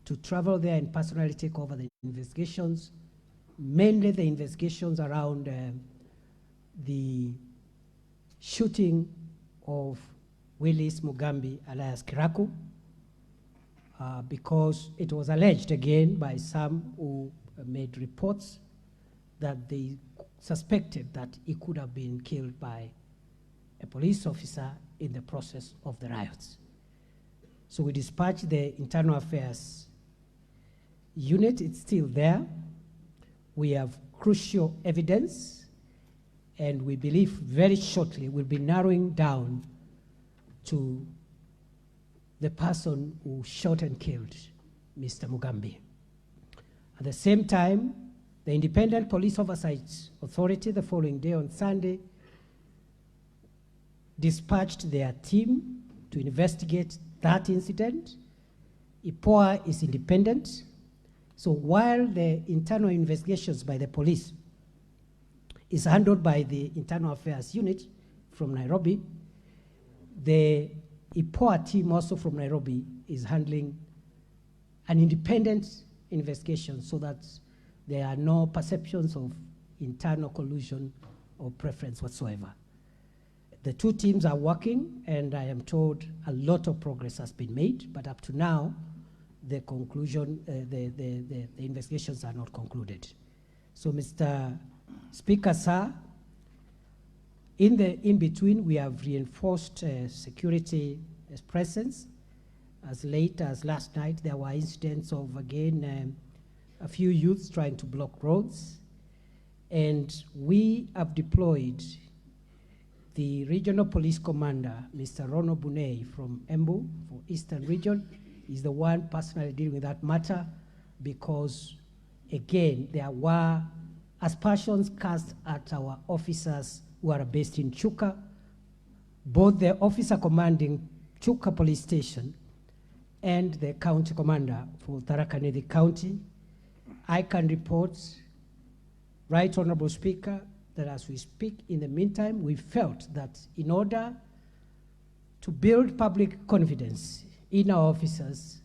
to travel there and personally take over the investigations, mainly the investigations around the shooting of Willis Mugambi alias Kiraku, because it was alleged again by some who made reports that they suspected that he could have been killed by a police officer in the process of the riots. So we dispatched the Internal Affairs unit. It's still there. We have crucial evidence, and we believe very shortly we'll be narrowing down to the person who shot and killed Mr. Mugambi. At the same time, the Independent Police Oversight Authority the following day on Sunday dispatched their team to investigate that incident. IPOA is independent. So while the internal investigations by the police is handled by the Internal Affairs Unit from Nairobi, the IPOA team also from Nairobi is handling an independent investigation so that there are no perceptions of internal collusion or preference whatsoever. The two teams are working, and I am told a lot of progress has been made, but up to now, the conclusion, the investigations are not concluded. So, Mr. Speaker, sir, in between, we have reinforced security presence. As late as last night, there were incidents of, again, a few youths trying to block roads. And we have deployed the regional police commander, Mr. Rono Bunei from Embu for Eastern Region. Is the one personally dealing with that matter because, again, there were aspersions cast at our officers who are based in Chuka. Both the officer commanding Chuka Police Station and the county commander for Tharaka Nithi County. I can report, Right Honorable Speaker, that as we speak, in the meantime, we felt that in order to build public confidence in our officers,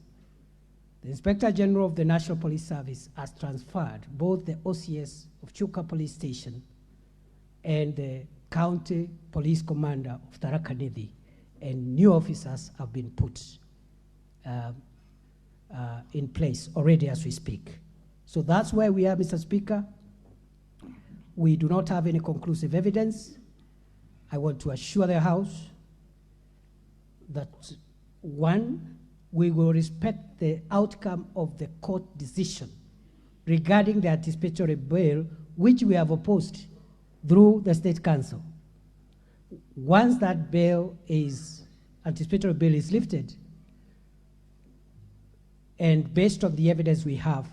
the Inspector General of the National Police Service has transferred both the OCS of Chuka Police Station and the County Police Commander of Tharaka Nithi, and new officers have been put in place already as we speak. So that's where we are, Mr. Speaker. We do not have any conclusive evidence. I want to assure the House that, one, we will respect the outcome of the court decision regarding the anticipatory bail, which we have opposed through the State Council. Once that anticipatory bail is lifted, and based on the evidence we have,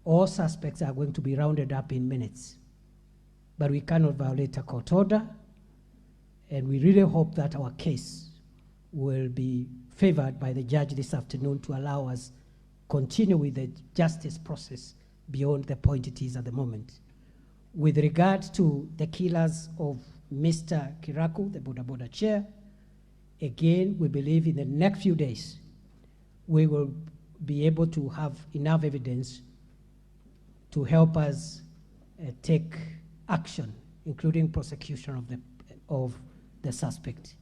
all suspects are going to be rounded up in minutes. But we cannot violate a court order, and we really hope that our case will be favored by the judge this afternoon to allow us continue with the justice process beyond the point it is at the moment. With regard to the killers of Mr. Kiraku, the Boda Boda chair, again, we believe in the next few days, we will be able to have enough evidence to help us take action, including prosecution of the suspect.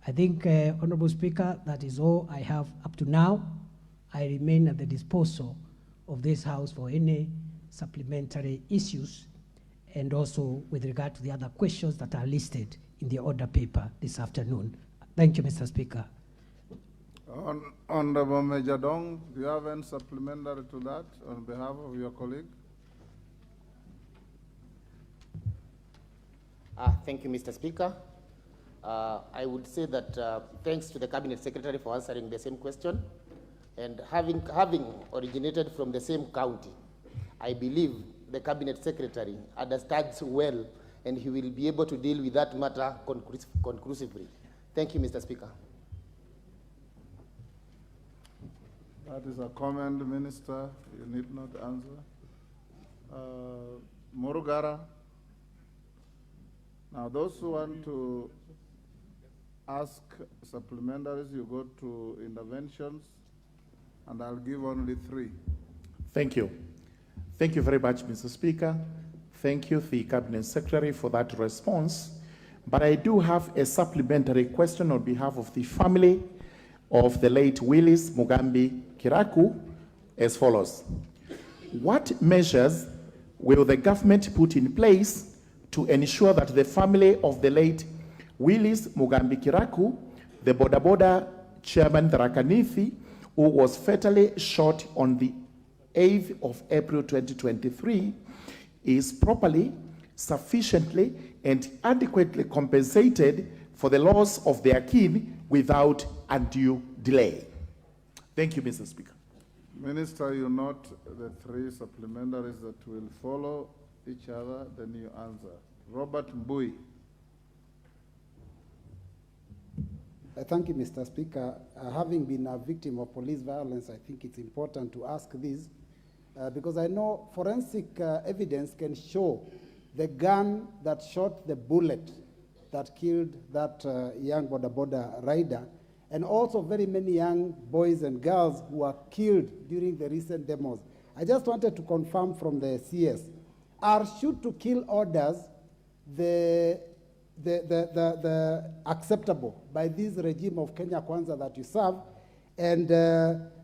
I think, Honorable Speaker, that is all I have up to now. I remain at the disposal of this House for any supplementary issues, and also with regard to the other questions that are listed in the order paper this afternoon. Thank you, Mr. Speaker. Honorable Major Dong, do you have any supplementary to that on behalf of your colleague? Thank you, Mr. Speaker. I would say that thanks to the Cabinet Secretary for answering the same question, and having originated from the same county, I believe the Cabinet Secretary understands well, and he will be able to deal with that matter conclusively. Thank you, Mr. Speaker. That is a comment, Minister. You need not answer. Morugara. Now, those who want to ask supplementaries, you go to interventions. and I'll give only 3. Thank you. Thank you very much, Mr. Speaker. Thank you, the Cabinet Secretary, for that response. But I do have a supplementary question on behalf of the family of the late Willis Mugambi Kiraku as follows. What measures will the government put in place to ensure that the family of the late Willis Mugambi Kiraku, the Boda Boda chairman Tharaka-Nithi, who was fatally shot on the 8th of April 2023, is properly, sufficiently, and adequately compensated for the loss of their kin without undue delay? Thank you, Mr. Speaker. Minister, you note the 3 supplementaries that will follow each other, then you answer. Robert Mbui. Thank you, Mr. Speaker. Having been a victim of police violence, I think it's important to ask this because I know forensic evidence can show the gun that shot the bullet that killed that young Boda Boda rider, and also very many young boys and girls who were killed during the recent demos. I just wanted to confirm from the CS, are shoot-to-kill orders the acceptable by this regime of Kenya Kwanza that you serve? And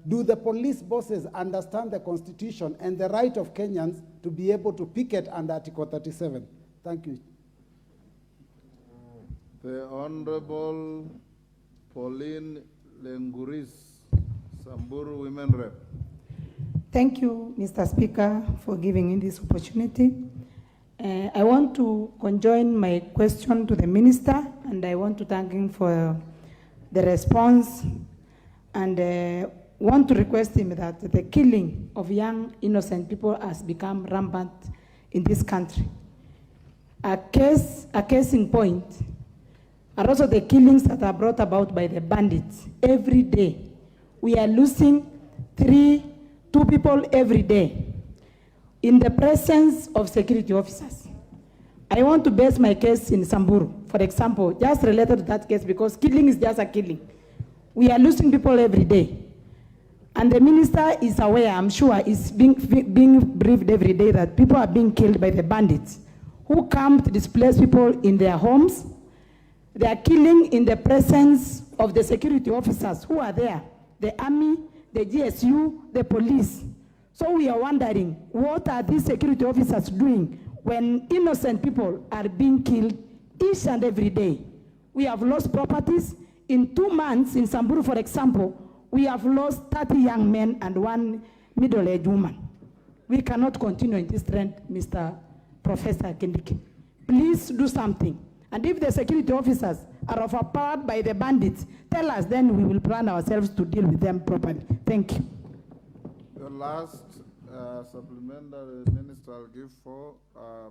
do the police bosses understand the Constitution and the right of Kenyans to be able to picket under Article 37? Thank you. The Honorable Pauline Lenguris, Samburu Women Rep. Thank you, Mr. Speaker, for giving me this opportunity. I want to conjoin my question to the minister, and I want to thank him for the response, and want to request him that the killing of young innocent people has become rampant in this country. A case in point are also the killings that are brought about by the bandits. Every day, we are losing 2 people every day in the presence of security officers. I want to base my case in Samburu, for example, just related to that case, because killing is just a killing. We are losing people every day. And the minister is aware, I'm sure, is being briefed every day that people are being killed by the bandits who come to displace people in their homes. They are killing in the presence of the security officers who are there, the army, the GSU, the police. So we are wondering, what are these security officers doing when innocent people are being killed each and every day? We have lost properties. In 2 months, in Samburu, for example, we have lost 30 young men and 1 middle-aged woman. We cannot continue in this trend, Mr. Professor Kindiki. Please do something. And if the security officers are overpowered by the bandits, tell us, then we will plan ourselves to deal with them properly. Thank you. The last supplementary minister I'll give for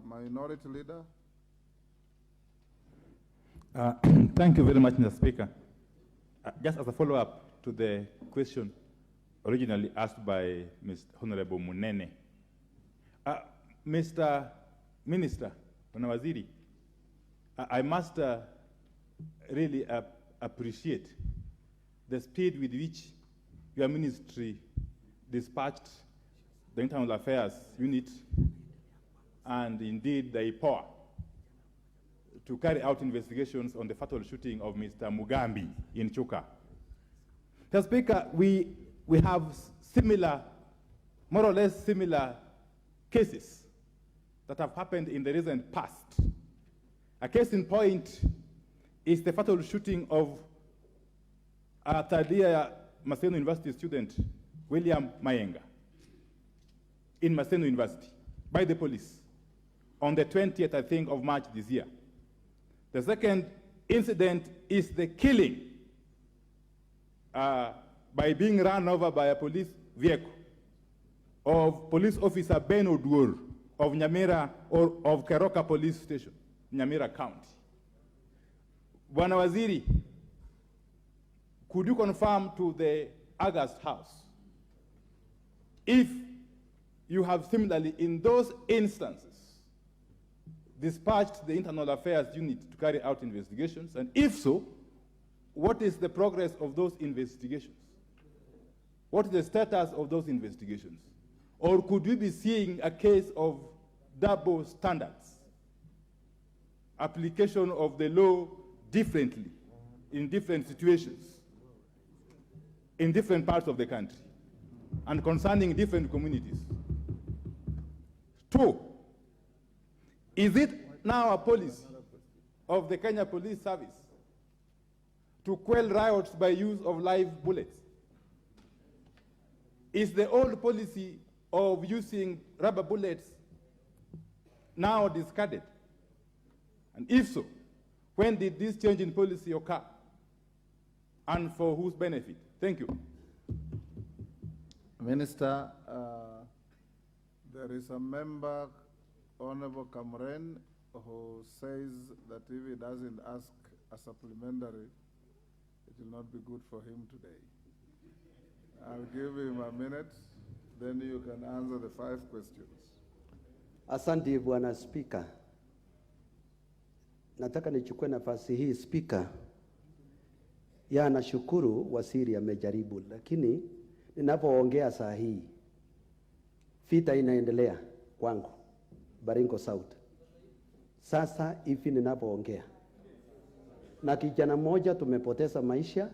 Minority Leader. Thank you very much, Mr. Speaker. Just as a follow-up to the question originally asked by Mr. Honorable Munene, Mr. Minister, Waziri, I must really appreciate the speed with which your ministry dispatched the Internal Affairs Unit and indeed the IPOA to carry out investigations on the fatal shooting of Mr. Mugambi in Chuka. Mr. Speaker, we have similar, more or less similar cases that have happened in the recent past. A case in point is the fatal shooting of a third-year Maseno University student, William Mayenga, in Maseno University by the police on the 20th, I think, of March this year. The second incident is the killing by being run over by a police vehicle of police officer Ben Oduor of Nyamira, or of Keroka Police Station, Nyamira County. Bwana Waziri, could you confirm to the August House if you have similarly, in those instances, dispatched the Internal Affairs Unit to carry out investigations? And if so, what is the progress of those investigations? What is the status of those investigations? Or could we be seeing a case of double standards, application of the law differently in different situations, in different parts of the country, and concerning different communities? Two, is it now a policy of the Kenya Police Service to quell riots by use of live bullets? Is the old policy of using rubber bullets now discarded? And if so, when did this change in policy occur? And for whose benefit? Thank you. Minister, there is a member, Honorable Kamren, who says that if he doesn't ask a supplementary, it will not be good for him today. I'll give him a minute, then you can answer the 5 questions. Asante Bwana Spika. Nataka nichukue nafasi hii Spika. Ya nashukuru waziri amejaribu, lakini ninapoongea saa hii vita inaendelea kwangu Baringo South. Sasa hivi ninapoongea na kijana mmoja tumepoteza maisha,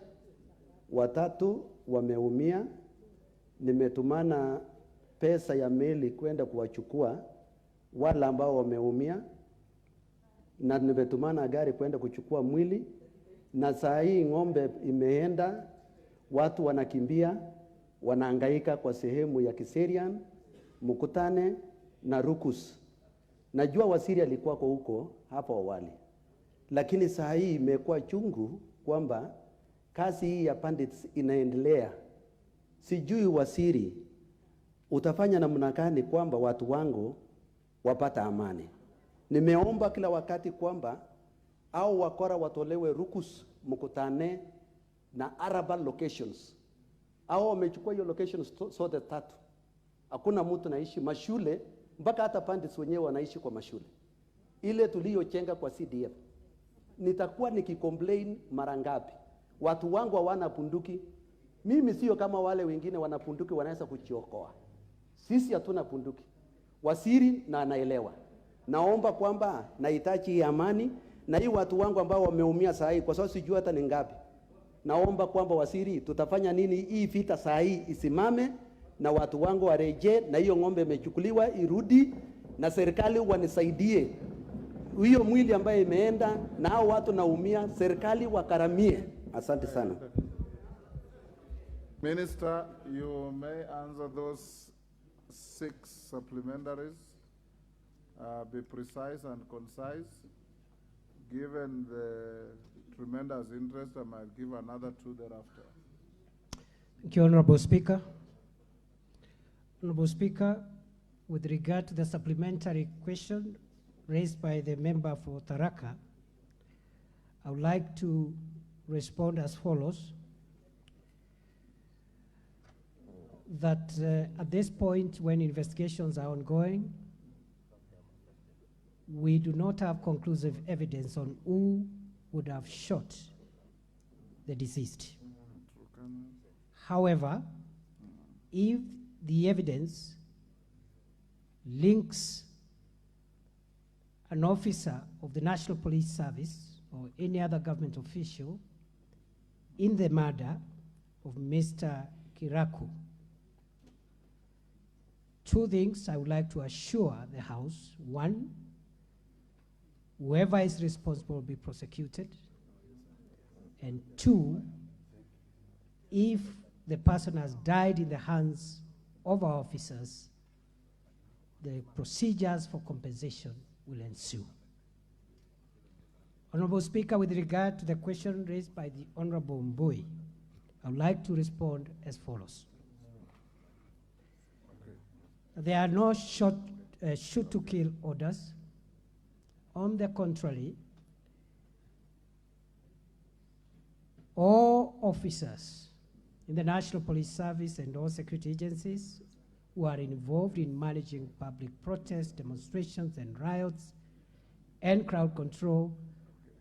3 wameumia. Nimetumana pesa ya meli kwenda kuwachukua wale ambao wameumia, na nimetumana gari kwenda kuchukua mwili, na saa hii ng'ombe imeenda, watu wanakimbia, wanahangaika kwa sehemu ya Kiserian, Mukutane na Rukus. Najua waziri alikuwa kwa huko hapo awali, lakini saa hii imekuwa chungu kwamba kazi hii ya bandits inaendelea. Sijui waziri utafanya namna gani kwamba watu wangu wapata amani. Nimeomba kila wakati kwamba au wakora watolewe Rukus, Mukutane na Araba locations. Au wamechukua hiyo locations sote 3. Hakuna mtu naishi mashule, mpaka hata bandits wenyewe wanaishi kwa mashule. Ile tuliyochenga kwa CDF. Nitakuwa nikicomplain mara ngapi? Watu wangu hawana bunduki. Mimi sio kama wale wengine wana bunduki wanaweza kujiokoa. Sisi hatuna bunduki. Waziri na anaelewa. Naomba kwamba nahitaji amani, na hii watu wangu ambao wameumia saa hii kwa sababu sijui hata ni ngapi. Naomba kwamba waziri tutafanya nini hii vita saa hii isimame na watu wangu warejee, na hiyo ng'ombe imechukuliwa irudi, na serikali wanisaidie. Hiyo mwili ambaye imeenda na hao watu naumia, serikali wakaramie. Asante sana. Minister, you may answer those 6 supplementaries. Be precise and concise. Given the tremendous interest, I might give another 2 thereafter. Thank you, Honorable Speaker. Honorable Speaker, with regard to the supplementary question raised by the member for Tharaka, I would like to respond as follows. That at this point, when investigations are ongoing, we do not have conclusive evidence on who would have shot the deceased. However, if the evidence links an officer of the National Police Service or any other government official in the murder of Mr. Kiraku, 2 things I would like to assure the House. 1, whoever is responsible will be prosecuted. And 2, if the person has died in the hands of our officers, the procedures for compensation will ensue. Honorable Speaker, with regard to the question raised by the Honorable Mbui, I would like to respond as follows. There are no shoot-to-kill orders. On the contrary, all officers in the National Police Service and all security agencies who are involved in managing public protests, demonstrations, and riots, and crowd control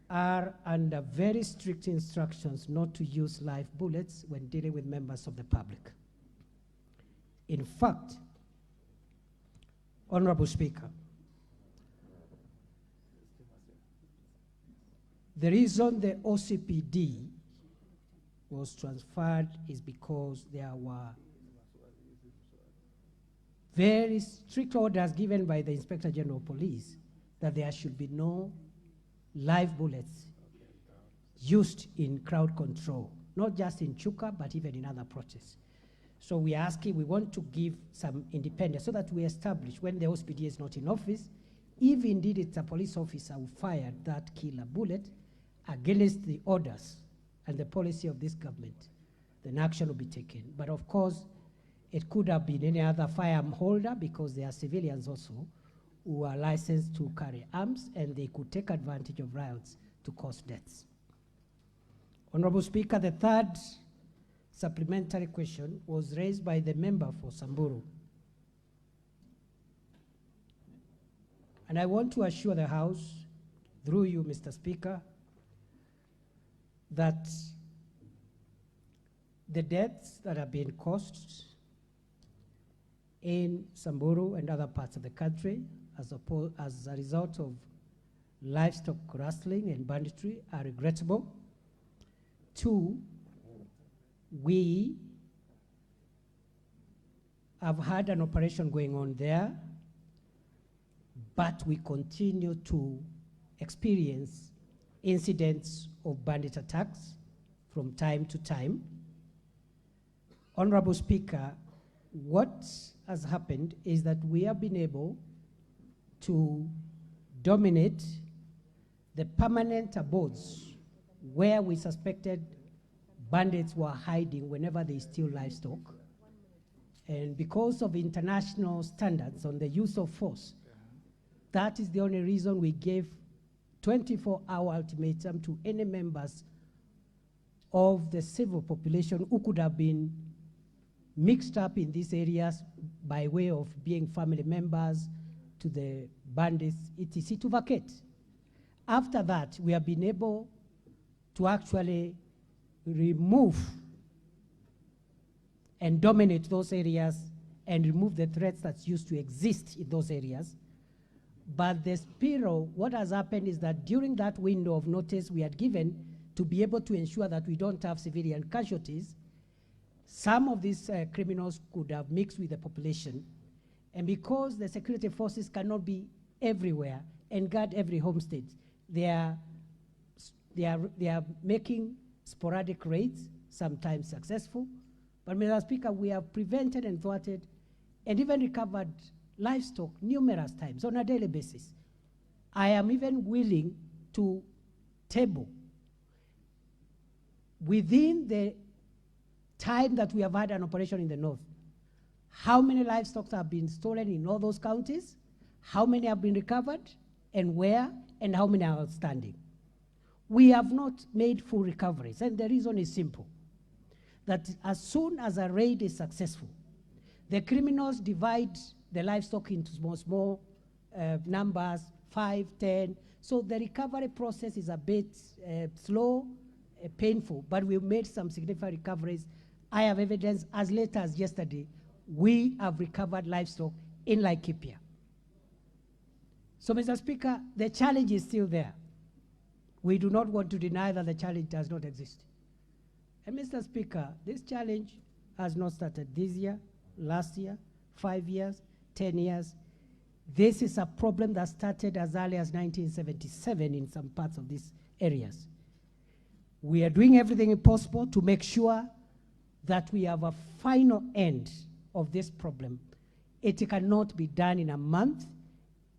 are under very strict instructions not to use live bullets when dealing with members of the public. In fact, Honorable Speaker, the reason the OCPD was transferred is because there were very strict orders given by the Inspector General of Police that there should be no live bullets used in crowd control, not just in Chuka, but even in other protests. So we are asking, we want to give some independence so that we establish when the OCPD is not in office, if indeed it's a police officer who fired that killer bullet against the orders and the policy of this government, then action will be taken. But of course, it could have been any other firearm holder because there are civilians also who are licensed to carry arms and they could take advantage of riots to cause deaths. Honorable Speaker, the third supplementary question was raised by the member for Samburu. And I want to assure the House, through you, Mr. Speaker, that the deaths that have been caused in Samburu and other parts of the country as a result of livestock rustling and banditry are regrettable. Two, we have had an operation going on there, but we continue to experience incidents of bandit attacks from time to time. Honorable Speaker, what has happened is that we have been able to dominate the permanent abodes where we suspected bandits were hiding whenever they steal livestock. And because of international standards on the use of force, that is the only reason we gave 24-hour ultimatum to any members of the civil population who could have been mixed up in these areas by way of being family members to the bandits, etc., to vacate. After that, we have been able to actually remove and dominate those areas and remove the threats that used to exist in those areas. But the spiral, what has happened is that during that window of notice we had given to be able to ensure that we don't have civilian casualties, some of these criminals could have mixed with the population. And because the security forces cannot be everywhere and guard every homestead, they are making sporadic raids, sometimes successful. But Mr. Speaker, we have prevented and thwarted and even recovered livestock numerous times on a daily basis. I am even willing to table within the time that we have had an operation in the north, how many livestock have been stolen in all those counties, how many have been recovered, and where, and how many are outstanding. We have not made full recoveries, and the reason is simple, that as soon as a raid is successful, the criminals divide the livestock into small numbers, 5, 10, so the recovery process is a bit slow, painful, but we've made some significant recoveries. I have evidence as late as yesterday, we have recovered livestock in Laikipia. So, Mr. Speaker, the challenge is still there. We do not want to deny that the challenge does not exist. And Mr. Speaker, this challenge has not started this year, last year, 5 years, 10 years. This is a problem that started as early as 1977 in some parts of these areas. We are doing everything possible to make sure that we have a final end of this problem. It cannot be done in a month,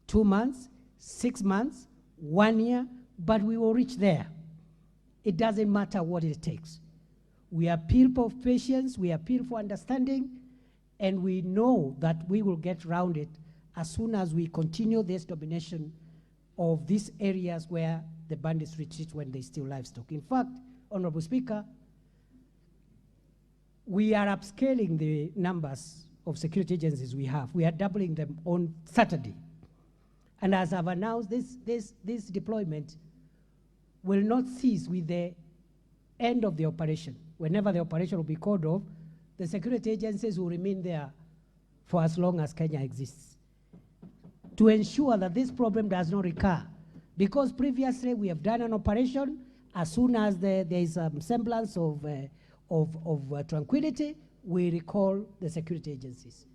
2 months, 6 months, 1 year, but we will reach there. It doesn't matter what it takes. We are people of patience, we are people of understanding, and we know that we will get around it as soon as we continue this domination of these areas where the bandits retreat when they steal livestock. In fact, Honorable Speaker, we are upscaling the numbers of security agencies we have. We are doubling them on Saturday. And as I've announced, this deployment will not cease with the end of the operation. Whenever the operation will be called off, the security agencies will remain there for as long as Kenya exists, to ensure that this problem does not recur. Because previously we have done an operation, as soon as there is a semblance of tranquility, we recall the security agencies.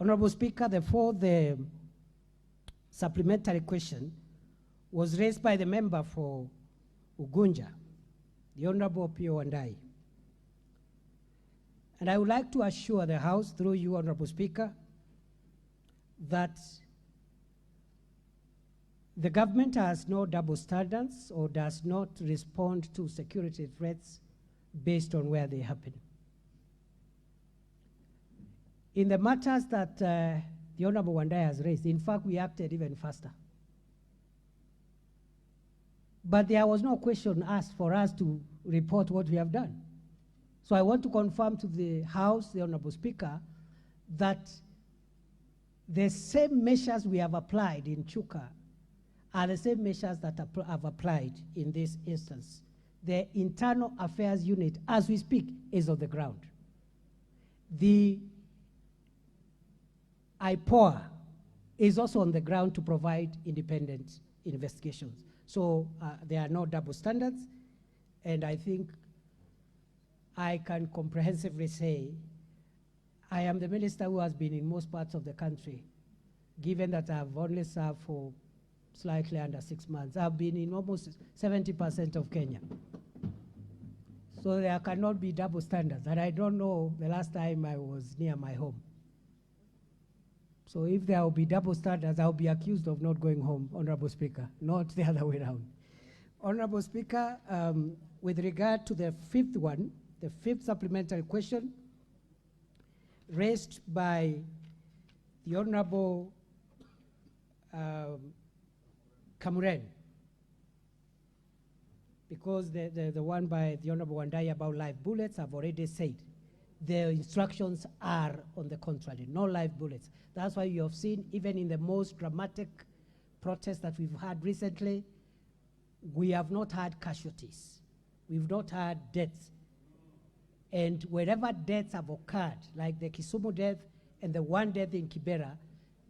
Honorable Speaker, therefore the supplementary question was raised by the member for Ugunja, the Honorable Pio Wandai. And I would like to assure the House, through you, Honorable Speaker, that the government has no double standards or does not respond to security threats based on where they happen. In the matters that the Honorable Wandai has raised, in fact, we acted even faster. But there was no question asked for us to report what we have done. So I want to confirm to the House, the Honorable Speaker, that the same measures we have applied in Chuka are the same measures that have applied in this instance. The Internal Affairs Unit, as we speak, is on the ground. The IPOA is also on the ground to provide independent investigations. So there are no double standards, and I think I can comprehensively say I am the minister who has been in most parts of the country, given that I've only served for slightly under 6 months. I've been in almost 70% of Kenya. So there cannot be double standards, and I don't know the last time I was near my home. So if there will be double standards, I'll be accused of not going home, Honorable Speaker, not the other way around. Honorable Speaker, with regard to the fifth one, the fifth supplementary question raised by the Honorable Kamuren, because the one by the Honorable Wandai about live bullets, I've already said. The instructions are on the contrary, no live bullets. That's why you have seen, even in the most dramatic protests that we've had recently, we have not had casualties. We've not had deaths. And wherever deaths have occurred, like the Kisumu death and the one death in Kibera,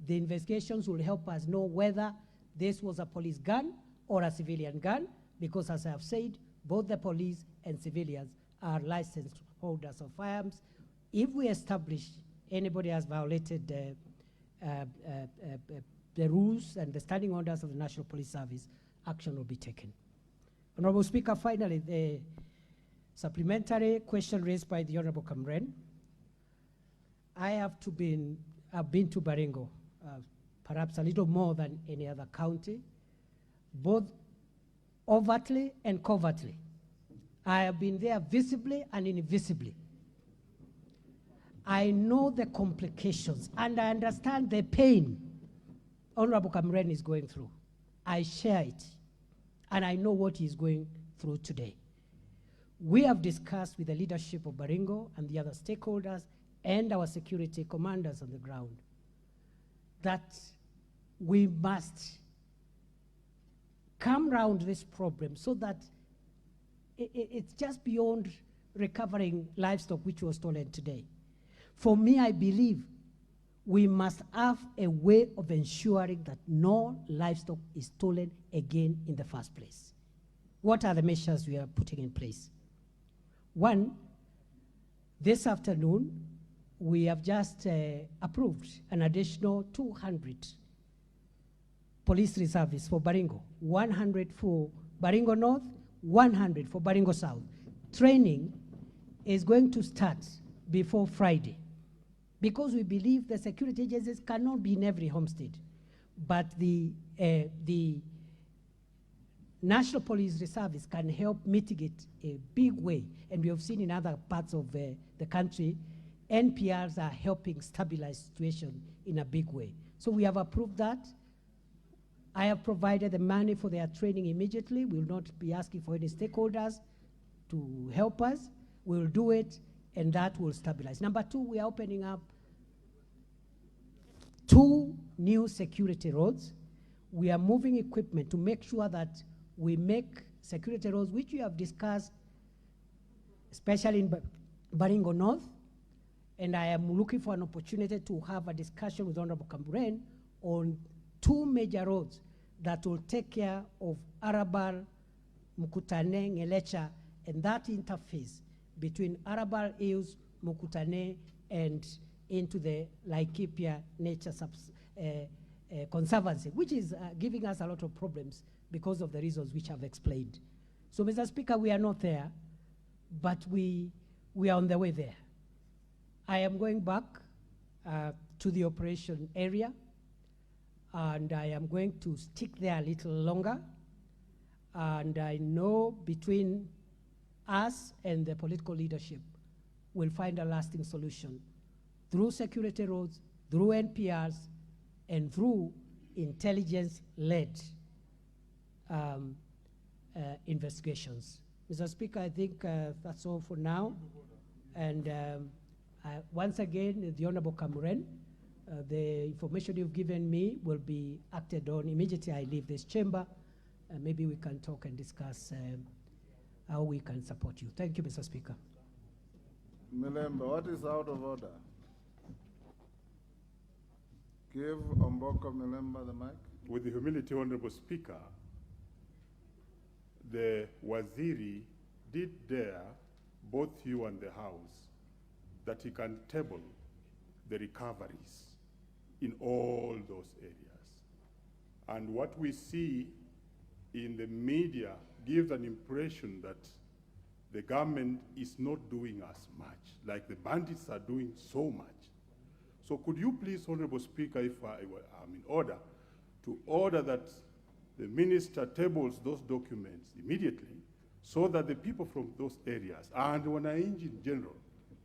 the investigations will help us know whether this was a police gun or a civilian gun, because as I have said, both the police and civilians are licensed holders of firearms. If we establish anybody has violated the rules and the standing orders of the National Police Service, action will be taken. Honorable Speaker, finally, the supplementary question raised by the Honorable Kamren. I've been to Baringo, perhaps a little more than any other county, both overtly and covertly. I have been there visibly and invisibly. I know the complications and I understand the pain Honorable Kamren is going through. I share it, and I know what he's going through today. We have discussed with the leadership of Baringo and the other stakeholders and our security commanders on the ground that we must come round this problem so that it's just beyond recovering livestock which was stolen today. For me, I believe we must have a way of ensuring that no livestock is stolen again in the first place. What are the measures we are putting in place? One, this afternoon, we have just approved an additional 200 police reservists for Baringo, 100 for Baringo North, 100 for Baringo South. Training is going to start before Friday, because we believe the security agencies cannot be in every homestead, but the National Police Reservice can help mitigate a big way, and we have seen in other parts of the country, NPRs are helping stabilize situation in a big way. So we have approved that. I have provided the money for their training immediately. We will not be asking for any stakeholders to help us. We will do it, and that will stabilize. Number two, we are opening up 2 new security roads. We are moving equipment to make sure that we make security roads, which we have discussed, especially in Baringo North and I am looking for an opportunity to have a discussion with Honorable Kamburen on 2 major roads that will take care of Arabal, Mukutane, Ngelecha, and that interface between Arabal Hills, Mukutane, and into the Laikipia Nature Conservancy, which is giving us a lot of problems because of the reasons which I've explained. So, Mr. Speaker, we are not there, but we are on the way there. I am going back to the operation area, and I am going to stick there a little longer. And I know between us and the political leadership, we'll find a lasting solution through security roads, through NPRs, and through intelligence-led investigations. Mr. Speaker, I think that's all for now. And once again, the Honorable Kamburen, the information you've given me will be acted on immediately I leave this chamber. Maybe we can talk and discuss how we can support you. Thank you, Mr. Speaker. Milembe, what is out of order? Give Omboko Milembe the mic. With the humility, Honorable Speaker, the Waziri did dare both you and the House that he can table the recoveries in all those areas. And what we see in the media gives an impression that the government is not doing as much, like the bandits are doing so much. So could you please, Honorable Speaker, if I'm in order, to order that the minister tables those documents immediately so that the people from those areas and Wananchi in general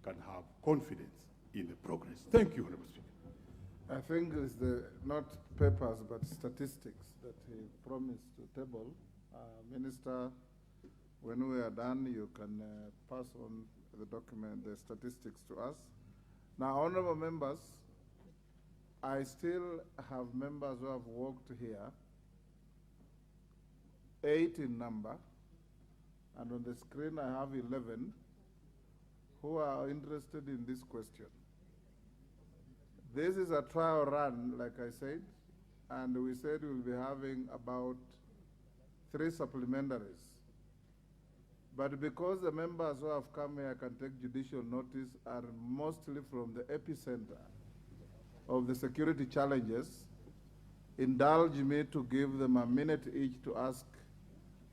can have confidence in the progress. Thank you, Honorable Speaker. I think it's not papers, but statistics that he promised to table. Minister, when we are done, you can pass on the document, the statistics to us. Now, honorable members, I still have members who have worked here, 8 in number, and on the screen I have 11 who are interested in this question. This is a trial run, like I said, and we said we'll be having about 3 supplementaries. But because the members who have come here can take judicial notice are mostly from the epicenter of the security challenges, indulge me to give them a minute each to ask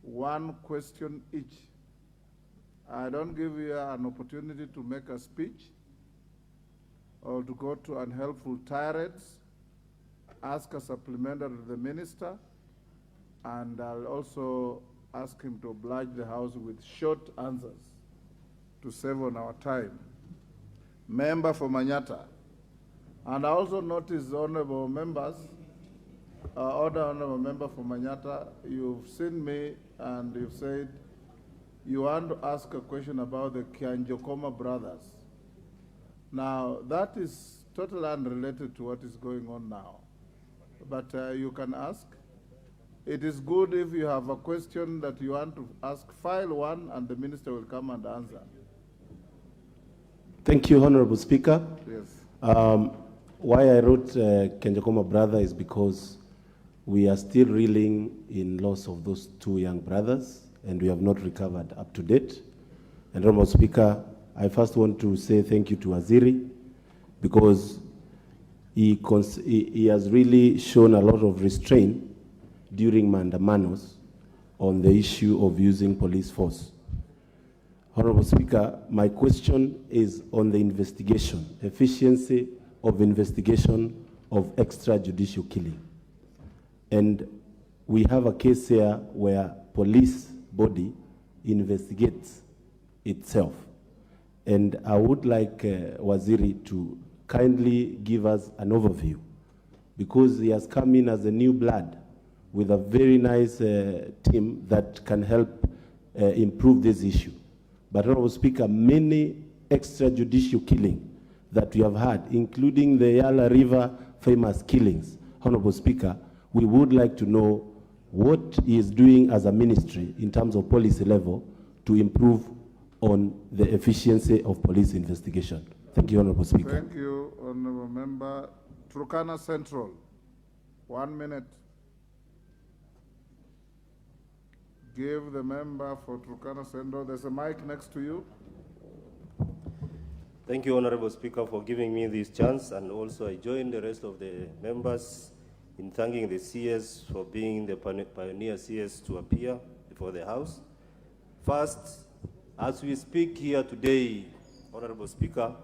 1 question each. I don't give you an opportunity to make a speech or to go to unhelpful tirades. Ask a supplementary to the minister, and I'll also ask him to oblige the House with short answers to save on our time. Member for Manyata. And I also notice, honorable members, honorable member for Manyata, you've seen me and you've said you want to ask a question about the Kianjokoma brothers. Now, that is totally unrelated to what is going on now. But you can ask. It is good if you have a question that you want to ask, file one, and the minister will come and answer. Thank you, Honorable Speaker. Yes. Why I wrote Kenjokoma brother is because we are still reeling in loss of those 2 young brothers, and we have not recovered up to date. And Honorable Speaker, I first want to say thank you to Waziri, because he has really shown a lot of restraint during mandamanos on the issue of using police force. Honorable Speaker, my question is on the investigation, efficiency of investigation of extrajudicial killing. And we have a case here where police body investigates itself. And I would like Waziri to kindly give us an overview, because he has come in as a new blood with a very nice team that can help improve this issue. But Honorable Speaker, many extrajudicial killing that we have had, including the Yala River famous killings, Honorable Speaker, we would like to know what he is doing as a ministry in terms of policy level to improve on the efficiency of police investigation. Thank you, Honorable Speaker. Thank you, Honorable Member. Turkana Central, 1 minute. Give the member for Turkana Central. There's a mic next to you. Thank you, Honorable Speaker, for giving me this chance, and also I join the rest of the members in thanking the CS for being the pioneer CS to appear before the House. First, as we speak here today, Honorable Speaker,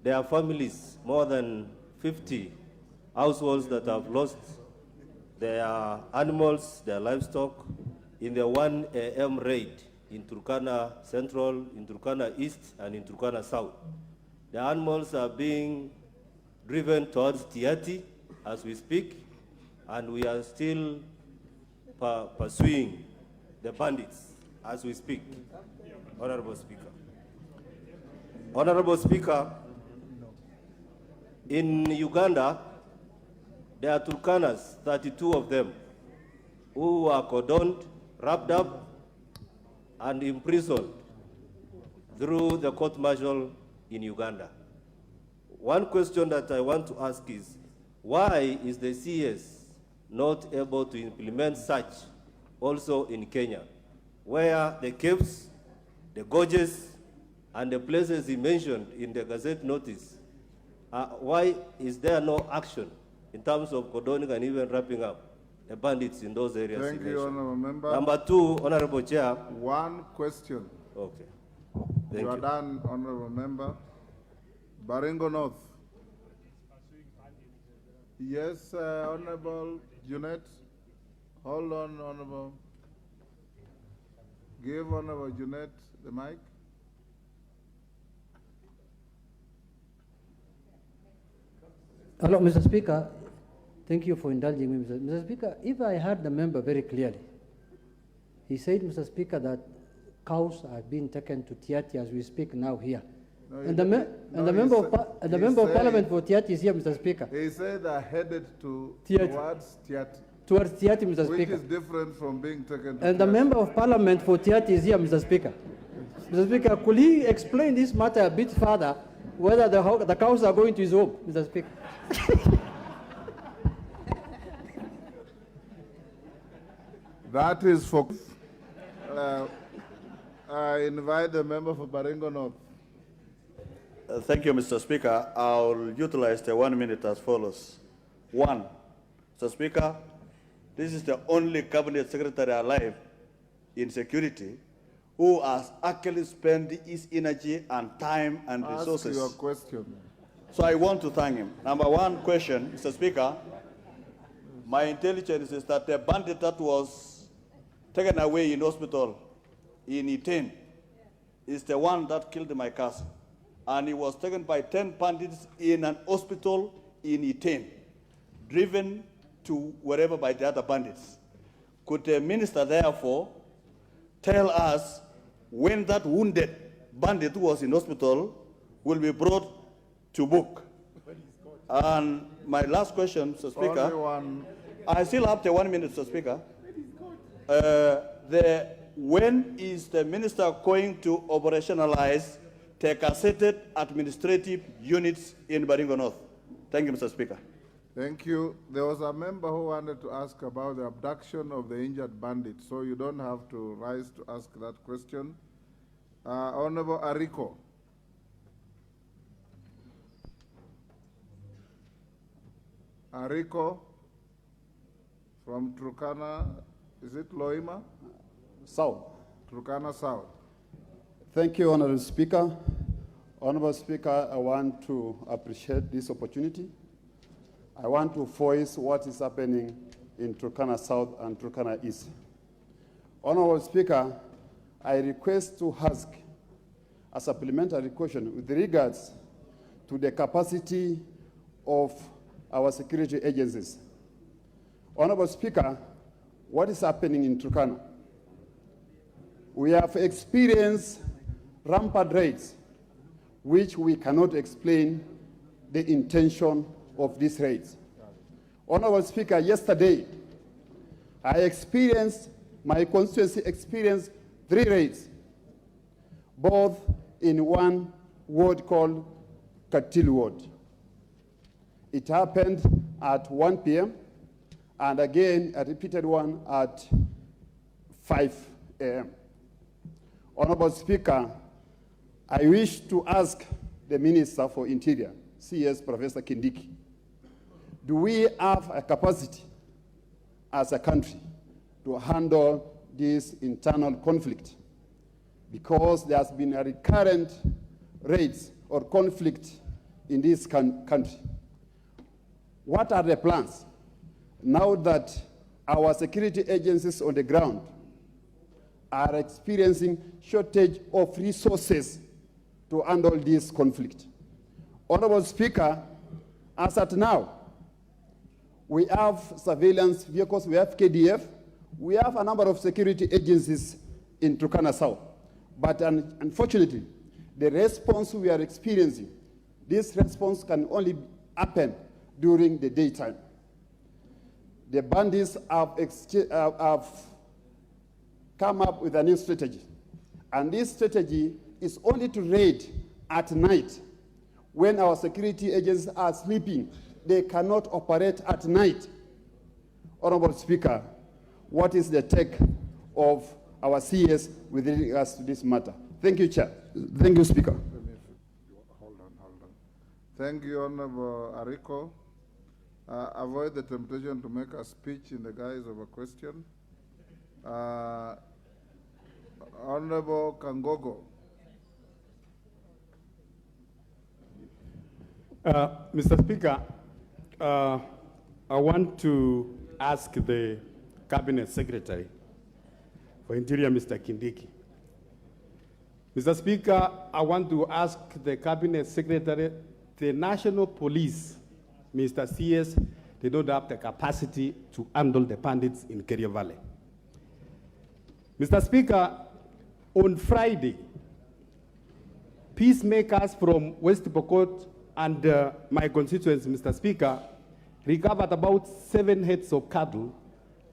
there are families, more than 50 households that have lost their animals, their livestock, in the 1 a.m. raid in Turkana Central, in Turkana East, and in Turkana South. The animals are being driven towards Tiati as we speak, and we are still pursuing the bandits as we speak. Honorable Speaker. Honorable Speaker, in Uganda, there are Turkanas, 32 of them, who are cordoned, wrapped up, and imprisoned through the court-martial in Uganda. One question that I want to ask is, why is the CS not able to implement such also in Kenya, where the caves, the gorges, and the places he mentioned in the Gazette notice, why is there no action in terms of cordoning and even wrapping up the bandits in those areas? Thank you, Honorable Member. Number two, Honorable Chair. One question. Okay. Thank You are you. done, Honorable Member. Baringo North. Yes, Honorable Junet. Hold on, Honorable. Give Honorable Junet the mic. Hello, Mr. Speaker. Thank you for indulging me, Mr. Speaker. If I heard the member very clearly, he said, Mr. Speaker, that cows are being taken to Tiati as we speak now here. No, And the member of Parliament for Tiati is here, Mr. Speaker. He said they're headed Tiati. towards Tiati. Towards Tiati, Mr. Which Speaker. is different from being taken to And the Tiati. member of Parliament for Tiati is here, Mr. Speaker. Mr. Speaker, could he explain this matter a bit further, whether the cows are going to his home, Mr. Speaker? That is for. I invite the member for Baringo North. Thank you, Mr. Speaker. I'll utilize the 1 minute as follows. One, Mr. Speaker, this is the only cabinet secretary alive in security who has actually spent his energy and time and resources. Ask your question. So I want to thank him. Number one question, Mr. Speaker, my intelligence is that the bandit that was taken away in hospital in Iten is the one that killed my cousin. And he was taken by 10 bandits in an hospital in Iten, driven to wherever by the other bandits. Could the minister therefore tell us when that wounded bandit who was in hospital will be brought to book? And my last question, Mr. Speaker. Only one. I still have the 1 minute, Mr. Speaker. When is the minister going to operationalize the gazetted administrative units in Baringo North? Thank you, Mr. Speaker. Thank you. There was a member who wanted to ask about the abduction of the injured bandit, so you don't have to rise to ask that question. Honorable Ariko. Ariko from Turkana, is it Loima? South. Turkana South. Thank you, Honorable Speaker. Honorable Speaker, I want to appreciate this opportunity. I want to voice what is happening in Turkana South and Turkana East. Honorable Speaker, I request to ask a supplementary question with regards to the capacity of our security agencies. Honorable Speaker, what is happening in Turkana? We have experienced rampant raids, which we cannot explain the intention of these raids. Honorable Speaker, yesterday, my constituency experienced 3 raids, both in one ward called Katil Ward. It happened at 1 p.m. and again a repeated one at 5 a.m. Honorable Speaker, I wish to ask the Minister for Interior, CS Professor Kindiki, do we have a capacity as a country to handle this internal conflict? Because there has been a recurrent raids or conflict in this country. What are the plans now that our security agencies on the ground are experiencing shortage of resources to handle this conflict? Honorable Speaker, as at now, we have surveillance vehicles, we have KDF, we have a number of security agencies in Turkana South. But unfortunately, the response we are experiencing, this response can only happen during the daytime. The bandits have come up with a new strategy. And this strategy is only to raid at night. When our security agents are sleeping, they cannot operate at night. Honorable Speaker, what is the take of our CS with regards to this matter? Thank you, Chair. Thank you, Speaker. Hold on. Thank you, Honorable Ariko. Avoid the temptation to make a speech in the guise of a question. Honorable Kangogo. Mr. Speaker, I want to ask the Cabinet Secretary for Interior, Mr. Kindiki. Mr. Speaker, I want to ask the Cabinet Secretary, the National Police, Mr. CS, they don't have the capacity to handle the bandits in Kerio Valley. Mr. Speaker, on Friday, peacemakers from West Pokot and my constituents, Mr. Speaker, recovered about 7 heads of cattle,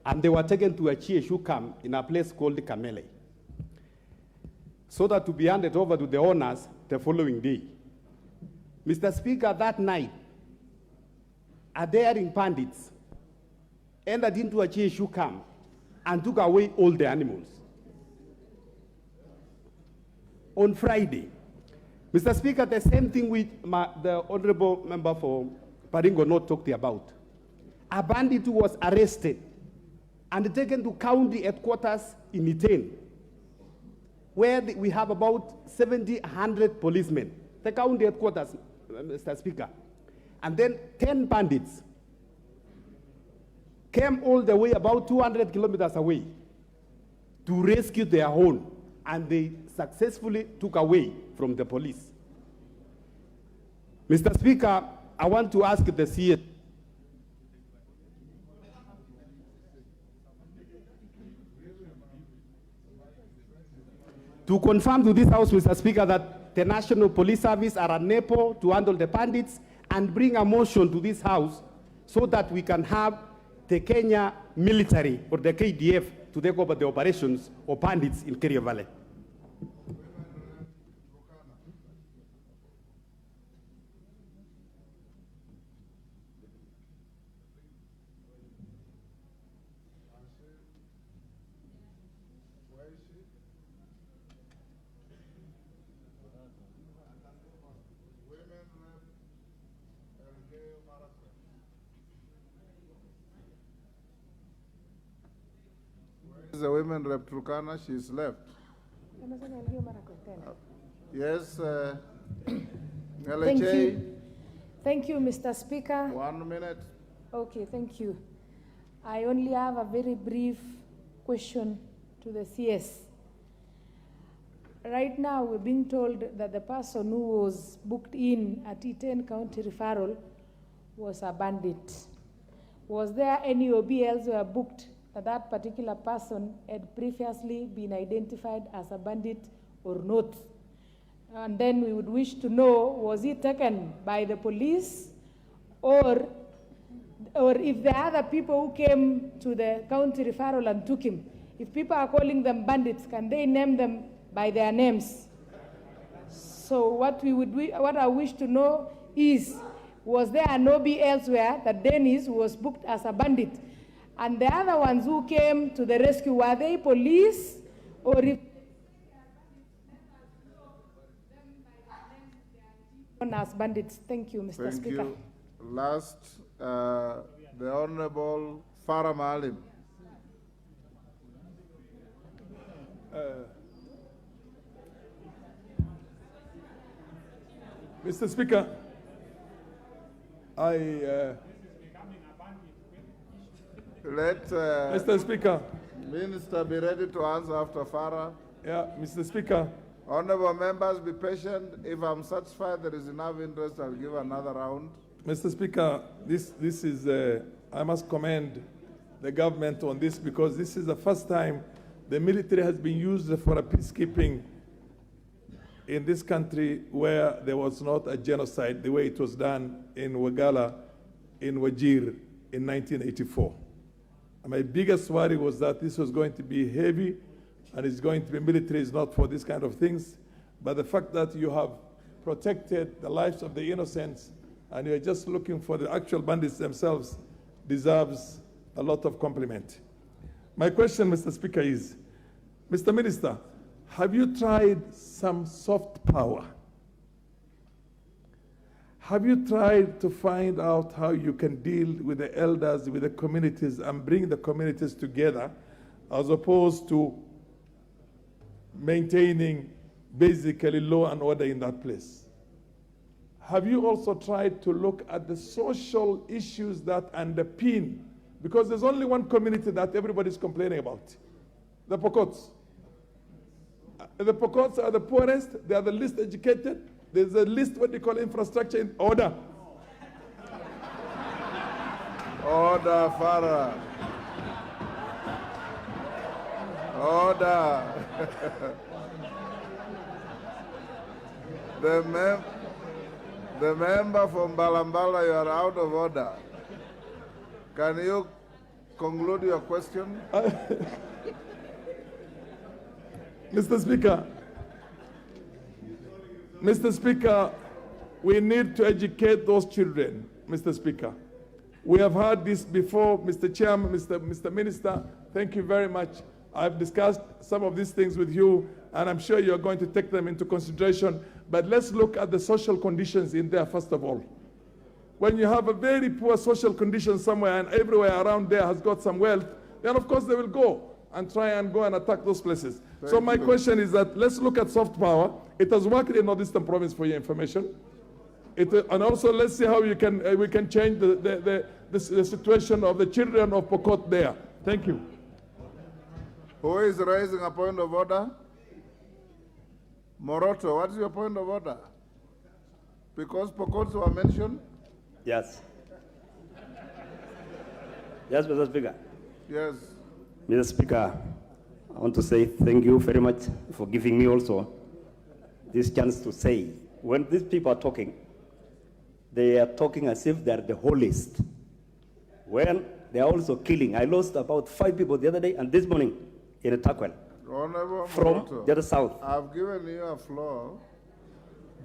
and they were taken to a CHU camp in a place called Kamele, so that to be handed over to the owners the following day. Mr. Speaker, that night, a daring bandits entered into a CHU camp and took away all the animals. On Friday, Mr. Speaker, the same thing with the honorable member for Baringo North talked about. A bandit who was arrested and taken to county headquarters in Iten, where we have about 100 policemen. The county headquarters, Mr. Speaker. And then 10 bandits came all the way about 200 kilometers away to rescue their own, and they successfully took away from the police. Mr. Speaker, I want to ask the CS to confirm to this House, Mr. Speaker, that the National Police Service are unable to handle the bandits, and bring a motion to this House so that we can have the Kenya military or the KDF to take over the operations of bandits in Kerio Valley. The women rep Turkana, she's left. Yes, Thank you. Thank you, Mr. Speaker. 1 minute. Okay, thank you. I only have a very brief question to the CS. Right now, we're being told that the person who was booked in at Iten County Referral was a bandit. Was there any OBLs who were booked that particular person had previously been identified as a bandit or not? And then we would wish to know, was he taken by the police, or if there are other people who came to the county referral and took him, if people are calling them bandits, can they name them by their names So what I wish to know is, was there an OB elsewhere that Dennis was booked as a bandit? And the other ones who came to the rescue, were they police or if as bandits? Thank you, Mr. Thank Speaker. you. Last, the Honorable Farah Maalim. Mr. Speaker, Mr. Speaker. Minister be ready to answer after Farah. Yeah, Mr. Speaker. Honorable members, be patient. If I'm satisfied there is enough interest, I'll give another round. Mr. Speaker, this is, I must commend the government on this because this is the first time the military has been used for a peacekeeping in this country where there was not a genocide the way it was done in Wagala, in Wajir in 1984. And my biggest worry was that this was going to be heavy and it's going to be military is not for this kind of things. But the fact that you have protected the lives of the innocents and you're just looking for the actual bandits themselves deserves a lot of compliment. My question, Mr. Speaker, is, Mr. Minister, have you tried some soft power? Have you tried to find out how you can deal with the elders, with the communities, and bring the communities together, as opposed to maintaining basically law and order in that place? Have you also tried to look at the social issues that underpin, because there's only one community that everybody's complaining about, the Pokots. The Pokots are the poorest, they are the least educated, there's a least what they call infrastructure in order. Order, Farah. Order. The member from Balambala, you are out of order. Can you conclude your question? Mr. Speaker, we need to educate those children, Mr. Speaker. We have heard this before, Mr. Chairman, Mr. Minister, thank you very much. I've discussed some of these things with you, and I'm sure you're going to take them into consideration. But let's look at the social conditions in there, first of all. When you have a very poor social condition somewhere and everywhere around there has got some wealth, then of course they will go and try and go and attack those places. So my question is that let's look at soft power. It has worked in Northeastern Province, for your information. And also let's see how we can change the situation of the children of Pokot there. Thank you. Who is raising a point of order? Moroto, what is your point of order? Because Pokots were mentioned? Yes. Yes, Mr. Speaker. Yes. Mr. Speaker, I want to say thank you very much for giving me also this chance to say, when these people are talking, they are talking as if they are the holiest. When they are also killing. I lost about 5 people the other day and this morning in a Takwel. From the south. I've given you a floor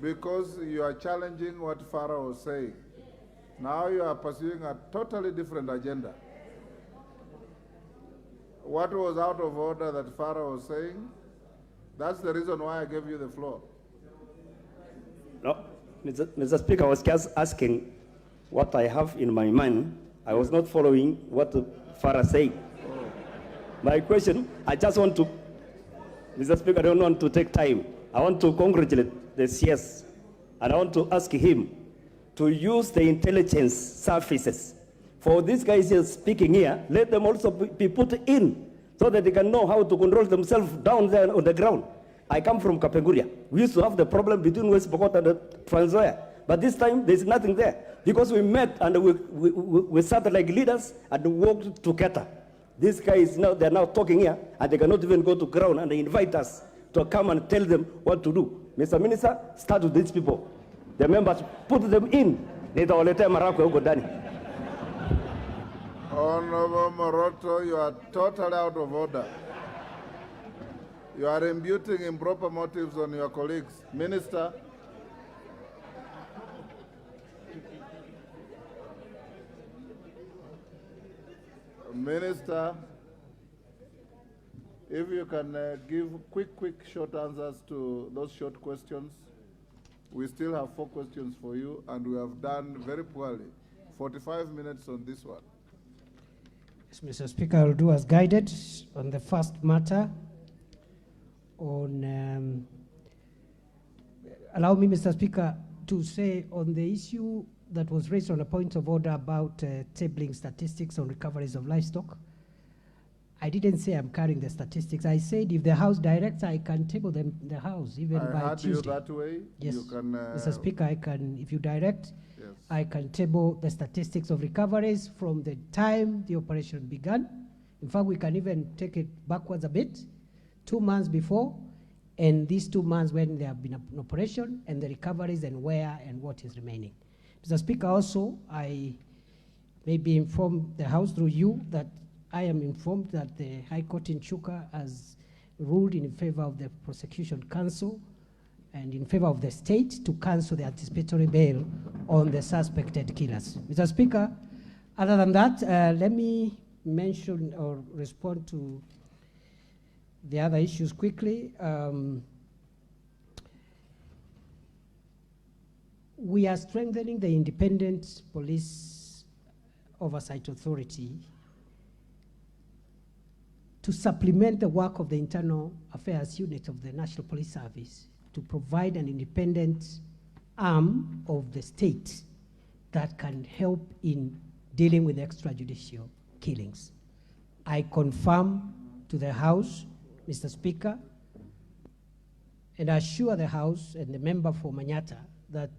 because you are challenging what Farah was saying. Now you are pursuing a totally different agenda. What was out of order that Farah was saying? That's the reason why I gave you the floor. No, Mr. Speaker, I was just asking what I have in my mind. I was not following what Farah said. Oh. My question, I just want to, Mr. Speaker, I don't want to take time. I want to congratulate the CS, and I want to ask him to use the intelligence services. For these guys here speaking here, let them also be put in so that they can know how to control themselves down there on the ground. I come from Kapenguria. We used to have the problem between West Pokot and Trans Nzoia. But this time, there's nothing there. Because we met and we sat like leaders and walked together. These guys, now they're now talking here, and they cannot even go to ground, and they invite us to come and tell them what to do. Mr. Minister, start with these people. The members, put them in. Honorable Moroto, you are totally out of order. You are imputing improper motives on your colleagues. Minister. Minister, if you can give quick, short answers to those short questions. We still have 4 questions for you, and we have done very poorly. 45 minutes on this one. Yes, Mr. Speaker, I will do as guided on the first matter. On allow me, Mr. Speaker, to say on the issue that was raised on a point of order about tabling statistics on recoveries of livestock. I didn't say I'm carrying the statistics. I said if the House directs, I can table them in the House even by heard Tuesday. you that way. Yes, You can, Mr. Speaker, I can, if you direct, yes. I can table the statistics of recoveries from the time the operation began. In fact, we can even take it backwards a bit, 2 months before, and these 2 months when there have been an operation, and the recoveries and where and what is remaining. Mr. Speaker, also, I may be informed the House through you that I am informed that the High Court in Chuka has ruled in favor of the Prosecution Council and in favor of the state to cancel the anticipatory bail on the suspected killers. Mr. Speaker, other than that, let me mention or respond to the other issues quickly. We are strengthening the Independent Police Oversight Authority to supplement the work of the Internal Affairs Unit of the National Police Service to provide an independent arm of the state that can help in dealing with extrajudicial killings. I confirm to the House, Mr. Speaker, and I assure the House and the member for Manyata that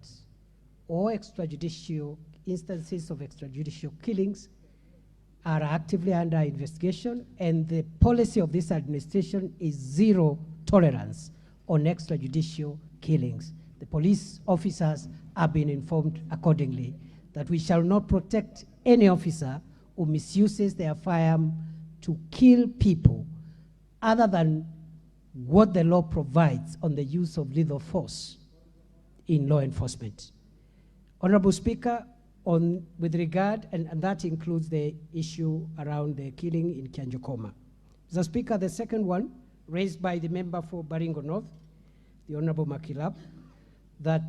all extrajudicial instances of extrajudicial killings are actively under investigation, and the policy of this administration is zero tolerance on extrajudicial killings. The police officers have been informed accordingly that we shall not protect any officer who misuses their firearm to kill people other than what the law provides on the use of lethal force in law enforcement. Honorable Speaker, with regard, and that includes the issue around the killing in Kianjokoma. Mr. Speaker, the second one, raised by the member for Baringo North, the Honorable Makilap, that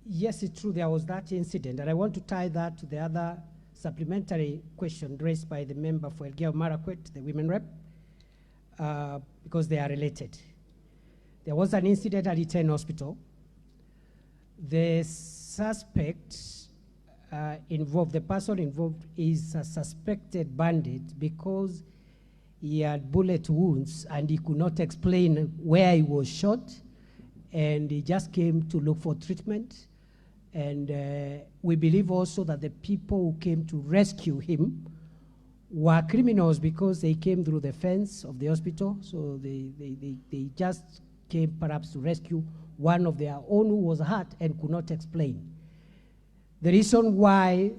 yes, it's true there was that incident, and I want to tie that to the other supplementary question raised by the member for Elgeyo Marakwet, the women rep, because they are related. There was an incident at Iten Hospital. The suspect involved, the person involved is a suspected bandit because he had bullet wounds and he could not explain where he was shot, and he just came to look for treatment. And we believe also that the people who came to rescue him were criminals because they came through the fence of the hospital, so they just came perhaps to rescue one of their own who was hurt and could not explain. The reason why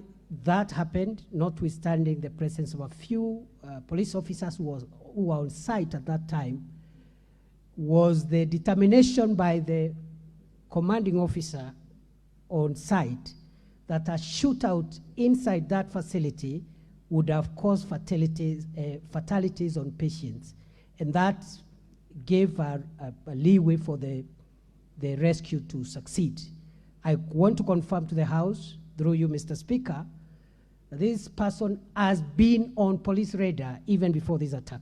that happened, notwithstanding the presence of a few police officers who were on site at that time, was the determination by the commanding officer on site that a shootout inside that facility would have caused fatalities on patients. And that gave a leeway for the rescue to succeed. I want to confirm to the House, through you, Mr. Speaker, that this person has been on police radar even before this attack.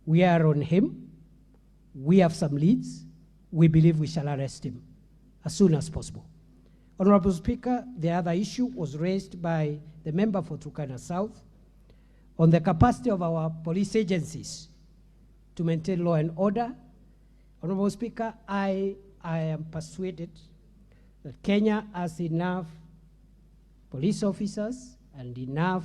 We are on him. We have some leads. We believe we shall arrest him as soon as possible. Honorable Speaker, the other issue was raised by the member for Turkana South on the capacity of our police agencies to maintain law and order. Honorable Speaker, I am persuaded that Kenya has enough police officers and enough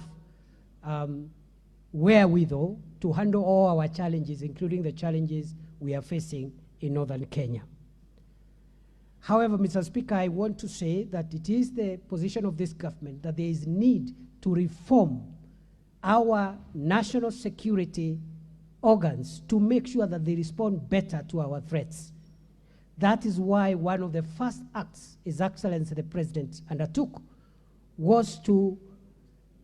wherewithal to handle all our challenges, including the challenges we are facing in northern Kenya. However, Mr. Speaker, I want to say that it is the position of this government that there is need to reform our national security organs to make sure that they respond better to our threats. That is why one of the first acts His Excellency the President undertook was to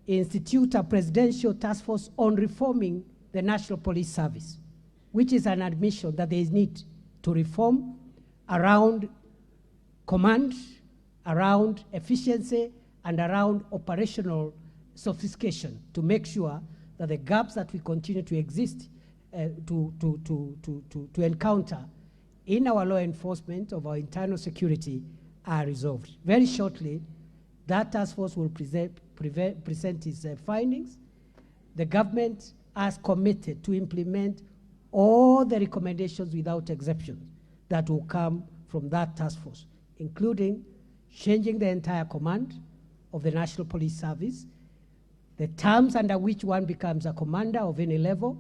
institute a presidential task force on reforming the National Police Service, which is an admission that there is need to reform around command, around efficiency, and around operational sophistication to make sure that the gaps that we continue to exist, to encounter in our law enforcement of our internal security are resolved. Very shortly, that task force will present its findings. The government has committed to implement all the recommendations without exception that will come from that task force, including changing the entire command of the National Police Service, the terms under which one becomes a commander of any level,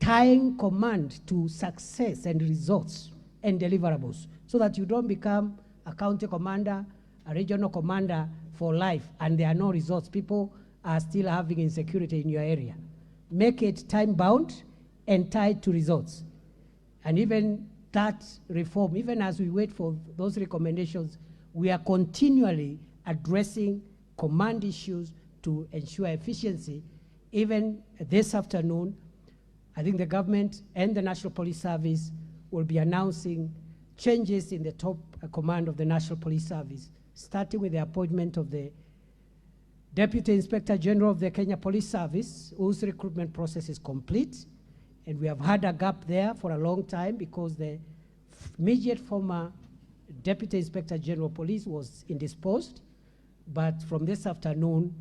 tying command to success and results and deliverables, so that you don't become a county commander, a regional commander for life, and there are no results. People are still having insecurity in your area. Make it time-bound and tied to results. And even that reform, even as we wait for those recommendations, we are continually addressing command issues to ensure efficiency. Even this afternoon, I think the government and the National Police Service will be announcing changes in the top command of the National Police Service, starting with the appointment of the Deputy Inspector General of the Kenya Police Service, whose recruitment process is complete. And we have had a gap there for a long time because the immediate former Deputy Inspector General of Police was indisposed. But from this afternoon,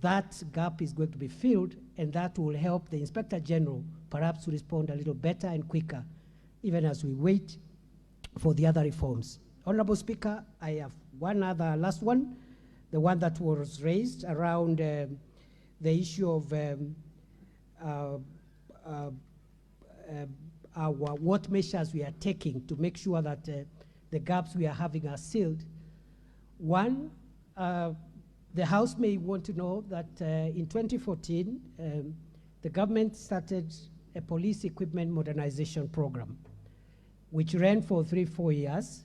that gap is going to be filled, and that will help the Inspector General perhaps to respond a little better and quicker, even as we wait for the other reforms. Honorable Speaker, I have one other last one, the one that was raised around the issue of what measures we are taking to make sure that the gaps we are having are sealed. One, the House may want to know that in 2014, the government started a police equipment modernization program, which ran for 3-4 years,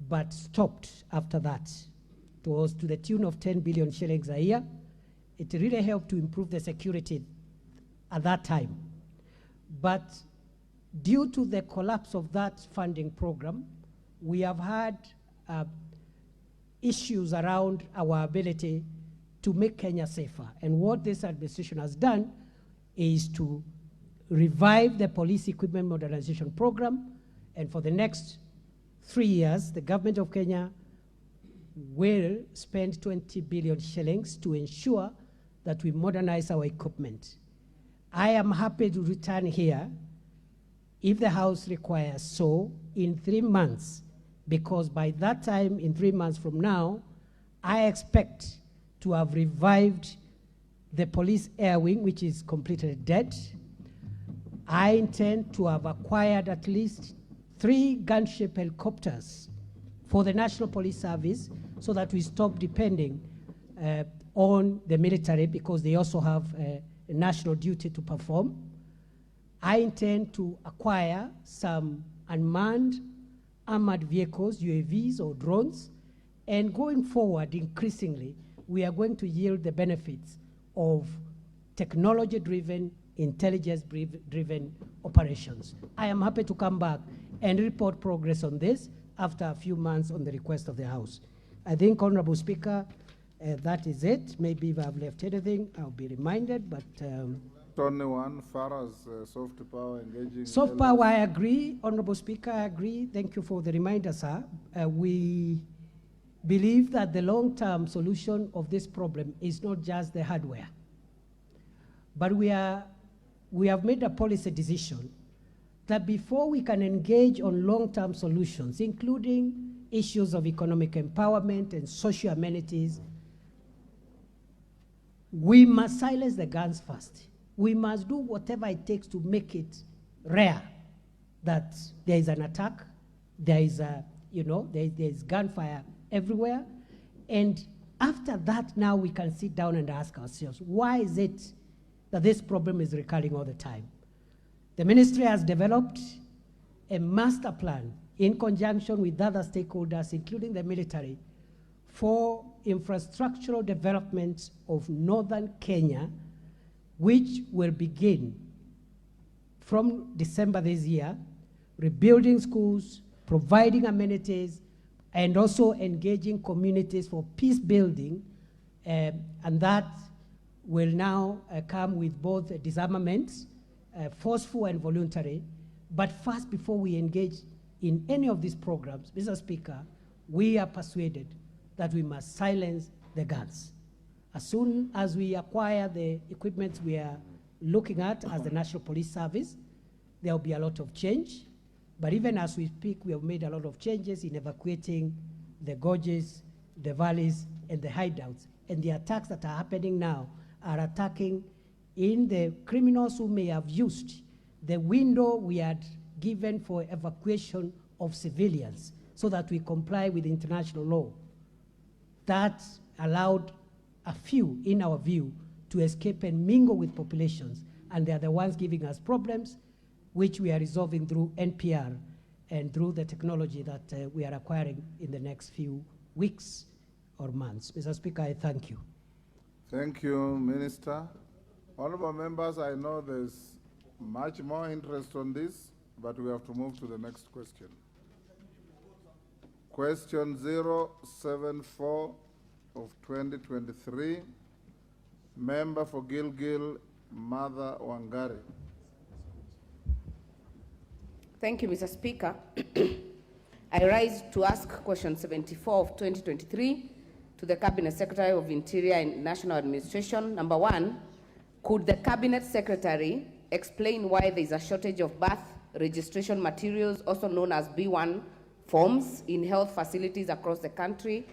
but stopped after that. It was to the tune of 10 billion shillings a year. It really helped to improve the security at that time. But due to the collapse of that funding program, we have had issues around our ability to make Kenya safer. And what this administration has done is to revive the police equipment modernization program. And for the next 3 years, the government of Kenya will spend 20 billion shillings to ensure that we modernize our equipment. I am happy to return here if the House requires so in 3 months, because by that time, in 3 months from now, I expect to have revived the police air wing, which is completely dead. I intend to have acquired at least 3 gunship helicopters for the National Police Service so that we stop depending on the military, because they also have a national duty to perform. I intend to acquire some unmanned armored vehicles, UAVs or drones, and going forward, increasingly, we are going to yield the benefits of technology-driven, intelligence-driven operations. I am happy to come back and report progress on this after a few months on the request of the House. I think, Honorable Speaker, that is it. Maybe if I've left anything, I'll be reminded, but... Only one, far as soft power engaging... Soft power, I agree. Honorable Speaker, I agree. Thank you for the reminder, sir. We believe that the long-term solution of this problem is not just the hardware. But we have made a policy decision that before we can engage on long-term solutions, including issues of economic empowerment and social amenities, we must silence the guns first. We must do whatever it takes to make it rare that there is an attack, there is there's gunfire everywhere. And after that, now we can sit down and ask ourselves, why is it that this problem is recurring all the time? The ministry has developed a master plan in conjunction with other stakeholders, including the military, for infrastructural development of northern Kenya, which will begin from December this year, rebuilding schools, providing amenities, and also engaging communities for peace building, and that will now come with both disarmament, forceful and voluntary. But first, before we engage in any of these programs, Mr. Speaker, we are persuaded that we must silence the guns. As soon as we acquire the equipment we are looking at as the National Police Service, there will be a lot of change. But even as we speak, we have made a lot of changes in evacuating the gorges, the valleys, and the hideouts. And the attacks that are happening now are attacking in the criminals who may have used the window we had given for evacuation of civilians so that we comply with international law. That allowed a few, in our view, to escape and mingle with populations. And they are the ones giving us problems, which we are resolving through NPR and through the technology that we are acquiring in the next few weeks or months. Mr. Speaker, I thank you. Thank you, Minister. Honorable members, I know there's much more interest on this, but we have to move to the next question. Question 074 of 2023, Member for Gilgil, Mother Wangari. Thank you, Mr. Speaker. I rise to ask question 74 of 2023 to the Cabinet Secretary of Interior and National Administration. Number one, could the Cabinet Secretary explain why there is a shortage of birth registration materials, also known as B1 forms, in health facilities across the country?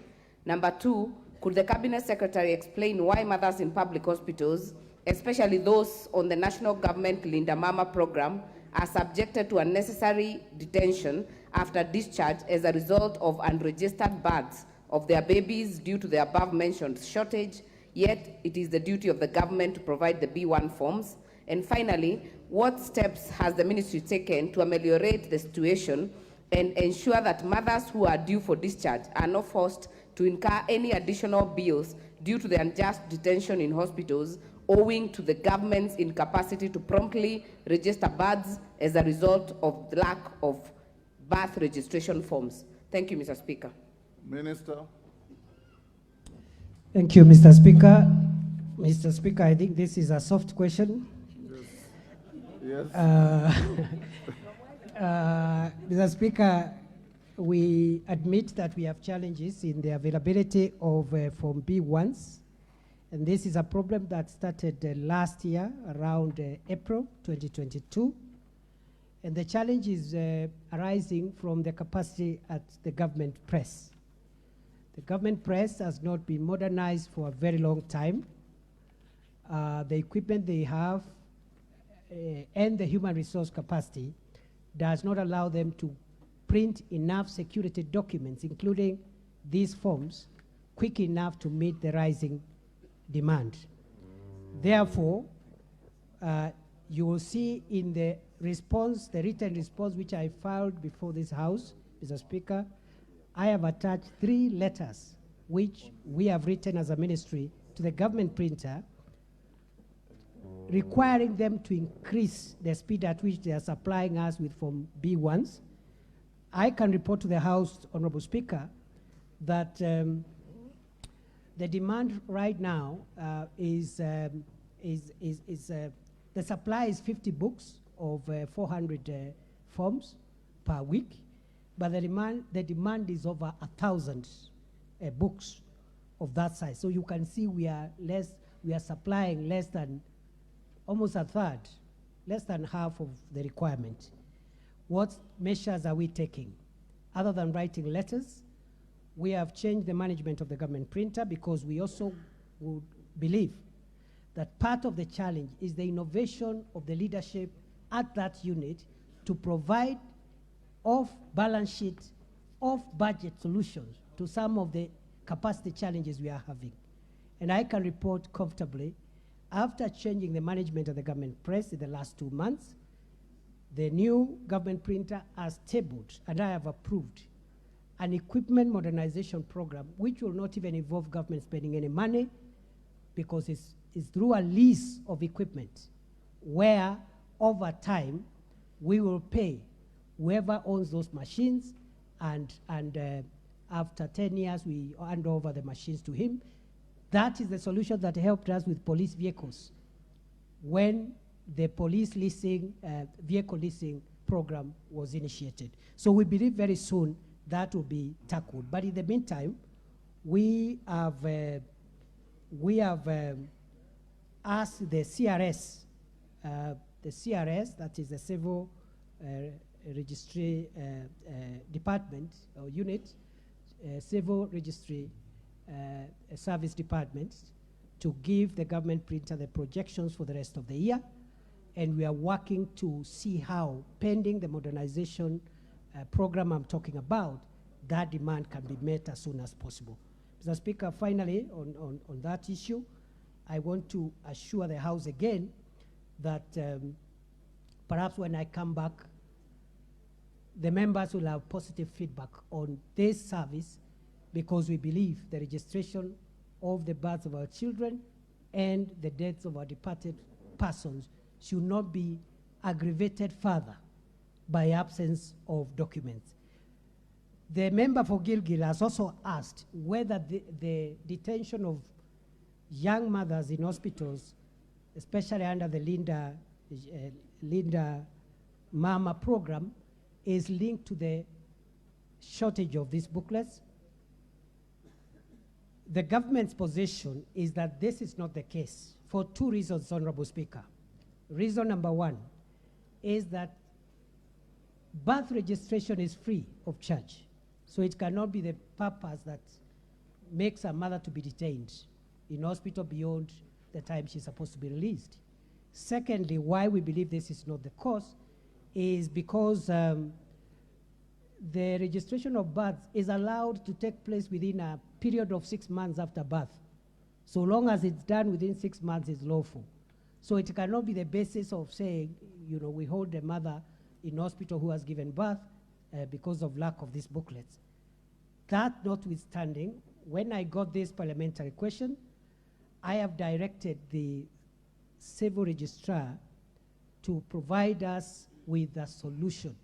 Number two, could the Cabinet Secretary explain why mothers in public hospitals, especially those on the national government Linda Mama program, are subjected to unnecessary detention after discharge as a result of unregistered births of their babies due to the above-mentioned shortage, yet it is the duty of the government to provide the B1 forms? And finally, what steps has the ministry taken to ameliorate the situation and ensure that mothers who are due for discharge are not forced to incur any additional bills due to the unjust detention in hospitals owing to the government's incapacity to promptly register births as a result of the lack of birth registration forms? Thank you, Mr. Speaker. Minister. Thank you, Mr. Speaker. Mr. Speaker, I think this is a soft question. Yes. Mr. Speaker, we admit that we have challenges in the availability of Form B1s. And this is a problem that started last year, around April 2022. And the challenge is arising from the capacity at the government press. The government press has not been modernized for a very long time. The equipment they have and the human resource capacity does not allow them to print enough security documents, including these forms, quick enough to meet the rising demand. Therefore, you will see in the response, the written response which I filed before this House, Mr. Speaker, I have attached 3 letters which we have written as a ministry to the government printer, requiring them to increase the speed at which they are supplying us with Form B1s. I can report to the House, Honorable Speaker, that the demand right now is the supply is 50 books of 400 forms per week, but the demand is over 1,000 books of that size. So you can see we are supplying less than, almost a third, less than half of the requirement. What measures are we taking? Other than writing letters, we have changed the management of the government printer because we also would believe that part of the challenge is the innovation of the leadership at that unit to provide off-balance sheet, off-budget solutions to some of the capacity challenges we are having. And I can report comfortably, after changing the management of the government press in the last 2 months, The new government printer has tabled, and I have approved, an equipment modernization program which will not even involve government spending any money, because it's through a lease of equipment where over time we will pay whoever owns those machines, and after 10 years we hand over the machines to him. That is the solution that helped us with police vehicles when the police leasing, vehicle leasing program was initiated. So we believe very soon that will be tackled. But in the meantime, we have asked the CRS, that is the Civil Registry Department or unit, Civil Registry Service Department, to give the government printer the projections for the rest of the year. And we are working to see how, pending the modernization program I'm talking about, that demand can be met as soon as possible. Mr. Speaker, finally, on that issue, I want to assure the House again that perhaps when I come back, the members will have positive feedback on this service, because we believe the registration of the births of our children and the deaths of our departed persons should not be aggravated further by absence of documents. The member for Gilgil has also asked whether the detention of young mothers in hospitals, especially under the Linda Mama program, is linked to the shortage of these booklets. The government's position is that this is not the case for two reasons, Honorable Speaker. Reason number one is that birth registration is free of charge, so it cannot be the purpose that makes a mother to be detained in hospital beyond the time she's supposed to be released. Secondly, why we believe this is not the cause is because the registration of births is allowed to take place within a period of 6 months after birth. So long as it's done within 6 months, it's lawful. So it cannot be the basis of saying, you know, we hold a mother in hospital who has given birth because of lack of these booklets. That notwithstanding, when I got this parliamentary question, I have directed the civil registrar to provide us with a solution.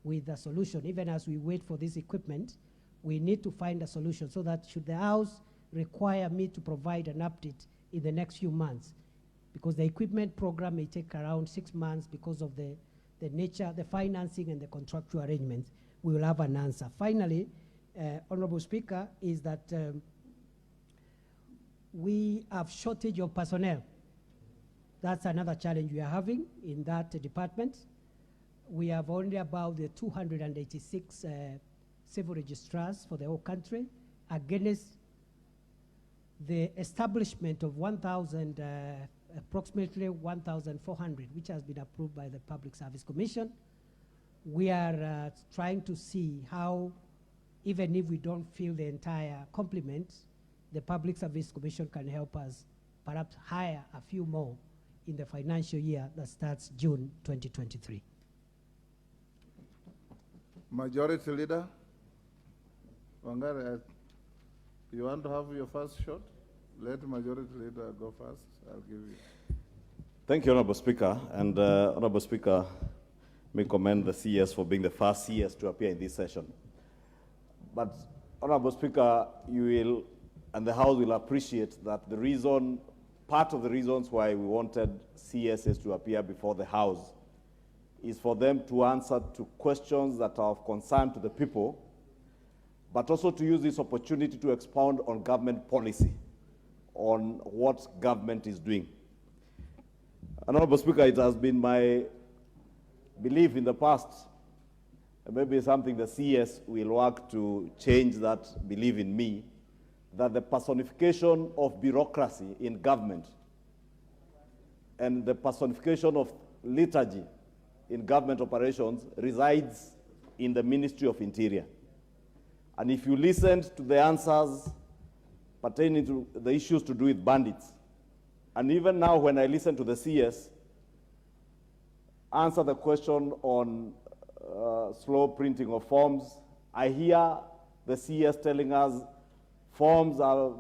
Even as we wait for this equipment, we need to find a solution so that should the House require me to provide an update in the next few months, because the equipment program may take around 6 months because of the nature, the financing and the contractual arrangements, we will have an answer. Finally, Honorable Speaker, is that we have shortage of personnel. That's another challenge we are having in that department. We have only about 286 civil registrars for the whole country, against the establishment of approximately 1,400, which has been approved by the Public Service Commission. We are trying to see how, even if we don't fill the entire complement, the Public Service Commission can help us perhaps hire a few more in the financial year that starts June 2023. Majority Leader, Wangari, you want to have your first shot? Let Majority Leader go first. I'll give you. Thank you, Honorable Speaker. And Honorable Speaker, may commend the CS for being the first CS to appear in this session. But Honorable Speaker, you will, and the House will appreciate that the reason, part of the reasons why we wanted CSs to appear before the House is for them to answer to questions that are of concern to the people, but also to use this opportunity to expound on government policy, on what government is doing. Honorable Speaker, it has been my belief in the past, and maybe something the CS will work to change that belief in me, that the personification of bureaucracy in government and the personification of liturgy in government operations resides in the Ministry of Interior. And if you listened to the answers pertaining to the issues to do with bandits, and even now when I listen to the CS, answer the question on slow printing of forms. I hear the CS telling us forms are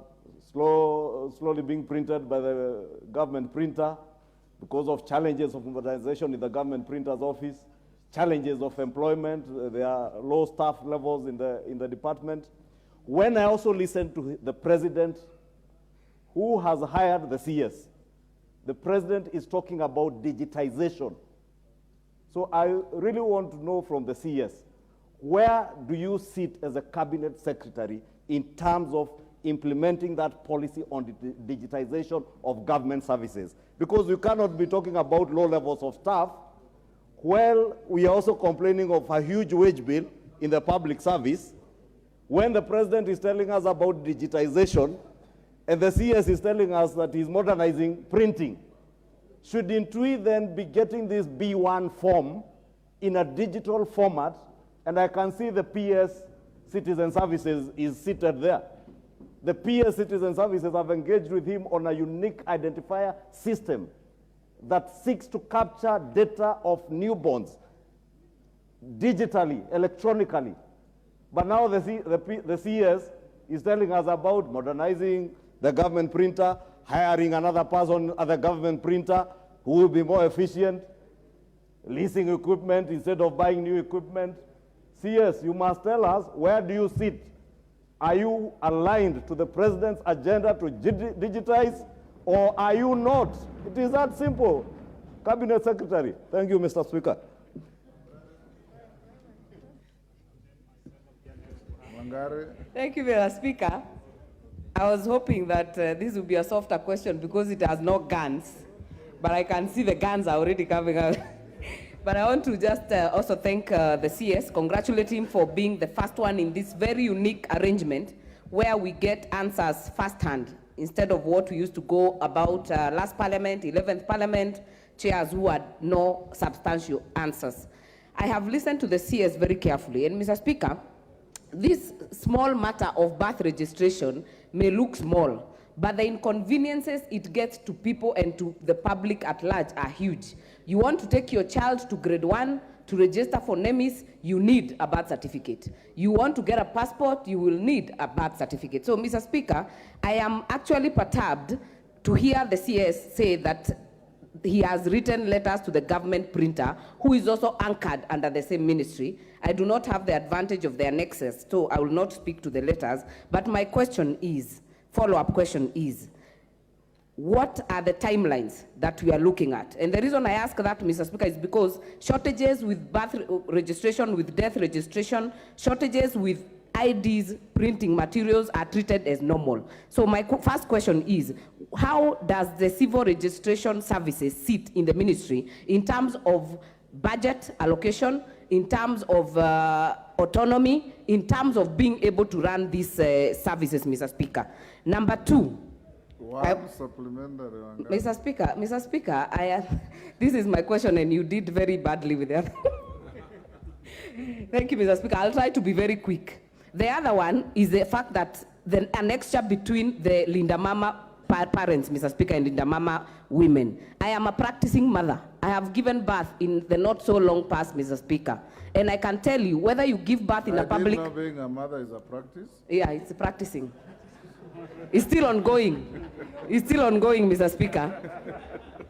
slowly being printed by the government printer because of challenges of modernization in the government printer's office, challenges of employment, there are low staff levels in the department. When I also listen to the president who has hired the CS, the president is talking about digitization. So I really want to know from the CS, where do you sit as a cabinet secretary in terms of implementing that policy on the digitization of government services? Because you cannot be talking about low levels of staff while we are also complaining of a huge wage bill in the public service, when the president is telling us about digitization and the CS is telling us that he's modernizing printing. Shouldn't we then be getting this B1 form in a digital format? And I can see the PS Citizen Services is seated there. The PS Citizen Services have engaged with him on a unique identifier system that seeks to capture data of newborns digitally, electronically. But now the CS is telling us about modernizing the government printer, hiring another person at the government printer who will be more efficient, leasing equipment instead of buying new equipment. CS, you must tell us, where do you sit? Are you aligned to the president's agenda to digitize, or are you not? It is that simple. Cabinet Secretary. Thank you, Mr. Speaker. Thank you, Mr. Speaker. I was hoping that this would be a softer question because it has no guns, but I can see the guns are already coming out. But I want to just also thank the CS, congratulate him for being the first one in this very unique arrangement where we get answers firsthand instead of what we used to go about last parliament, 11th parliament, chairs who had no substantial answers. I have listened to the CS very carefully, and Mr. Speaker, this small matter of birth registration may look small, but the inconveniences it gets to people and to the public at large are huge. You want to take your child to grade 1 to register for NEMIS, you need a birth certificate. You want to get a passport, you will need a birth certificate. So, Mr. Speaker, I am actually perturbed to hear the CS say that he has written letters to the government printer, who is also anchored under the same ministry. I do not have the advantage of their nexus, so I will not speak to the letters. But my question is, follow-up question is, what are the timelines that we are looking at? And the reason I ask that, Mr. Speaker, is because shortages with birth registration, with death registration, shortages with IDs, printing materials are treated as normal. So my first question is, how does the civil registration services sit in the ministry in terms of budget allocation, in terms of autonomy, in terms of being able to run these services, Mr. Speaker? Number two, supplementary. Mr. Speaker, this is my question, and you did very badly with that. Thank you, Mr. Speaker. I'll try to be very quick. The other one is the fact that the annexure between the Linda Mama parents, Mr. Speaker, and Linda Mama women. I am a practicing mother. I have given birth in the not so long past, Mr. Speaker. And I can tell you, whether you give birth in a public... I didn't know being a mother is a practice? Yeah, it's practicing. It's still ongoing. It's still ongoing, Mr. Speaker.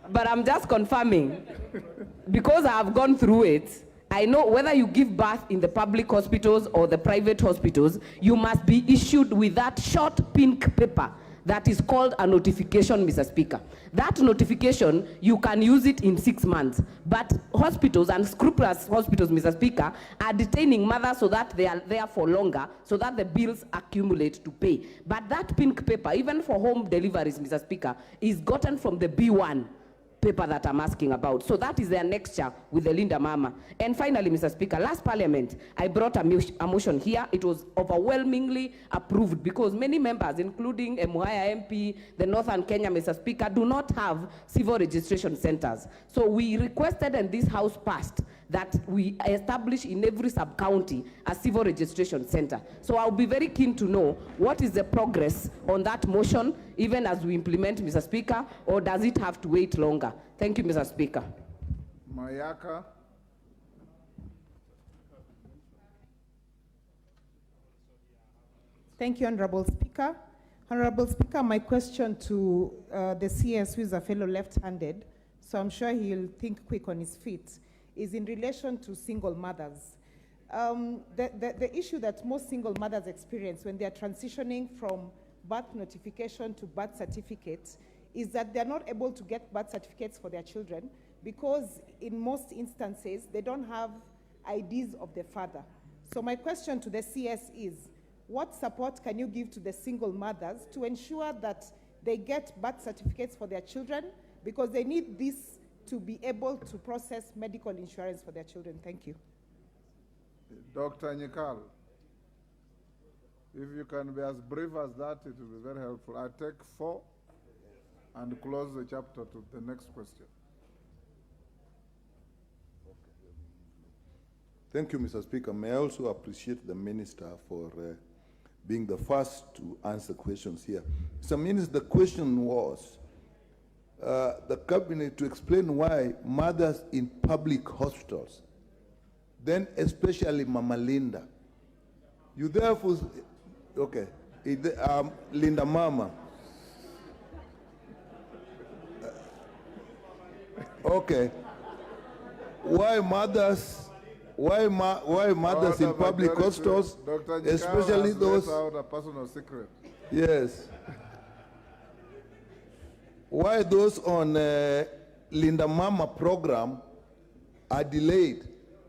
But I'm just confirming, because I have gone through it, I know whether you give birth in the public hospitals or the private hospitals, you must be issued with that short pink paper that is called a notification, Mr. Speaker. That notification, you can use it in 6 months. But hospitals, and scrupulous hospitals, Mr. Speaker, are detaining mothers so that they are there for longer, so that the bills accumulate to pay. But that pink paper, even for home deliveries, Mr. Speaker, is gotten from the B1 paper that I'm asking about. So that is the annexure with the Linda Mama. And finally, Mr. Speaker, last parliament, I brought a motion here. It was overwhelmingly approved because many members, including Muhaya MP, the Northern Kenya, Mr. Speaker, do not have civil registration centers. So we requested, and this House passed, that we establish in every sub-county a civil registration center. So I'll be very keen to know what is the progress on that motion, even as we implement, Mr. Speaker, or does it have to wait longer? Thank you, Mr. Speaker. Mayaka. Thank you, Honorable Speaker. Honorable Speaker, my question to the CS, who is a fellow left-handed, so I'm sure he'll think quick on his feet, is in relation to single mothers. The issue that most single mothers experience when they are transitioning from birth notification to birth certificates is that they're not able to get birth certificates for their children because in most instances, they don't have IDs of their father. So my question to the CS is, what support can you give to the single mothers to ensure that they get birth certificates for their children because they need this to be able to process medical insurance for their children? Thank you. Dr. Nyikal, if you can be as brief as that, it will be very helpful. I take 4 and close the chapter to the next question. Thank you, Mr. Speaker. May I also appreciate the Minister for being the first to answer questions here. Mr. Minister, the question was the Cabinet to explain why mothers in public hospitals, then especially Mama Linda, you therefore, okay, Linda Mama. Okay. Why mothers in public hospitals, especially those? Out a personal secret. Yes. Why those on Linda Mama program are delayed?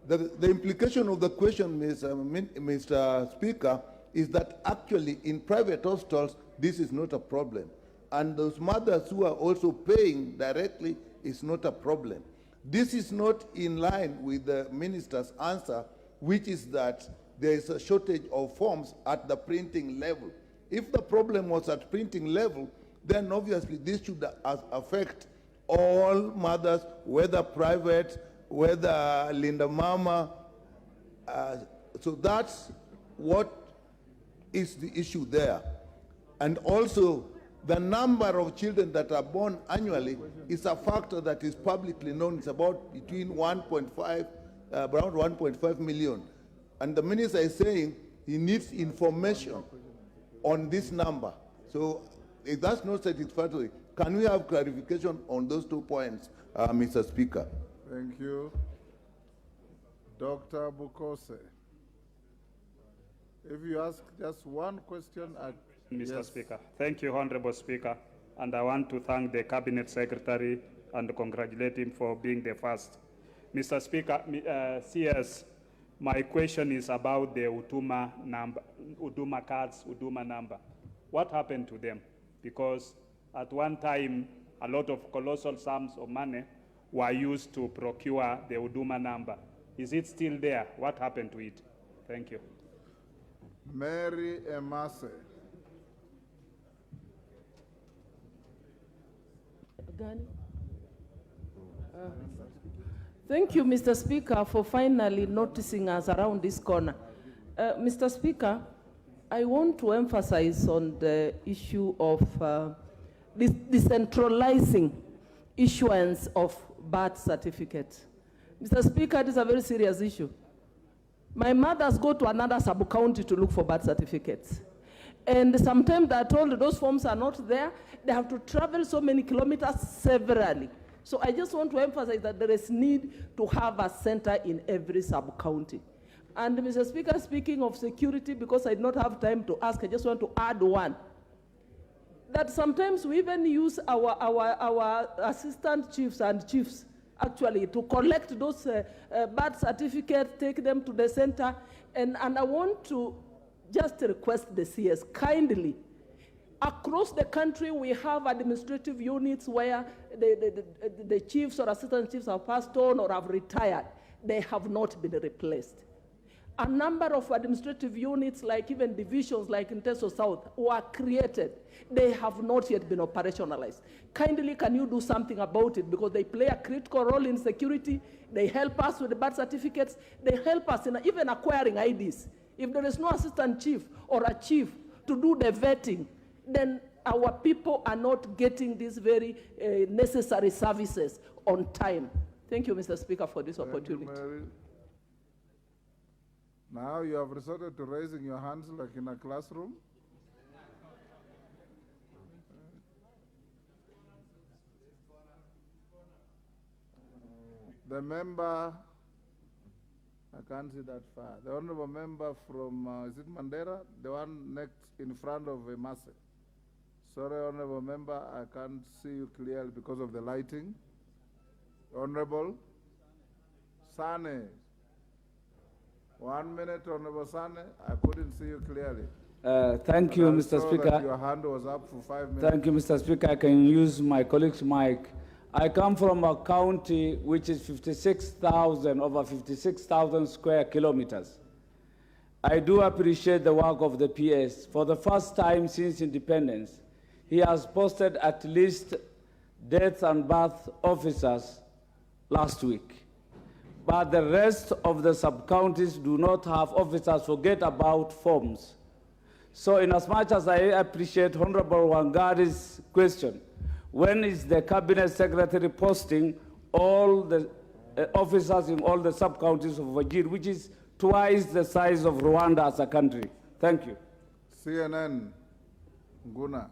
The implication of the question, Mr. Speaker, is that actually in private hospitals, this is not a problem. And those mothers who are also paying directly is not a problem. This is not in line with the minister's answer, which is that there is a shortage of forms at the printing level. If the problem was at printing level, then obviously this should affect all mothers, whether private, whether Linda Mama. So that's what is the issue there. And also, the number of children that are born annually is a factor that is publicly known. It's about between 1.5, around 1.5 million. And the minister is saying he needs information on this number. So if that's not satisfactory, can we have clarification on those 2 points, Mr. Speaker? Thank you. Dr. Bukose. If you ask just one question, Mr. yes. Speaker. Thank you, Honorable Speaker. And I want to thank the Cabinet Secretary and congratulate him for being the first. Mr. Speaker, CS, my question is about the Huduma number, Huduma cards, Huduma number. What happened to them? Because at one time, a lot of colossal sums of money were used to procure the Huduma number. Is it still there? What happened to it? Thank you. Mary Emase. Thank you, Mr. Speaker, for finally noticing us around this corner. Mr. Speaker, I want to emphasize on the issue of decentralizing issuance of birth certificates. Mr. Speaker, it is a very serious issue. My mothers go to another sub-county to look for birth certificates. And sometimes they're told those forms are not there. They have to travel so many kilometers severally. So I just want to emphasize that there is need to have a center in every sub-county. And Mr. Speaker, speaking of security, because I did not have time to ask, I just want to add one. That sometimes we even use our assistant chiefs and chiefs actually to collect those birth certificates, take them to the center. And I want to just request the CS kindly. Across the country, we have administrative units where the chiefs or assistant chiefs have passed on or have retired. They have not been replaced. A number of administrative units, like even divisions like in Teso South, were created. They have not yet been operationalized. Kindly, can you do something about it? Because they play a critical role in security. They help us with the birth certificates. They help us in even acquiring IDs. If there is no assistant chief or a chief to do the vetting, then our people are not getting these very necessary services on time. Thank you, Mr. Speaker, for this opportunity. Mary. Now you have resorted to raising your hands like in a classroom. The member, I can't see that far. The honorable member from, is it Mandera? The one next in front of Mase. Sorry, honorable member, I can't see you clearly because of the lighting. Honorable Sane. 1 minute, Honorable Sane. I couldn't see you clearly. Thank you, I Mr. saw Speaker. that your hand was up for 5 minutes. Thank you, Mr. Speaker. I can use my colleague's mic. I come from a county which is over 56,000 square kilometers. I do appreciate the work of the PS. For the first time since independence, he has posted at least death and birth officers last week. But the rest of the sub-counties do not have officers. Forget about forms. So in as much as I appreciate Honorable Wangari's question, when is the Cabinet Secretary posting all the officers in all the sub-counties of Wajir, which is twice the size of Rwanda as a country? Thank you. CNN, Nguna.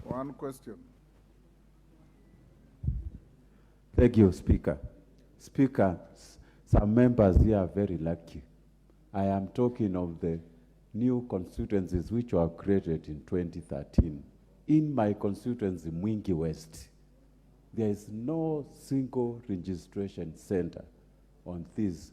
One question. Thank you, Speaker. Speaker, some members here are very lucky. I am talking of the new constituencies which were created in 2013. In my constituency, Mwingi West, there is no single registration center on this.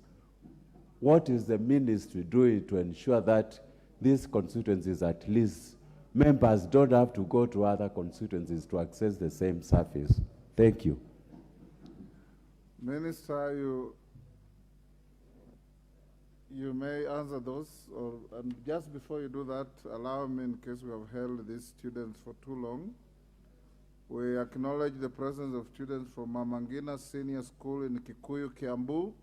What is the ministry doing to ensure that these constituencies, at least members don't have to go to other constituencies to access the same service? Thank you. Minister, you may answer those, and just before you do that, allow me, in case we have held these students for too long, we acknowledge the presence of students from Mamangina Senior School in Kikuyu, Kiambu.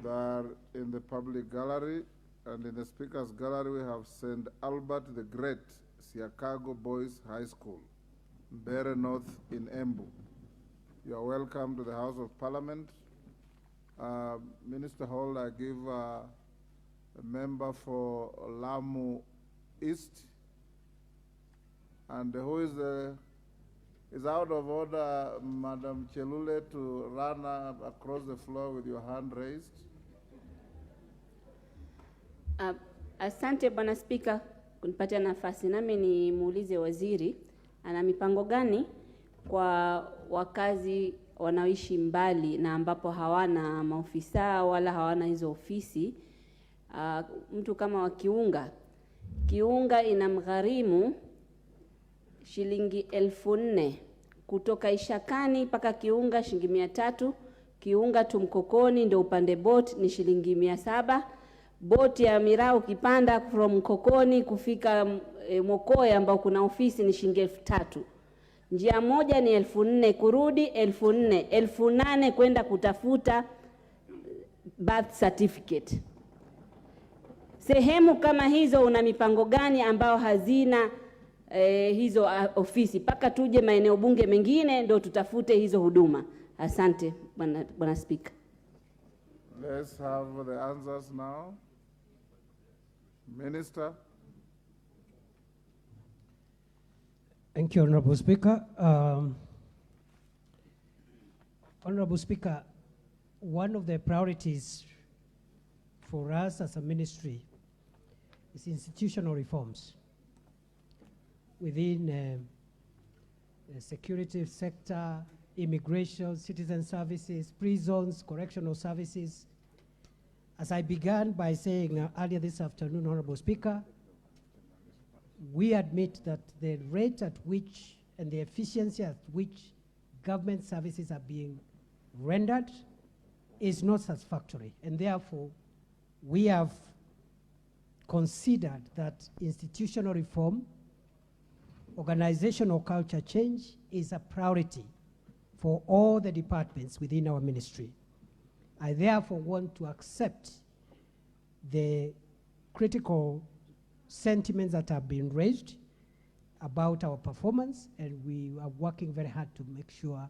They are in the public gallery, and in the speaker's gallery we have St. Albert the Great, Siakago Boys High School, Mbere North in Embu. You are welcome to the House of Parliament. Minister Hall, I give a member for Lamu East. And who is out of order, Madam Chelule, to run across the floor with your hand raised. Asante Bwana Spika kunipatia nafasi, nami ni muulize waziri ana mipango gani kwa wakazi wanaoishi mbali na ambapo hawana maofisa wala hawana hizo ofisi. Mtu kama wa Kiunga inamgharimu shilingi 4,000 kutoka Ishakani mpaka Kiunga shilingi 300, Kiunga Tumkokoni ndio upande boat ni shilingi 700. Boti ya Miraa ukipanda from Mkokoni kufika Mokoe ambao kuna ofisi ni shilingi 3,000. Njia moja ni 4,000 kurudi 4,000, 8,000 kwenda kutafuta birth certificate. Sehemu kama hizo una mipango gani ambao hazina hizo ofisi? Paka tuje maeneo bunge mengine ndo tutafute hizo huduma. Asante Bwana Speaker. Let's have the answers now. Minister. Thank you, Honorable Speaker. Honorable Speaker, one of the priorities for us as a ministry is institutional reforms within the security sector, immigration, citizen services, prisons, correctional services. As I began by saying earlier this afternoon, Honorable Speaker, we admit that the rate at which and the efficiency at which government services are being rendered is not satisfactory. And therefore, we have considered that institutional reform, organizational culture change is a priority for all the departments within our ministry. I therefore want to accept the critical sentiments that have been raised about our performance, and we are working very hard to make sure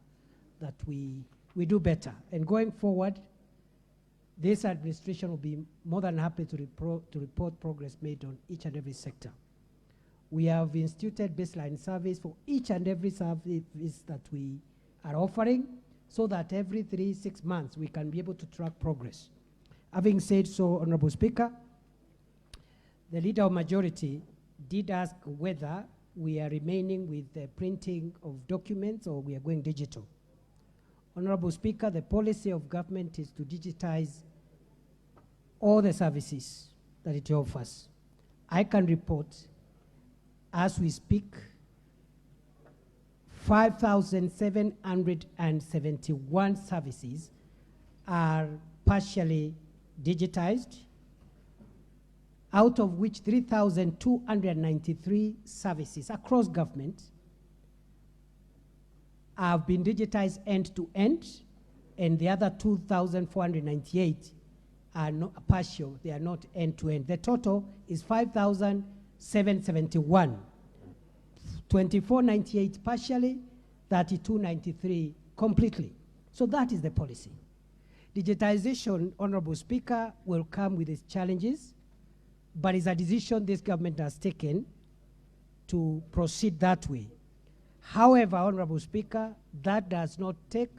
that we do better. And going forward, this administration will be more than happy to report progress made on each and every sector. We have instituted baseline surveys for each and every service that we are offering, so that every 3-6 months we can be able to track progress. Having said so, Honorable Speaker, the Leader of Majority did ask whether we are remaining with the printing of documents or we are going digital. Honorable Speaker, the policy of government is to digitize all the services that it offers. I can report, as we speak, 5,771 services are partially digitized, out of which 3,293 services across government have been digitized end to end, and the other 2,498 are not partial, they are not end to end. The total is 5,771. 2,498 partially, 3,293 completely. So that is the policy. Digitization, Honorable Speaker, will come with its challenges, but it's a decision this government has taken to proceed that way. However, Honorable Speaker, that does not take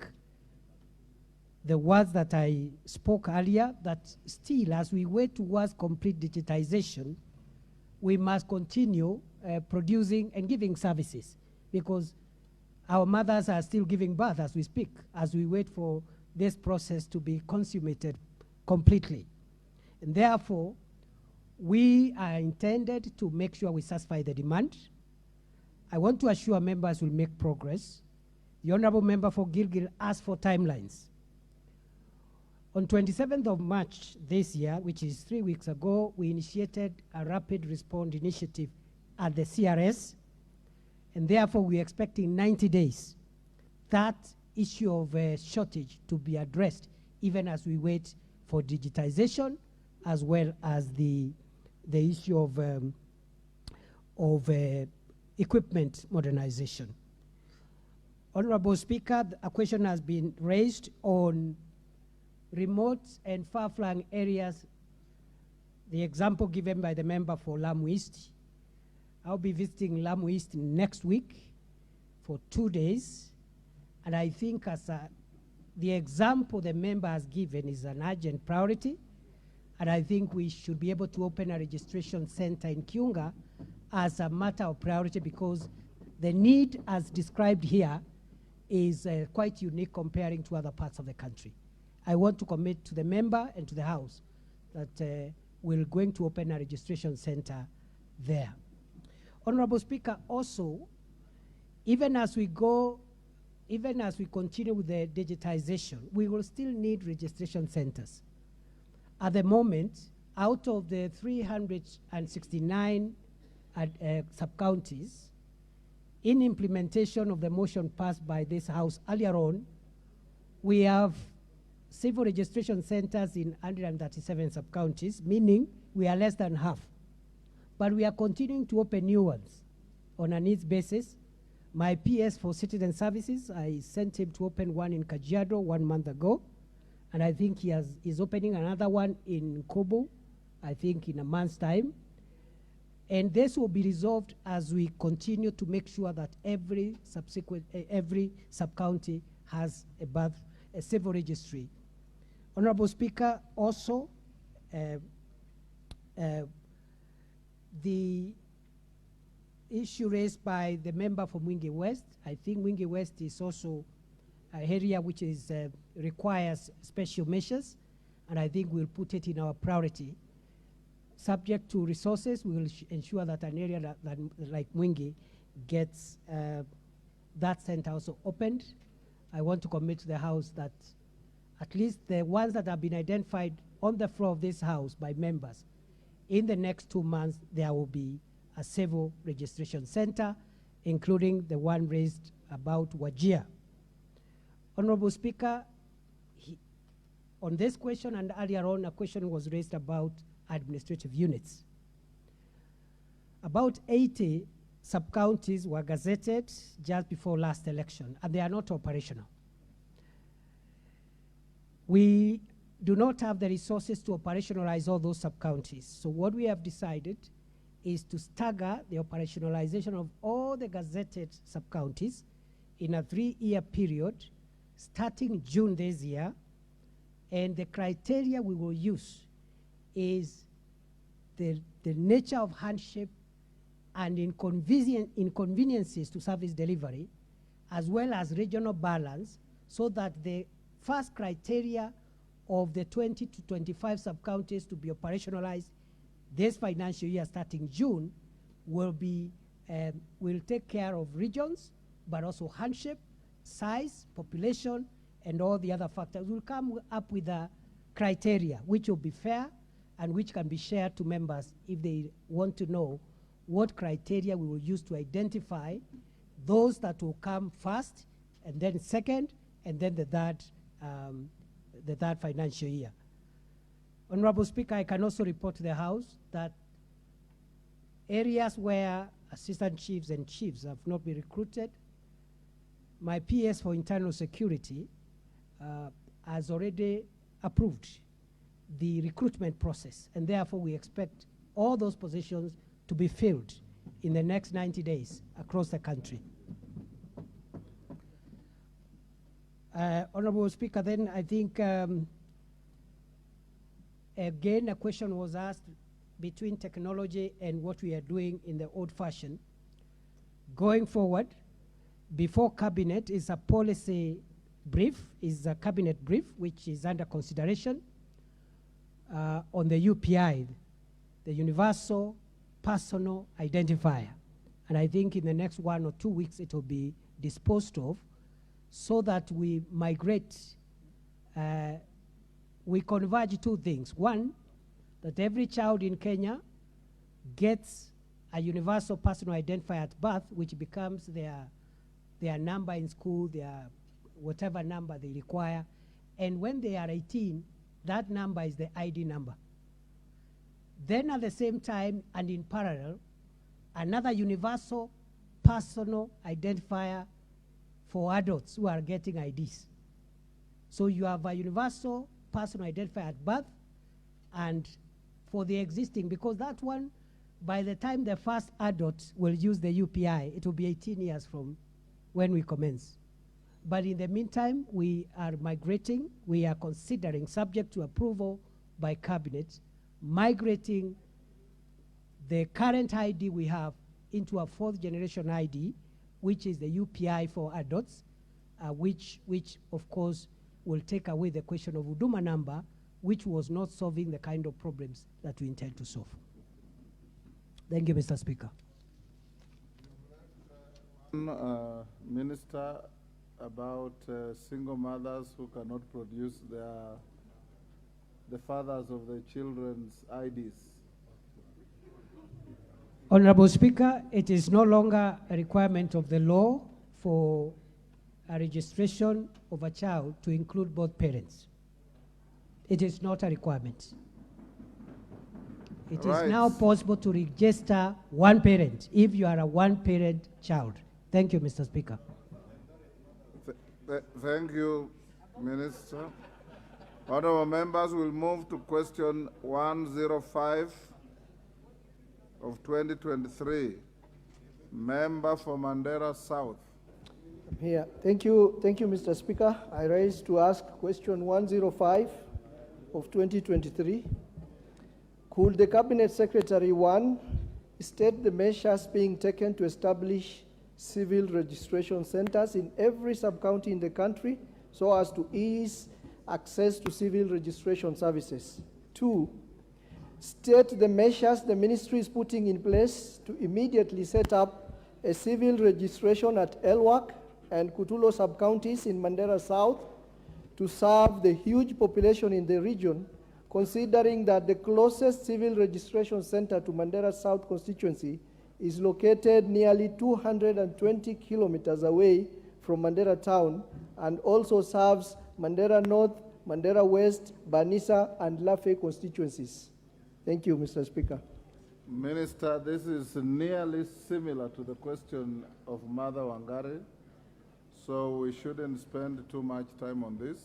the words that I spoke earlier, that still, as we wait towards complete digitization, we must continue producing and giving services, because our mothers are still giving birth as we speak, as we wait for this process to be consummated completely. And therefore, we are intended to make sure we satisfy the demand. I want to assure members we'll make progress. The Honorable Member for Gilgil asked for timelines. On 27th of March this year, which is 3 weeks ago, we initiated a rapid response initiative at the CRS, and therefore we're expecting 90 days. That issue of shortage to be addressed, even as we wait for digitization, as well as the issue of equipment modernization. Honorable Speaker, a question has been raised on remote and far-flung areas, the example given by the member for Lamu East. I'll be visiting Lamu East next week for 2 days, and I think the example the member has given is an urgent priority, and I think we should be able to open a registration center in Kiunga as a matter of priority, because the need as described here is quite unique comparing to other parts of the country. I want to commit to the member and to the House that we're going to open a registration center there. Honorable Speaker, also, even as we continue with the digitization, we will still need registration centers. At the moment, out of the 369 sub-counties, in implementation of the motion passed by this House earlier on, we have civil registration centers in 137 sub-counties, meaning we are less than half. But we are continuing to open new ones on a needs basis. My PS for Citizen Services, I sent him to open one in Kajiado 1 month ago, and I think he's opening another one in Kobo, I think in a month's time. And this will be resolved as we continue to make sure that every sub-county has a civil registry. Honorable Speaker, also, the issue raised by the member from Mwingi West, I think Mwingi West is also an area which requires special measures, and I think we'll put it in our priority. Subject to resources, we will ensure that an area like Mwingi gets that center also opened. I want to commit to the House that at least the ones that have been identified on the floor of this House by members, in the next 2 months, there will be a civil registration center, including the one raised about Wajir. Honorable Speaker, on this question and earlier on, a question was raised about administrative units. About 80 sub-counties were gazetted just before last election, and they are not operational. We do not have the resources to operationalize all those sub-counties. So what we have decided is to stagger the operationalization of all the gazetted sub-counties in a 3-year period, starting June this year. And the criteria we will use is the nature of hardship and inconveniences to service delivery, as well as regional balance, so that the first criteria of the 20 to 25 sub-counties to be operationalized this financial year starting June will take care of regions, but also hardship, size, population, and all the other factors. We'll come up with a criteria which will be fair and which can be shared to members if they want to know what criteria we will use to identify those that will come first, and then second, and then the third financial year. Honorable Speaker, I can also report to the House that areas where assistant chiefs and chiefs have not been recruited, my PS for internal security has already approved the recruitment process, and therefore we expect all those positions to be filled in the next 90 days across the country. Honorable Speaker, then I think again a question was asked between technology and what we are doing in the old fashion. Going forward, before cabinet is a policy brief, is a cabinet brief which is under consideration on the UPI, the Universal Personal Identifier. And I think in the next 1 or 2 weeks it will be disposed of, so that we migrate, we converge 2 things. One, that every child in Kenya gets a universal personal identifier at birth, which becomes their number in school, their whatever number they require. And when they are 18, that number is the ID number. Then at the same time and in parallel, another universal personal identifier for adults who are getting IDs. So you have a universal personal identifier at birth, and for the existing, because that one, by the time the first adult will use the UPI, it will be 18 years from when we commence. But in the meantime, we are migrating, we are considering, subject to approval by cabinet, migrating the current ID we have into a 4th generation ID, which is the UPI for adults, which of course will take away the question of Huduma number, which was not solving the kind of problems that we intend to solve. Thank you, Mr. Speaker. Minister, about single mothers who cannot produce the fathers of the children's IDs. Honorable Speaker, it is no longer a requirement of the law for a registration of a child to include both parents. It is not a requirement. It is now possible to register one parent if you are a one-parent child. Thank you, Mr. Speaker. Thank you, Minister. Honorable members, will move to question 105 of 2023. Member for Mandera South. Here. Thank you, Mr. Speaker. I rise to ask question 105 of 2023. Could the Cabinet Secretary, 1, state the measures being taken to establish civil registration centers in every sub-county in the country so as to ease access to civil registration services? 2, state the measures the ministry is putting in place to immediately set up a civil registration at Elwak and Kutulo sub-counties in Mandera South to serve the huge population in the region, considering that the closest civil registration center to Mandera South constituency is located nearly 220 kilometers away from Mandera town and also serves Mandera North, Mandera West, Banisa, and Lafe constituencies. Thank you, Mr. Speaker. Minister, this is nearly similar to the question of Mother Wangari, so we shouldn't spend too much time on this.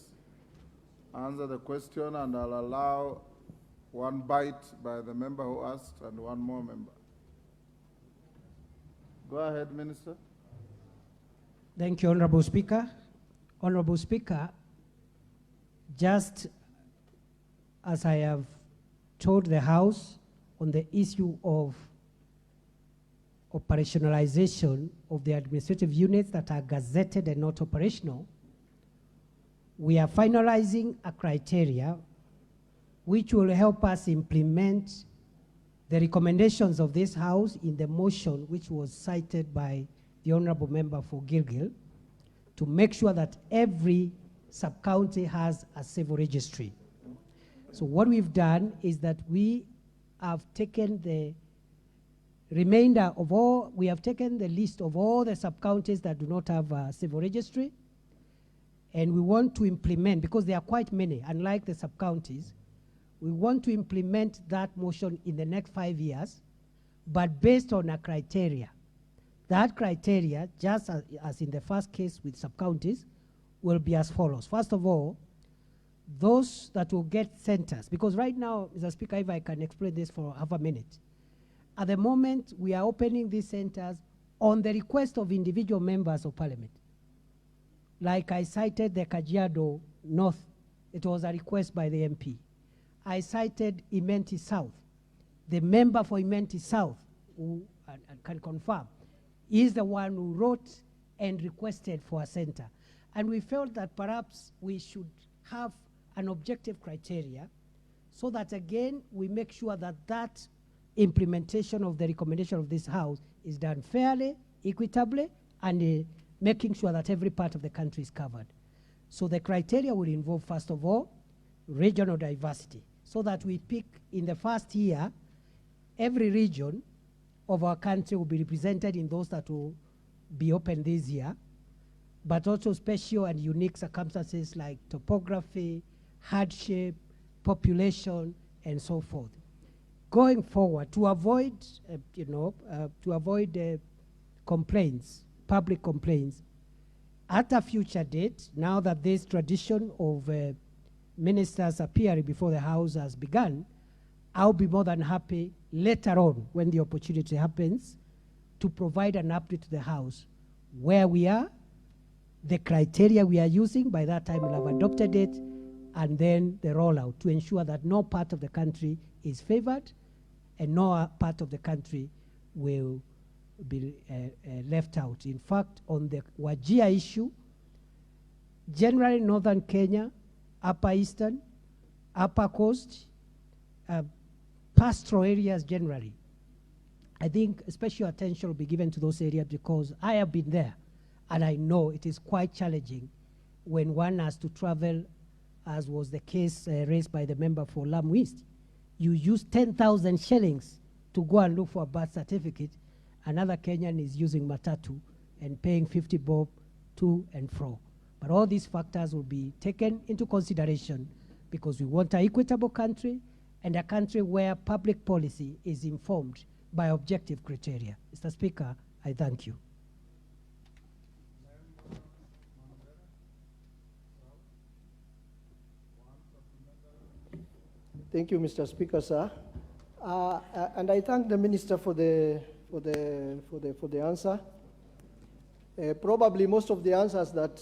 Answer the question, and I'll allow one bite by the member who asked and one more member. Go ahead, Minister. Thank you, Honorable Speaker. Honorable Speaker, just as I have told the House on the issue of operationalization of the administrative units that are gazetted and not operational, we are finalizing a criteria which will help us implement the recommendations of this House in the motion which was cited by the Honorable Member for Gilgil, to make sure that every sub-county has a civil registry. So what we've done is that we have taken the remainder of all, we have taken the list of all the sub-counties that do not have a civil registry, and we want to implement, because there are quite many, unlike the sub-counties, we want to implement that motion in the next 5 years, but based on a criteria. That criteria, just as in the first case with sub-counties, will be as follows. First of all, those that will get centers, because right now, Mr. Speaker, if I can explain this for half a minute. At the moment, we are opening these centers on the request of individual members of parliament. Like I cited the Kajiado North, it was a request by the MP. I cited Imenti South. The member for Imenti South, who can confirm, is the one who wrote and requested for a center. And we felt that perhaps we should have an objective criteria so that, again, we make sure that that implementation of the recommendation of this House is done fairly, equitably, and making sure that every part of the country is covered. So the criteria will involve, first of all, regional diversity, so that we pick in the first year, every region of our country will be represented in those that will be open this year, but also special and unique circumstances like topography, hardship, population, and so forth. Going forward, to avoid, complaints, public complaints, at a future date, now that this tradition of ministers appearing before the House has begun, I'll be more than happy later on, when the opportunity happens, to provide an update to the House where we are, the criteria we are using. By that time, we'll have adopted it, and then the rollout to ensure that no part of the country is favored and no part of the country will be left out. In fact, on the Wajir issue, generally northern Kenya, upper eastern, upper coast, pastoral areas generally, I think special attention will be given to those areas, because I have been there and I know it is quite challenging when one has to travel, as was the case raised by the member for Lamu East. You use 10,000 shillings to go and look for a birth certificate. Another Kenyan is using matatu and paying 50 bob to and fro. But all these factors will be taken into consideration, because we want an equitable country and a country where public policy is informed by objective criteria. Mr. Speaker, I thank you. Thank you, Mr. Speaker, sir. And I thank the minister for the answer. Probably most of the answers that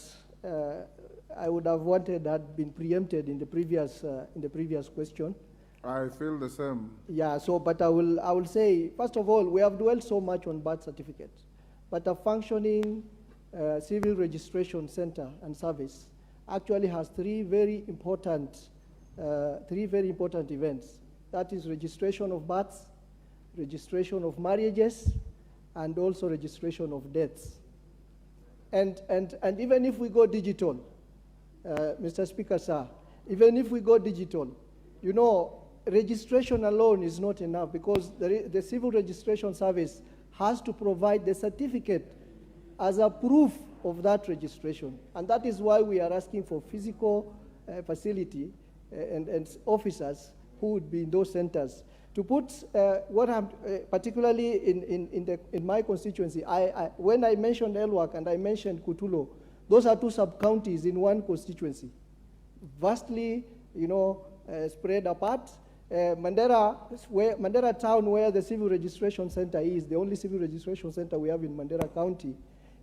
I would have wanted had been preempted in the previous question. I feel the same. Yeah. So, but I will say, first of all, we have dwelt so much on birth certificates, but a functioning civil registration center and service actually has three very important events. That is registration of births, registration of marriages, and also registration of deaths. And even if we go digital, Mr. Speaker, sir, even if we go digital, you know, registration alone is not enough, because the Civil Registration Service has to provide the certificate as a proof of that registration. And that is why we are asking for physical facility and officers who would be in those centers. To put what I'm, particularly in my constituency, when I mentioned Elwak and I mentioned Kutulo, those are two sub-counties in one constituency, vastly, spread apart. Mandera town, where the civil registration center is, the only civil registration center we have in Mandera County,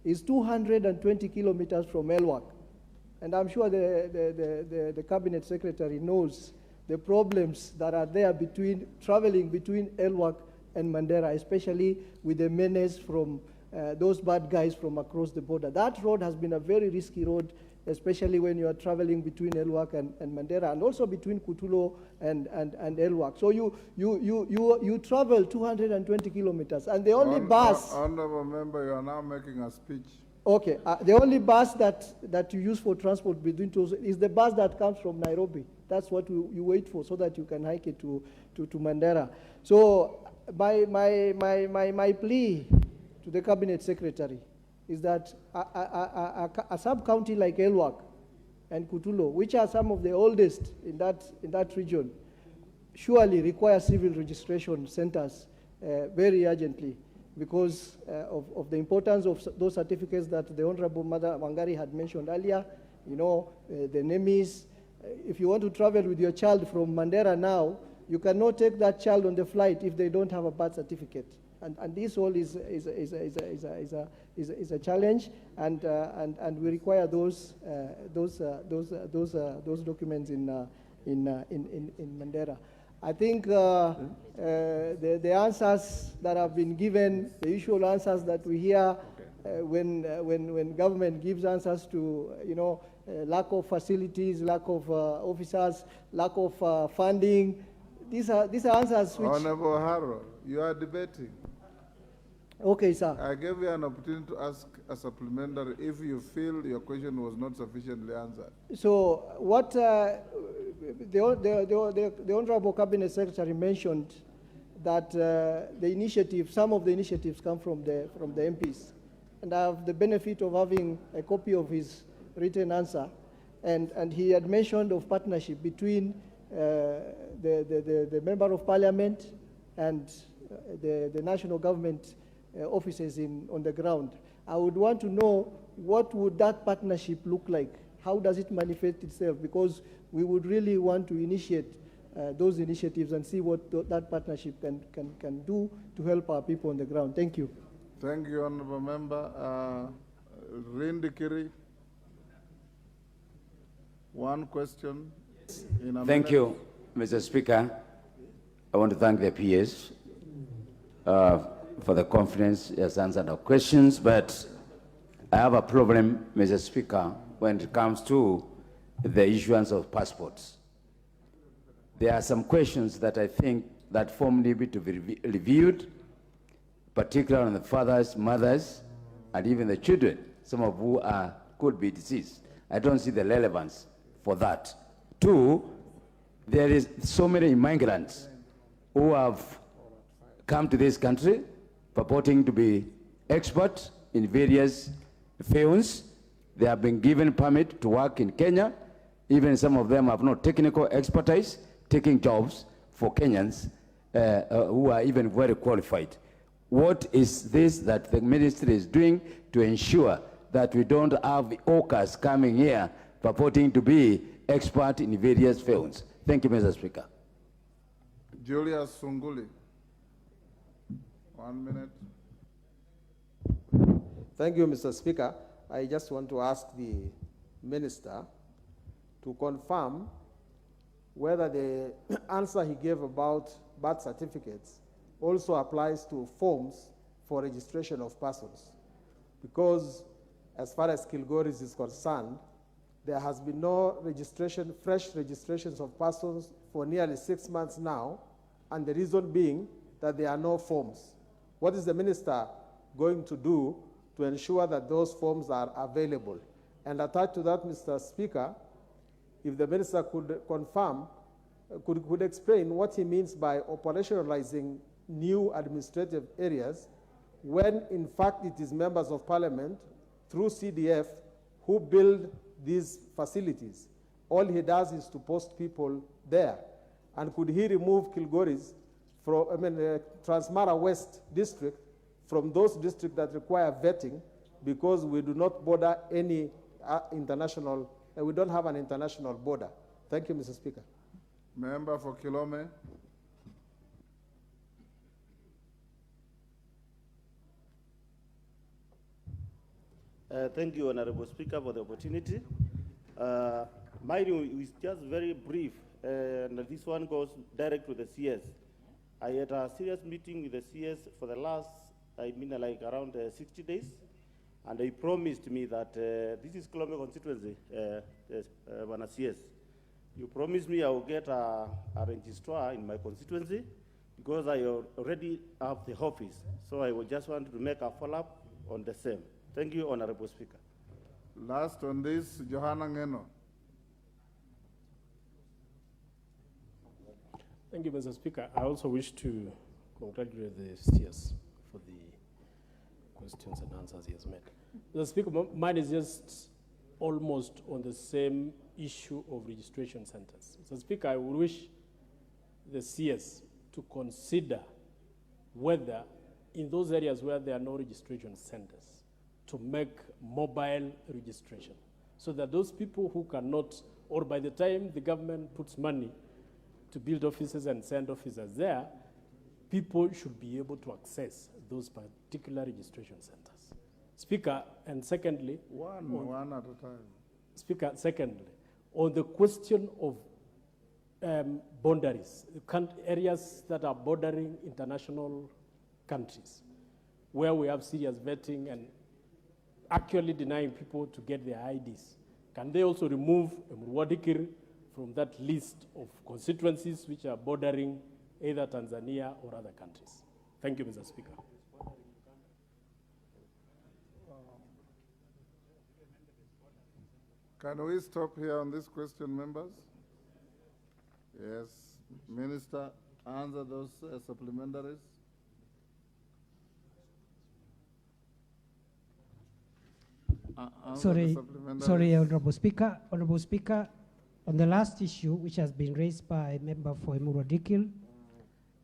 is 220 kilometers from Elwak. And I'm sure the cabinet secretary knows the problems that are there traveling between Elwak and Mandera, especially with the menace from those bad guys from across the border. That road has been a very risky road, especially when you are traveling between Elwak and Mandera, and also between Kutulo and Elwak. So you travel 220 kilometers, and the only bus... Honorable member, you are now making a speech. Okay, the only bus that you use for transport between two is the bus that comes from Nairobi. That's what you wait for, so that you can hike it to Mandera. So my plea to the cabinet secretary is that a sub-county like Elwak and Kutulo, which are some of the oldest in that region, surely require civil registration centers very urgently, because of the importance of those certificates that the Honorable Mother Wangari had mentioned earlier. The NEMIS. If you want to travel with your child from Mandera now, you cannot take that child on the flight if they don't have a birth certificate. And this all is a challenge, and we require those documents in Mandera. I think the answers that have been given, the usual answers that we hear when government gives answers to lack of facilities, lack of officers, lack of funding. These are answers which... Honorable Harrow, you are debating. Okay, sir. I gave you an opportunity to ask a supplementary if you feel your question was not sufficiently answered. So what the Honorable Cabinet Secretary mentioned, that some of the initiatives come from the MPs. And I have the benefit of having a copy of his written answer. And he had mentioned of partnership between the Member of Parliament and the national government offices on the ground. I would want to know, what would that partnership look like? How does it manifest itself? Because we would really want to initiate those initiatives and see what that partnership can do to help our people on the ground. Thank you. Thank you, Honorable Member. Kindiki, one question. Thank you, Mr. Speaker. I want to thank the PS for the confidence he has answered our questions, but I have a problem, Mr. Speaker, when it comes to the issuance of passports. There are some questions that I think that form need to be reviewed, particularly on the fathers, mothers, and even the children, some of who could be deceased. I don't see the relevance for that. Two, there is so many immigrants who have come to this country purporting to be experts in various fields. They have been given permit to work in Kenya. Even some of them have no technical expertise, taking jobs for Kenyans who are even very qualified. What is this that the ministry is doing to ensure that we don't have hawkers coming here purporting to be expert in various fields? Thank you, Mr. Speaker. Julius Sunguli. 1 minute. Thank you, Mr. Speaker. I just want to ask the minister to confirm whether the answer he gave about birth certificates also applies to forms for registration of persons. Because as far as Kilgoris is concerned, there has been no registration, fresh registrations of persons for nearly 6 months now, and the reason being that there are no forms. What is the minister going to do to ensure that those forms are available? And attached to that, Mr. Speaker, if the minister could confirm, could explain what he means by operationalizing new administrative areas, when in fact it is members of parliament through CDF who build these facilities. All he does is to post people there. And could he remove Kilgoris from, Transmara West district from those districts that require vetting, because we do not border any international, we don't have an international border. Thank you, Mr. Speaker. Member for Kilome. Thank you, Honorable Speaker, for the opportunity. Mine is just very brief, and this one goes direct to the CS. I had a serious meeting with the CS for the last, like around 60 days, and they promised me that this is Kilome constituency, CS. You promised me I will get a registrar in my constituency because I already have the office. So I would just want to make a follow-up on the same. Thank you, Honorable Speaker. Last on this, Johanna Ngeno. Thank you, Mr. Speaker. I also wish to congratulate the CS for the questions and answers he has made. Mr. Speaker, mine is just almost on the same issue of registration centers. Mr. Speaker, I would wish the CS to consider whether in those areas where there are no registration centers, to make mobile registration, so that those people who cannot, or by the time the government puts money to build offices and send officers there, people should be able to access those particular registration centers. Speaker, and secondly, one at a time. Speaker, secondly, on the question of boundaries, areas that are bordering international countries, where we have serious vetting and actually denying people to get their IDs. Can they also remove Murwadikir from that list of constituencies which are bordering either Tanzania or other countries? Thank you, Mr. Speaker. Can we stop here on this question, members? Yes. Minister, answer those supplementaries. Sorry, Honorable Speaker. Honorable Speaker, on the last issue, which has been raised by a member for Emuru Dikil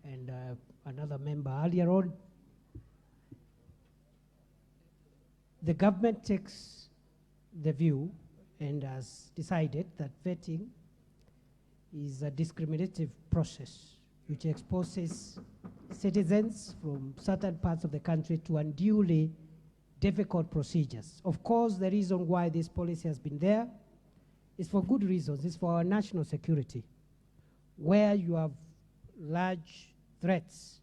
and another member earlier on, the government takes the view and has decided that vetting is a discriminative process which exposes citizens from certain parts of the country to unduly difficult procedures. Of course, the reason why this policy has been there is for good reasons. It's for our national security. Where you have large threats,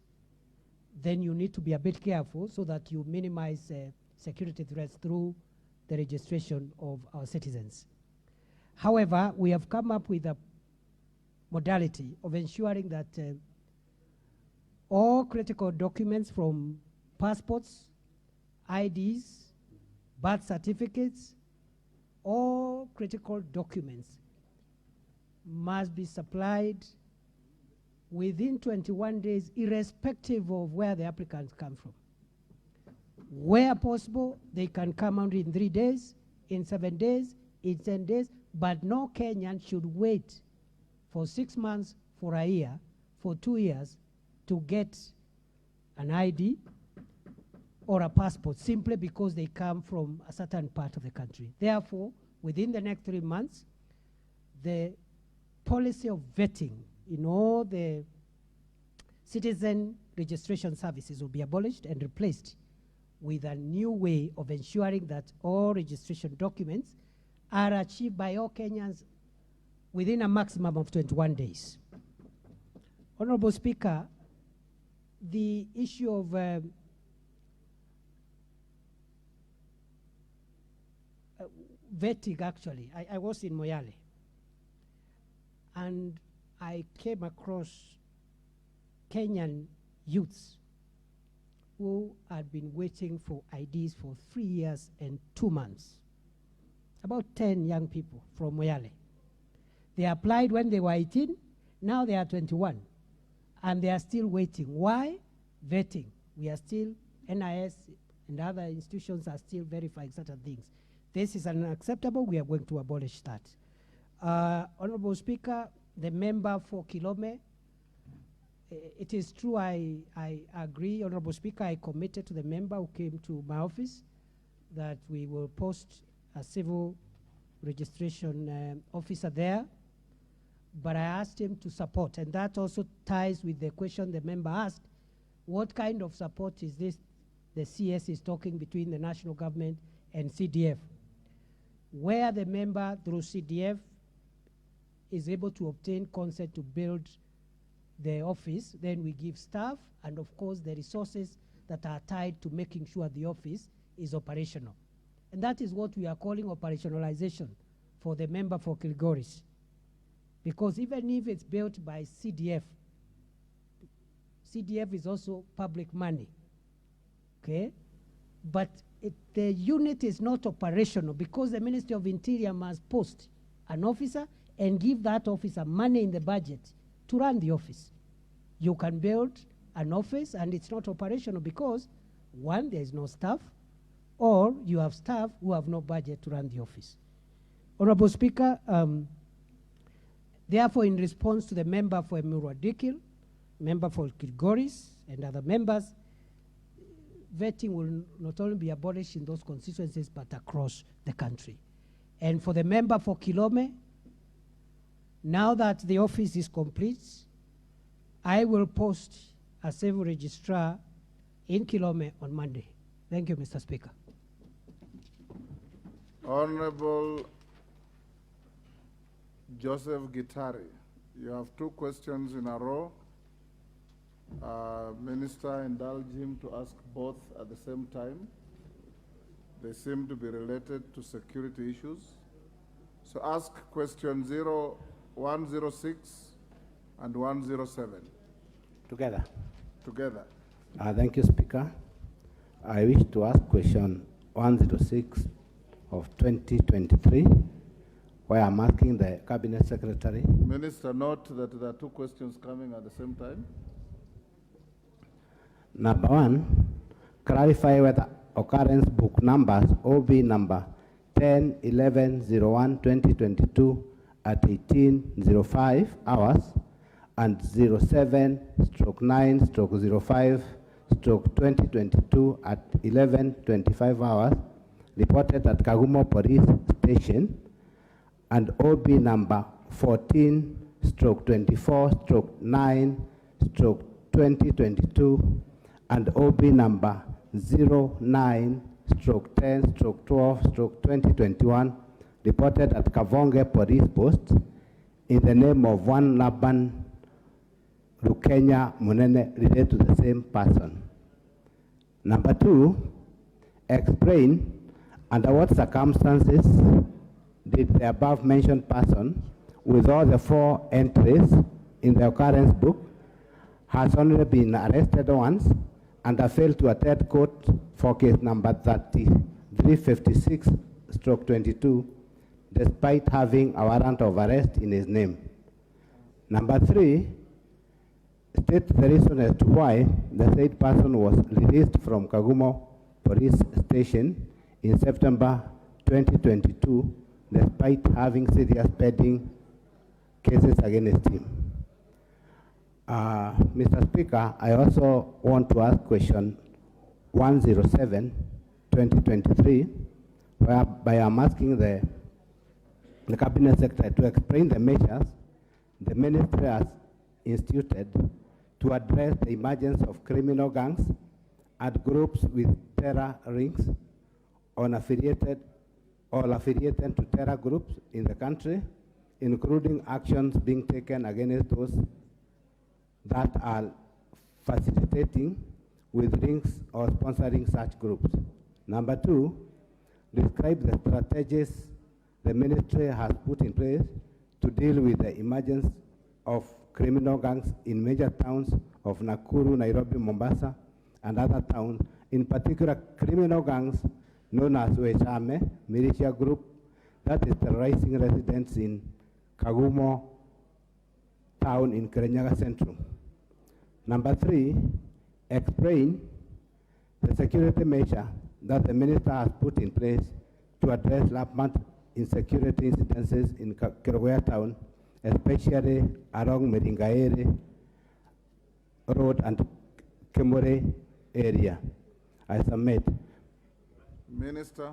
then you need to be a bit careful so that you minimize security threats through the registration of our citizens. However, we have come up with a modality of ensuring that all critical documents from passports, IDs, birth certificates, all critical documents must be supplied within 21 days, irrespective of where the applicants come from. Where possible, they can come out in 3 days, in 7 days, in 10 days, but no Kenyan should wait for 6 months, for a year, for 2 years to get an ID or a passport simply because they come from a certain part of the country. Therefore, within the next 3 months, the policy of vetting in all the citizen registration services will be abolished and replaced with a new way of ensuring that all registration documents are achieved by all Kenyans within a maximum of 21 days. Honorable Speaker, the issue of vetting, actually, I was in Moyale, and I came across Kenyan youths who had been waiting for IDs for 3 years and 2 months. About 10 young people from Moyale. They applied when they were 18, now they are 21, and they are still waiting. Why? Vetting. We are still, NIS and other institutions are still verifying certain things. This is unacceptable. We are going to abolish that. Honorable Speaker, the member for Kilome, it is true, I agree, Honorable Speaker, I committed to the member who came to my office that we will post a civil registration officer there, but I asked him to support, and that also ties with the question the member asked, what kind of support is this the CS is talking between the national government and CDF? Where the member through CDF is able to obtain consent to build the office, then we give staff and of course the resources that are tied to making sure the office is operational. And that is what we are calling operationalization for the member for Kilgoris. Because even if it's built by CDF, CDF is also public money, okay? But the unit is not operational because the Ministry of Interior must post an officer and give that officer money in the budget to run the office. You can build an office and it's not operational because, one, there is no staff, or you have staff who have no budget to run the office. Honorable Speaker, therefore, in response to the member for Emurua Dikil, member for Kilgoris, and other members, vetting will not only be abolished in those constituencies, but across the country. And for the member for Kilome, now that the office is complete, I will post a civil registrar in Kilome on Monday. Thank you, Mr. Speaker. Honorable Joseph Gitari, you have two questions in a row. Minister, indulge him to ask both at the same time. They seem to be related to security issues. So ask question 106 and 107. Together. Together. Thank you, Speaker. I wish to ask question 106 of 2023, where I'm asking the Cabinet Secretary. Minister, note that there are two questions coming at the same time. Number one, clarify whether occurrence book numbers OB number 10-11-01-2022 at 18:05 hours and 07/9/05/2022 at 11:25 hours reported at Kagumo Police Station, and OB number 14/24/9/2022 and OB number 09/10/12/2021 reported at Kavonge Police Post in the name of one Laban Rukenya Munene related to the same person. Number two, explain under what circumstances did the above mentioned person with all the 4 entries in the occurrence book has only been arrested once and failed to attend court for case number 3356/22 despite having a warrant of arrest in his name. Number 3, state the reason as to why the said person was released from Kagumo Police Station in September 2022 despite having serious pending cases against him. Mr. Speaker, I also want to ask question 107/2023, whereby I'm asking the Cabinet Secretary to explain the measures the Ministry has instituted to address the emergence of criminal gangs and groups with terror rings affiliated to terror groups in the country, including actions being taken against those that are facilitating with links or sponsoring such groups. Number 2, describe the strategies the ministry has put in place to deal with the emergence of criminal gangs in major towns of Nakuru, Nairobi, Mombasa, and other towns, in particular criminal gangs known as Wechame militia group that is terrorizing residents in Kagumo town in Kirinyaga Central. Number 3, explain the security measure that the minister has put in place to address rampant insecurity incidences in Kerugoya town, especially along Medingaere Road and Kemore area. I submit. Minister,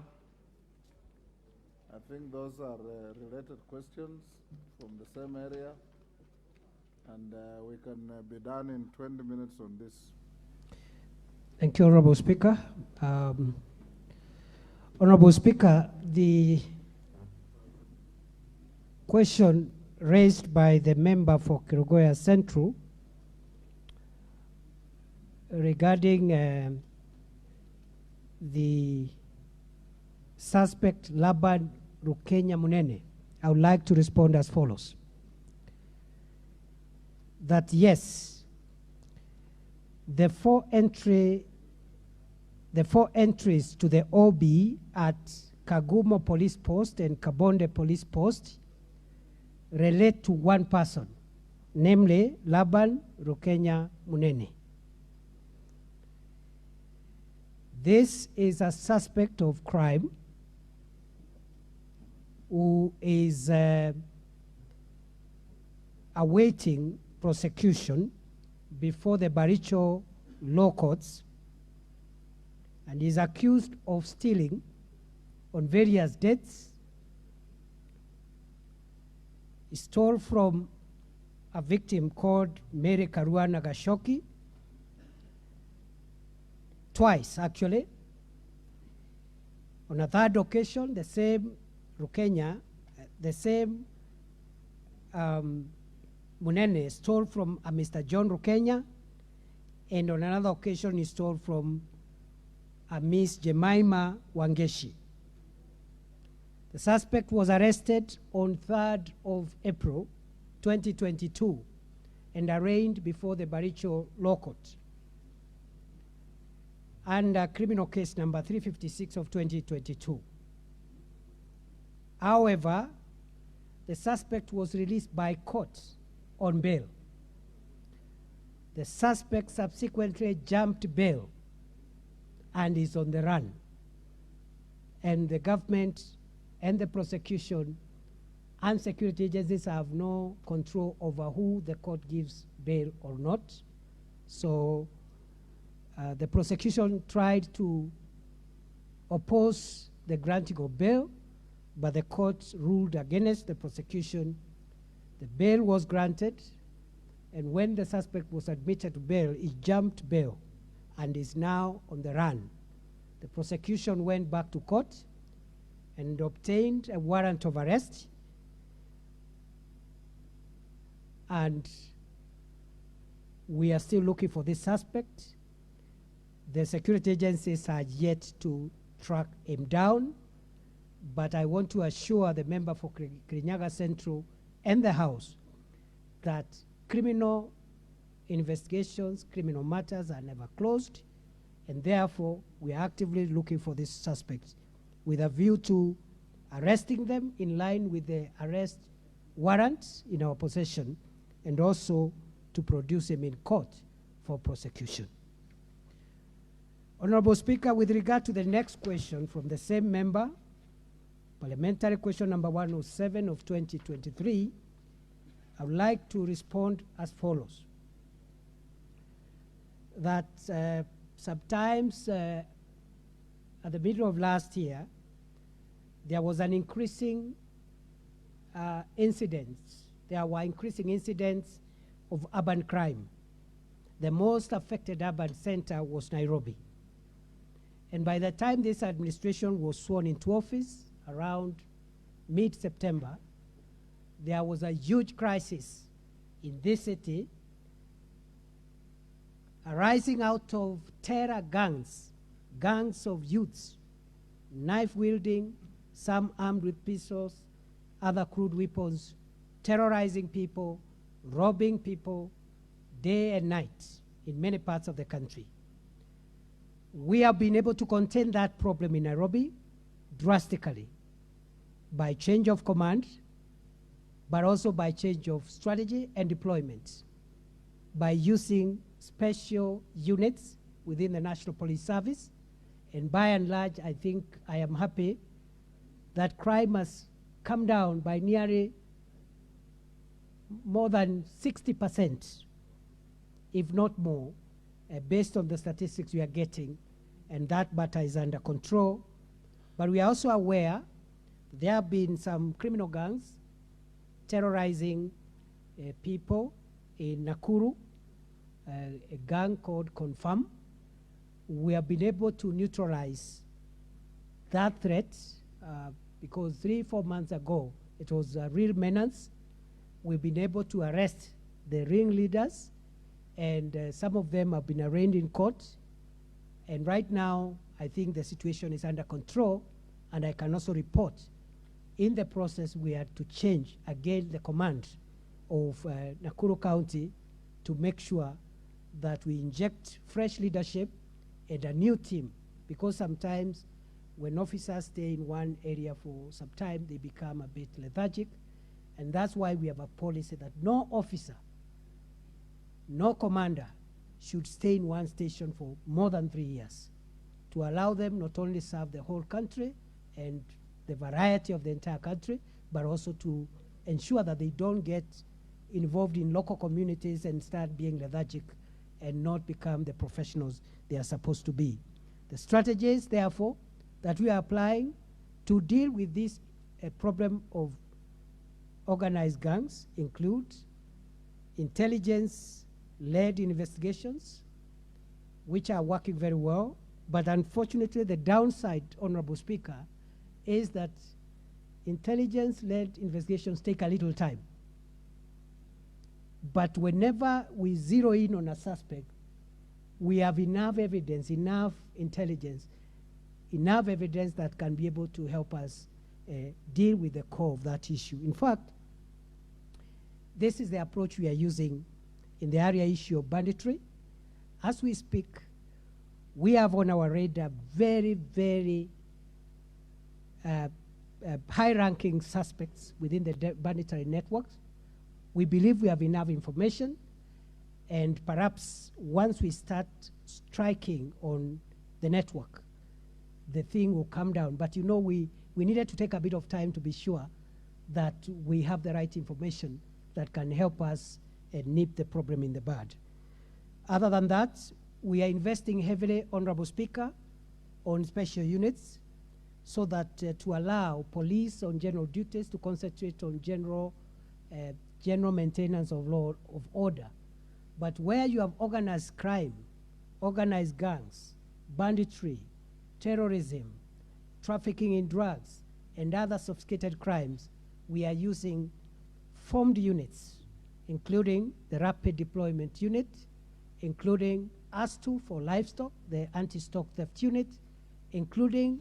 I think those are related questions from the same area, and we can be done in 20 minutes on this. Thank you, Honorable Speaker. Honorable Speaker, the question raised by the member for Kerugoya Central regarding the suspect Laban Rukenya Munene, I would like to respond as follows. That yes, the four entries to the OB at Kagumo Police Post and Kabonde Police Post relate to one person, namely Laban Rukenya Munene. This is a suspect of crime who is awaiting prosecution before the Baricho law courts, and is accused of stealing on various dates. He stole from a victim called Mary Karua Nagashoki, twice actually. On a third occasion, the same Rukenya, the same Munene stole from a Mr. John Rukenya, and on another occasion he stole from a Miss Jemima Wangeshi. The suspect was arrested on 3rd of April 2022 and arraigned before the Baricho Law Court under criminal case number 356 of 2022. However, the suspect was released by court on bail. The suspect subsequently jumped bail and is on the run. And the government and the prosecution and security agencies have no control over who the court gives bail or not. So the prosecution tried to oppose the granting of bail, but the court ruled against the prosecution. The bail was granted, and when the suspect was admitted to bail, he jumped bail and is now on the run. The prosecution went back to court and obtained a warrant of arrest, and we are still looking for this suspect. The security agencies are yet to track him down, but I want to assure the member for Kirinyaga Central and the House that criminal investigations, criminal matters are never closed, and therefore we are actively looking for these suspects with a view to arresting them in line with the arrest warrants in our possession, and also to produce them in court for prosecution. Honorable Speaker, with regard to the next question from the same member, parliamentary question number 107 of 2023, I would like to respond as follows. That sometimes at the middle of last year, there was an increasing incidents. There were increasing incidents of urban crime. The most affected urban center was Nairobi. And by the time this administration was sworn into office, around mid-September, there was a huge crisis in this city arising out of terror gangs, gangs of youths, knife-wielding, some armed with pistols, other crude weapons, terrorizing people, robbing people day and night in many parts of the country. We have been able to contain that problem in Nairobi drastically by change of command, but also by change of strategy and deployment, by using special units within the National Police Service. And by and large, I think I am happy that crime has come down by nearly more than 60%, if not more, based on the statistics we are getting, and that matter is under control. But we are also aware there have been some criminal gangs terrorizing people in Nakuru, a gang called Confirm. We have been able to neutralize that threat because 3-4 months ago, it was a real menace. We've been able to arrest the ringleaders, and some of them have been arraigned in court. And right now, I think the situation is under control, and I can also report in the process we had to change again the command of Nakuru County to make sure that we inject fresh leadership and a new team, because sometimes when officers stay in one area for some time, they become a bit lethargic. And that's why we have a policy that no officer, no commander should stay in one station for more than 3 years, to allow them not only serve the whole country and the variety of the entire country, but also to ensure that they don't get involved in local communities and start being lethargic and not become the professionals they are supposed to be. The strategies, therefore, that we are applying to deal with this problem of organized gangs include intelligence-led investigations, which are working very well. But unfortunately, the downside, Honorable Speaker, is that intelligence-led investigations take a little time. But whenever we zero in on a suspect, we have enough evidence, enough intelligence, enough evidence that can be able to help us deal with the core of that issue. In fact, this is the approach we are using in the area issue of banditry. As we speak, we have on our radar very, very high-ranking suspects within the banditry networks. We believe we have enough information, and perhaps once we start striking on the network, the thing will come down. But you know, we needed to take a bit of time to be sure that we have the right information that can help us nip the problem in the bud. Other than that, we are investing heavily, Honorable Speaker, on special units, so that to allow police on general duties to concentrate on general maintenance of law of order. But where you have organized crime, organized gangs, banditry, terrorism, trafficking in drugs, and other sophisticated crimes, we are using formed units, including the Rapid Deployment Unit, including ASTU for livestock, the Anti-Stock Theft Unit, including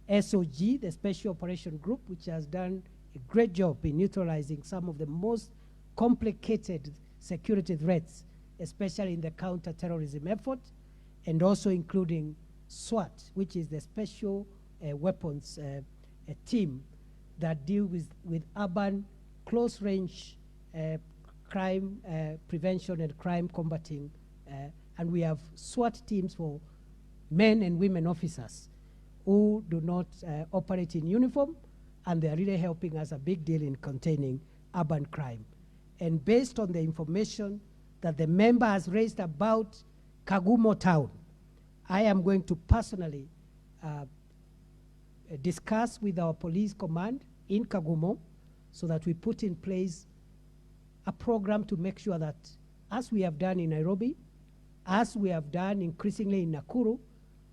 SOG, the Special Operation Group, which has done a great job in neutralizing some of the most complicated security threats, especially in the counter-terrorism effort, and also including SWAT, which is the Special Weapons team that deal with urban close-range crime prevention and crime combating. And we have SWAT teams for men and women officers who do not operate in uniform, and they are really helping us a big deal in containing urban crime. And based on the information that the member has raised about Kagumo town, I am going to personally discuss with our police command in Kagumo so that we put in place a program to make sure that, as we have done in Nairobi, as we have done increasingly in Nakuru,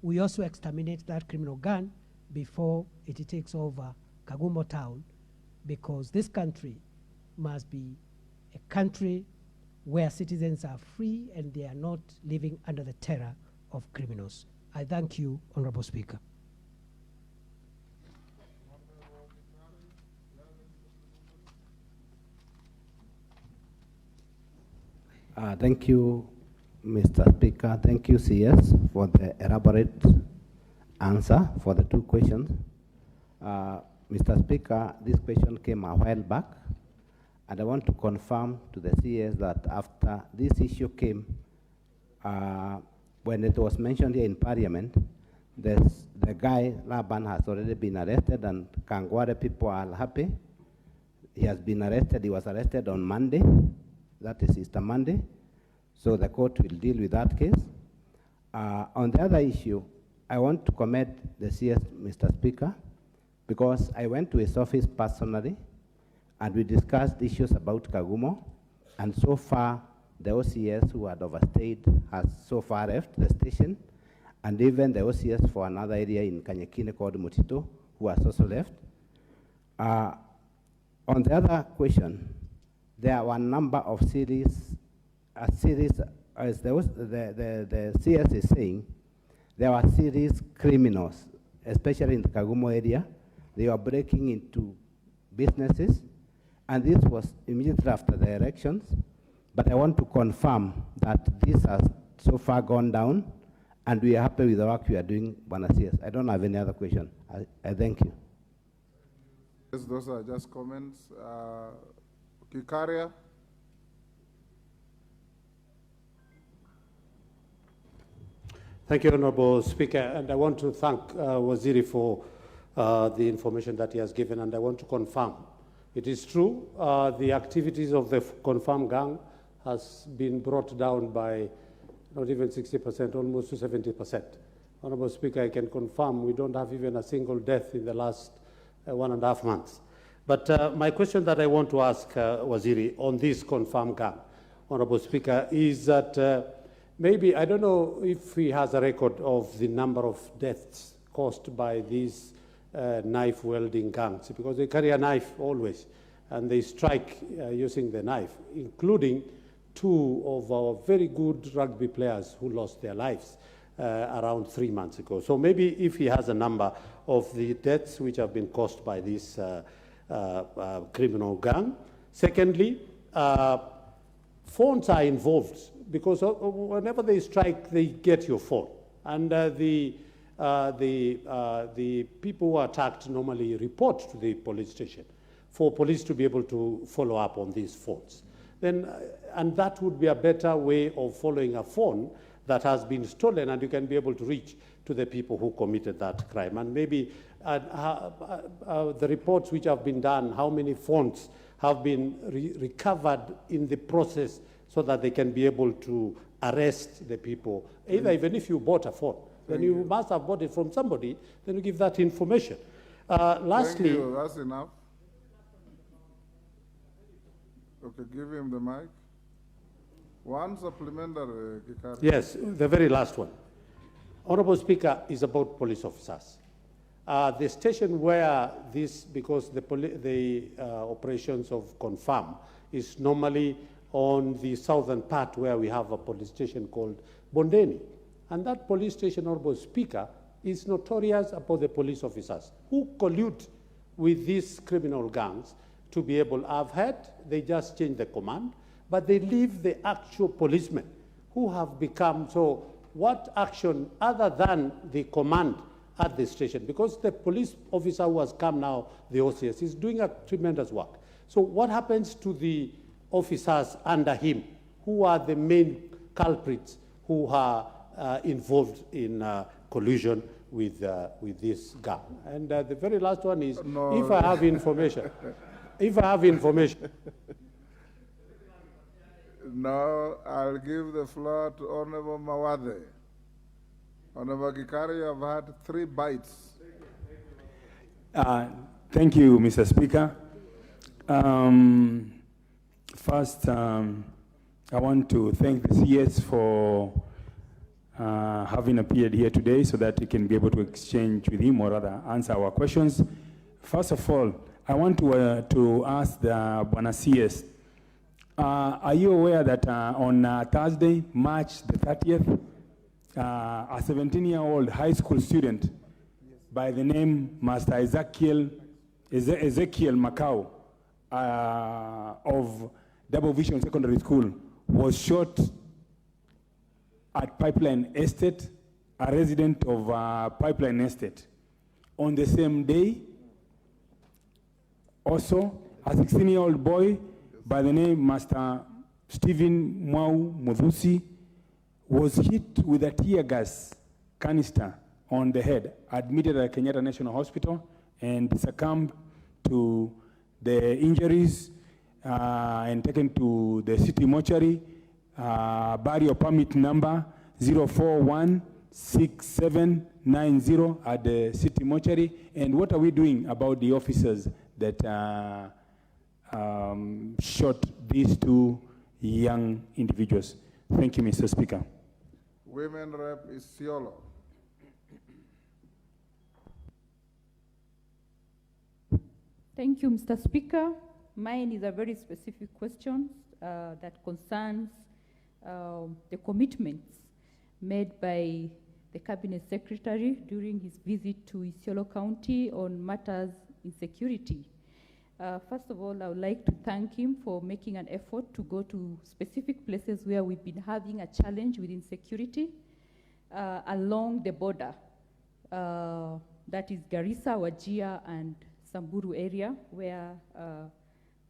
we also exterminate that criminal gang before it takes over Kagumo town, because this country must be a country where citizens are free and they are not living under the terror of criminals. I thank you, Honorable Speaker. Thank you, Mr. Speaker. Thank you, CS, for the elaborate answer for the two questions. Mr. Speaker, this question came a while back, and I want to confirm to the CS that after this issue came, when it was mentioned here in Parliament, the guy, Laban, has already been arrested, and Kangware people are happy. He has been arrested. He was arrested on Monday. that is Easter Monday. So the court will deal with that case. On the other issue, I want to commend the CS, Mr. Speaker, because I went to his office personally, and we discussed issues about Kagumo, and so far, the OCS who had overstayed has so far left the station, and even the OCS for another area in Kanyekine called Mutito, who has also left. On the other question, there were a number of as the CS is saying, there were serious criminals, especially in the Kagumo area. They were breaking into businesses, and this was immediately after the elections. But I want to confirm that this has so far gone down, and we are happy with the work we are doing, Bwana CS. I don't have any other question. I thank you. Yes, those are just comments. Kikaria. Thank you, Honorable Speaker, and I want to thank Waziri for the information that he has given, and I want to confirm. It is true, the activities of the confirmed gang has been brought down by not even 60%, almost to 70%. Honorable Speaker, I can confirm we don't have even a single death in the last 1.5 months. But my question that I want to ask Waziri on this confirmed gang, Honorable Speaker, is that maybe, I don't know if he has a record of the number of deaths caused by these knife wielding gangs, because they carry a knife always, and they strike using the knife, including 2 of our very good rugby players who lost their lives around 3 months ago. So maybe if he has a number of the deaths which have been caused by this criminal gang. Secondly, phones are involved, because whenever they strike, they get your phone. And the people who are attacked normally report to the police station for police to be able to follow up on these phones. Then, and that would be a better way of following a phone that has been stolen, and you can be able to reach to the people who committed that crime. And maybe the reports which have been done, how many phones have been recovered in the process, so that they can be able to arrest the people. Either even if you bought a phone, then you must have bought it from somebody, then you give that information. Lastly, Thank you. That's enough. Okay, give him the mic. One supplementary, Kikari. yes, the very last one. Honorable Speaker, is about police officers. The station where this, because the operations of Confirm is normally on the southern part where we have a police station called Bondeni. And that police station, Honorable Speaker, is notorious about the police officers who collude with these criminal gangs to be able, I've heard they just change the command, but they leave the actual policemen who have become, so what action other than the command at the station? Because the police officer who has come now, the OCS, is doing a tremendous work. So what happens to the officers under him, who are the main culprits who are involved in collusion with this gang? And the very last one is, if I have information, No, I'll give the floor to Honorable Mawade. Honorable Kikari, you have had 3 bites. Thank you, Mr. Speaker. First, I want to thank the CS for having appeared here today so that we can be able to exchange with him, or rather answer our questions. First of all, I want to ask the Bwana CS, are you aware that on Thursday, March the 30th, a 17-year-old high school student by the name Master Ezekiel Macau of Double Vision Secondary School was shot at Pipeline Estate, a resident of Pipeline Estate. On the same day, also, a 16-year-old boy by the name Master Stephen Mwau Muthusi was hit with a tear gas canister on the head, admitted at Kenyatta National Hospital, and succumbed to the injuries and taken to the city mortuary. Burial permit number 0416790 at the city mortuary. And what are we doing about the officers that shot these two young individuals? Thank you, Mr. Speaker. Women Rep Isiolo. Thank you, Mr. Speaker. Mine is a very specific question that concerns the commitments made by the Cabinet Secretary during his visit to Isiolo County on matters in security. First of all, I would like to thank him for making an effort to go to specific places where we've been having a challenge with insecurity along the border. That is Garissa, Wajir, and Samburu area, where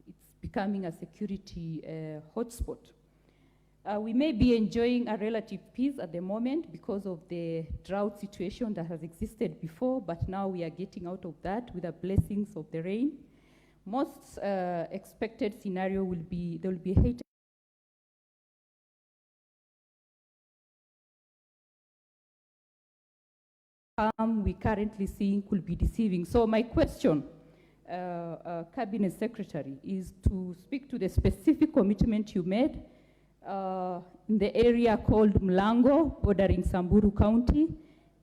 it's becoming a security hotspot. We may be enjoying a relative peace at the moment because of the drought situation that has existed before, but now we are getting out of that with the blessings of the rain. Most expected scenario will be, there will be hate. We currently seeing could be deceiving. So my question, Cabinet Secretary, is to speak to the specific commitment you made in the area called Mlango, bordering Samburu County,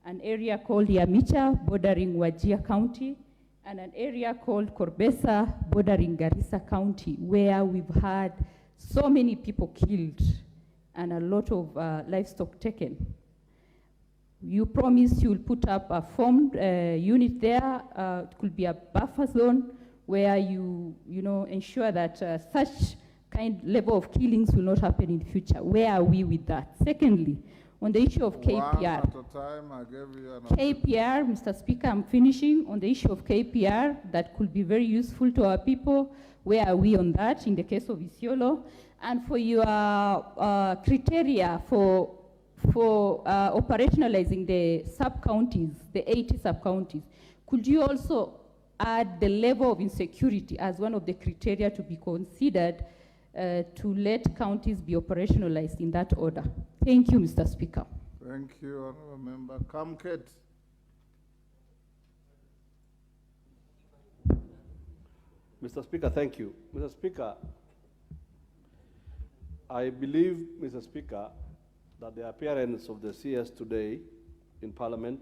an area called Yamicha, bordering Wajir County, and an area called Korbesa, bordering Garissa County, where we've had so many people killed and a lot of livestock taken. You promised you will put up a formed unit there. It could be a buffer zone where you ensure that such kind level of killings will not happen in the future. Where are we with that? Secondly, on the issue of KPR. One at a time, I gave you an KPR, Mr. Speaker, I'm finishing. On the issue of KPR, that could be very useful to our people. Where are we on that in the case of Isiolo? And for your criteria for operationalizing the sub-counties, the 80 sub-counties, could you also add the level of insecurity as one of the criteria to be considered to let counties be operationalized in that order? Thank you, Mr. Speaker. Thank you, Honourable Member. Kamket. Mr. Speaker, thank you. Mr. Speaker, I believe, Mr. Speaker, that the appearance of the CS today in Parliament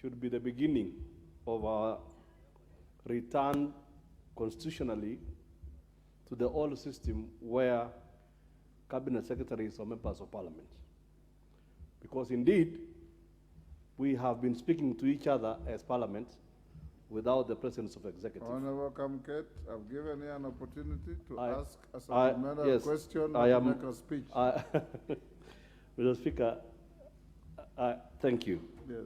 should be the beginning of our return constitutionally to the old system where Cabinet Secretaries are members of Parliament. Because indeed, we have been speaking to each other as Parliament without the presence of executive. Honourable Kamket, I've given you an opportunity to ask a supplementary yes, question I or am, make a speech. Mr. Speaker, thank you. Yes.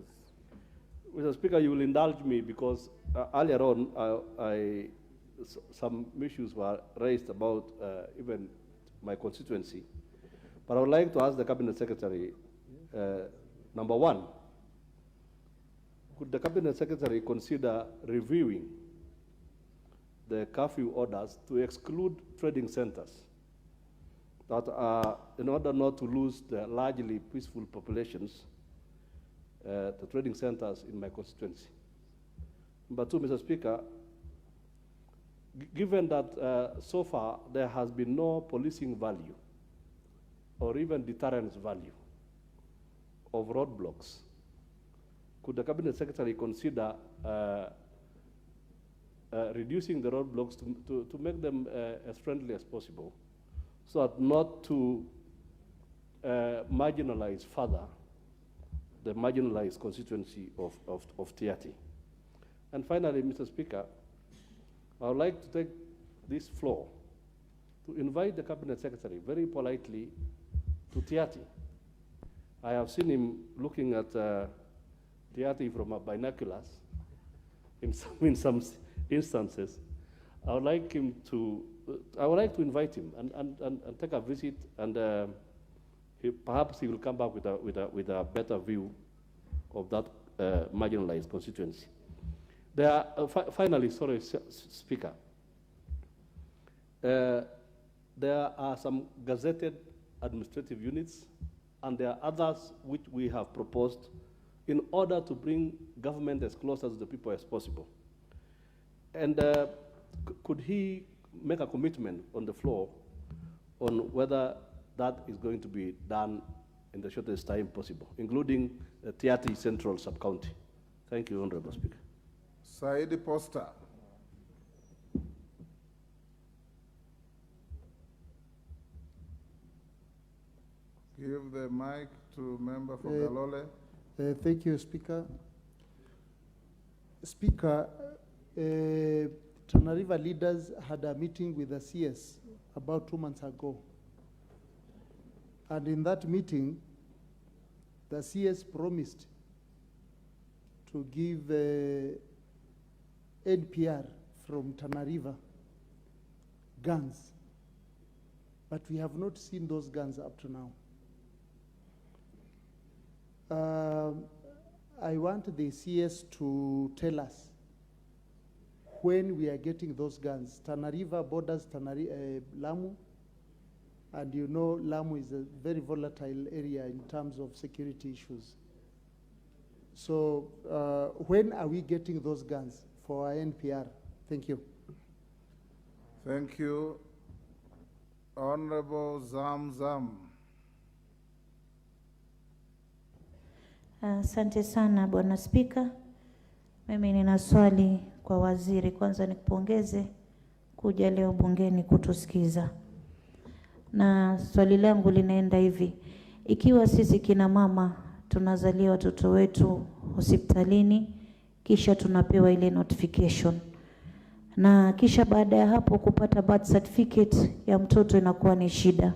Mr. Speaker, you will indulge me because earlier on, some issues were raised about even my constituency. But I would like to ask the Cabinet Secretary, number one, could the Cabinet Secretary consider reviewing the curfew orders to exclude trading centers that are, in order not to lose the largely peaceful populations, the trading centers in my constituency? Number two, Mr. Speaker, given that so far there has been no policing value or even deterrence value of roadblocks, could the Cabinet Secretary consider reducing the roadblocks to make them as friendly as possible so as not to marginalize further the marginalized constituency of Tiati? And finally, Mr. Speaker, I would like to take this floor to invite the Cabinet Secretary very politely to Tiati. I have seen him looking at Tiati from binoculars in some instances. I would like to invite him and take a visit, and perhaps he will come back with a better view of that marginalized constituency. There are, finally, sorry, Speaker, There are some gazetted administrative units, and there are others which we have proposed in order to bring government as close to the people as possible. And could he make a commitment on the floor on whether that is going to be done in the shortest time possible, including the Tiati Central Sub-County? Thank you, Honorable Speaker. Saidi Poster. Give the mic to member for Galole. Thank you, Speaker. Speaker, Tana River leaders had a meeting with the CS about 2 months ago. And in that meeting, the CS promised to give NPR from Tana River guns. But we have not seen those guns up to now. I want the CS to tell us when we are getting those guns. Tana River borders Lamu, and you know Lamu is a very volatile area in terms of security issues. So when are we getting those guns for our NPR? Thank you. Thank you. Honorable Zamzam. Asante sana Bwana Spika. Mimi nina swali kwa waziri. Kwanza nikupongeze kuja leo bungeni kutusikiza. Na swali langu linaenda hivi. Ikiwa sisi kina mama tunazalia watoto wetu hospitalini, kisha tunapewa ile notification, na kisha baada ya hapo kupata birth certificate ya mtoto inakuwa ni shida.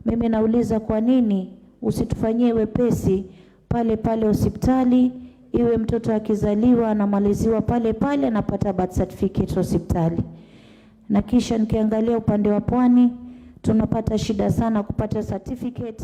Mimi nauliza kwa nini usitufanyie wepesi pale pale hospitali, iwe mtoto akizaliwa anamaliziwa pale pale anapata birth certificate hospitali. Na kisha nikiangalia upande wa Pwani tunapata shida sana kupata certificate,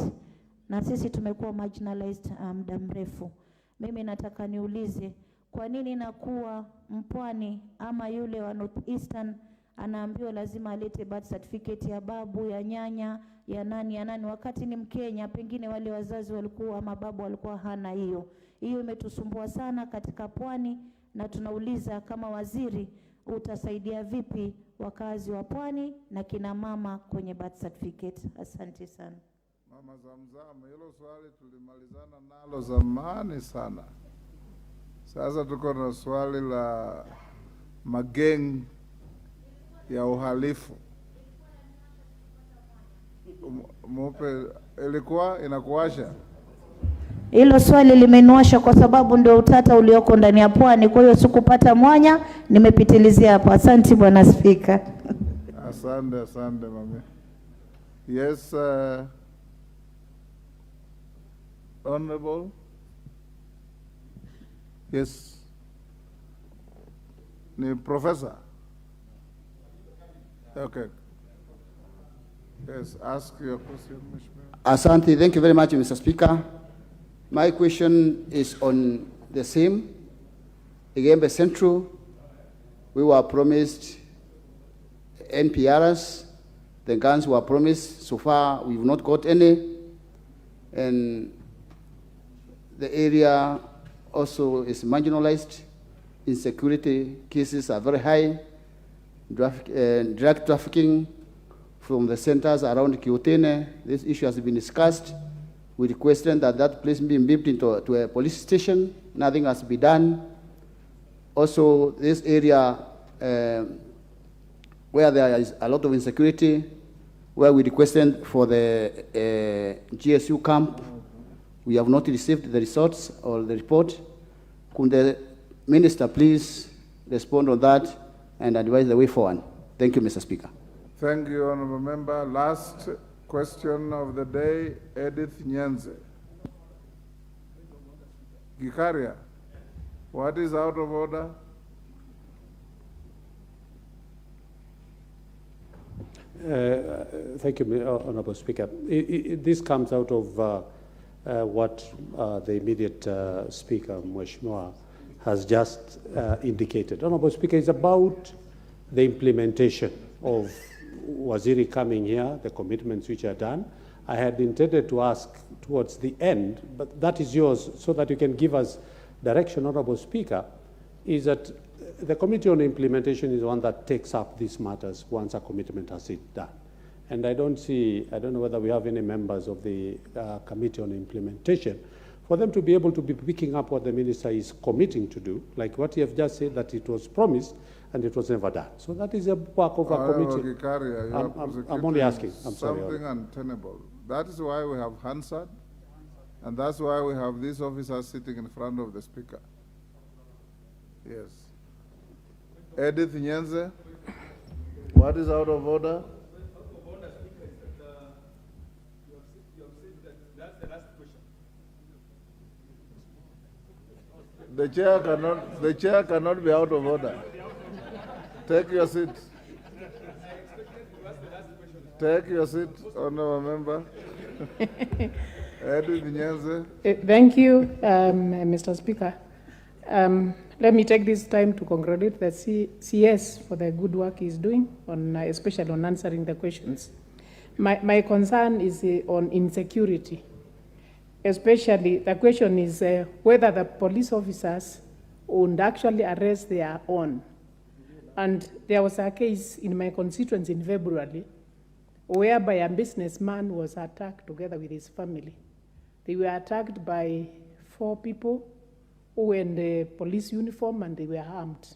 na sisi tumekuwa marginalized muda mrefu. Mimi nataka niulize kwa nini nakuwa Mpwani ama yule wa Northeastern anaambiwa lazima alete birth certificate ya babu, ya nyanya, ya nani, wakati ni Mkenya, pengine wale wazazi walikuwa ama babu walikuwa hana hiyo. Hiyo imetusumbua sana katika Pwani, na tunauliza kama waziri utasaidia vipi wakazi wa Pwani na kina mama kwenye birth certificate. Asante sana. Mama Zamzam, hilo swali tulimalizana nalo zamani sana. Sasa tuko na swali la mageng ya uhalifu. Mupe, ilikuwa inakuasha? Hilo swali limenuasha kwa sababu ndio utata ulioko ndani ya Pwani, kwa hiyo sikupata mwanya, nimepitilizia hapo. Asante Bwana Spika. Asante mami. Yes, Honorable. Yes. Ni Professor. Okay. Yes, ask your question, Mheshimiwa. Asante. Thank you very much, Mr. Speaker. My question is on the same. Igembe Central, we were promised NPRs. The guns were promised. So far, we've not got any. And the area also is marginalized. Insecurity cases are very high. Drug trafficking from the centers around Kiotene. This issue has been discussed. We requested that that place be moved into a police station. Nothing has been done. Also, this area where there is a lot of insecurity, where we requested for the GSU camp, we have not received the results or the report. Could the Minister please respond on that and advise the way forward? Thank you, Mr. Speaker. Thank you, Honorable Member. Last question of the day, Edith Nyenze. Gikaria, what is out of order? Thank you, Honorable Speaker. This comes out of what the immediate Speaker, Mheshimiwa, has just indicated. Honorable Speaker, it's about the implementation of Waziri coming here, the commitments which are done. I had intended to ask towards the end, but that is yours, so that you can give us direction, Honorable Speaker, is that the Committee on Implementation is the one that takes up these matters once a commitment has been done. And I don't know whether we have any members of the Committee on Implementation, for them to be able to be picking up what the minister is committing to do, like what you have just said, that it was promised and it was never done. So that is a work of a committee. I'm only asking. I'm sorry. Something untenable. That is why we have Hansard, and that's why we have these officers sitting in front of the Speaker. Yes. Edith Nyenze, what is out of order? The chair cannot be out of order. Take your seat. Take your seat, honorable member. Edith Nyenze. Thank you, Mr. Speaker. Let me take this time to congratulate the CS for the good work he's doing, especially on answering the questions. My concern is on insecurity. Especially, the question is whether the police officers would actually arrest their own. And there was a case in my constituency in February whereby a businessman was attacked together with his family. They were attacked by 4 people who were in the police uniform and they were armed.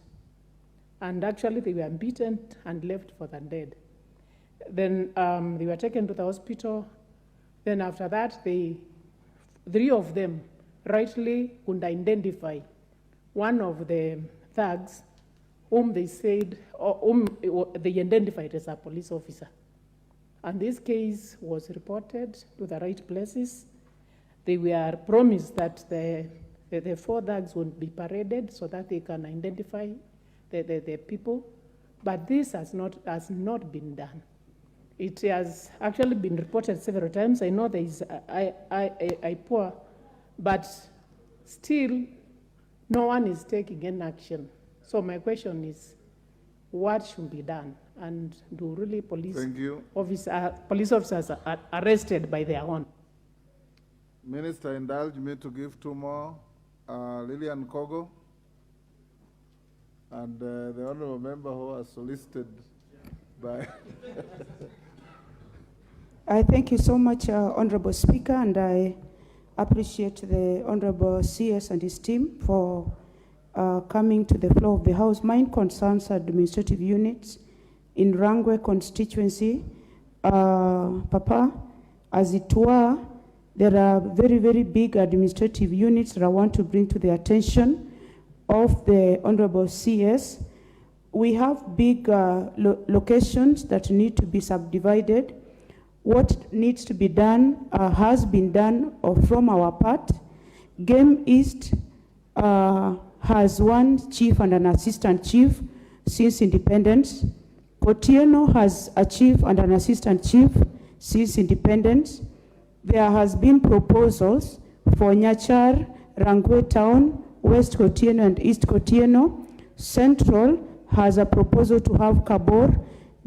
And actually they were beaten and left for the dead. Then they were taken to the hospital. Then after that, 3 of them rightly could identify one of the thugs whom they said, or whom they identified as a police officer. And this case was reported to the right places. They were promised that the 4 thugs would be paraded so that they can identify the people, but this has not been done. It has actually been reported several times. I know there is a poor, but still no one is taking any action. So my question is, what should be done? And do really police officers are arrested by their own? Minister, indulge me to give 2 more. Lillian Kogo and the honorable member who was solicited by... I thank you so much, Honorable Speaker, and I appreciate the Honorable CS and his team for coming to the floor of the House. Mine concerns administrative units in Rangwe constituency. Papa, as it were, there are very, very big administrative units that I want to bring to the attention of the Honorable CS. We have big locations that need to be subdivided. What needs to be done has been done from our part. Game East has 1 chief and an assistant chief since independence. Kotieno has a chief and an assistant chief since independence. There has been proposals for Nyachar, Rangwe Town, West Kotieno and East Kotieno. Central has a proposal to have Kabor.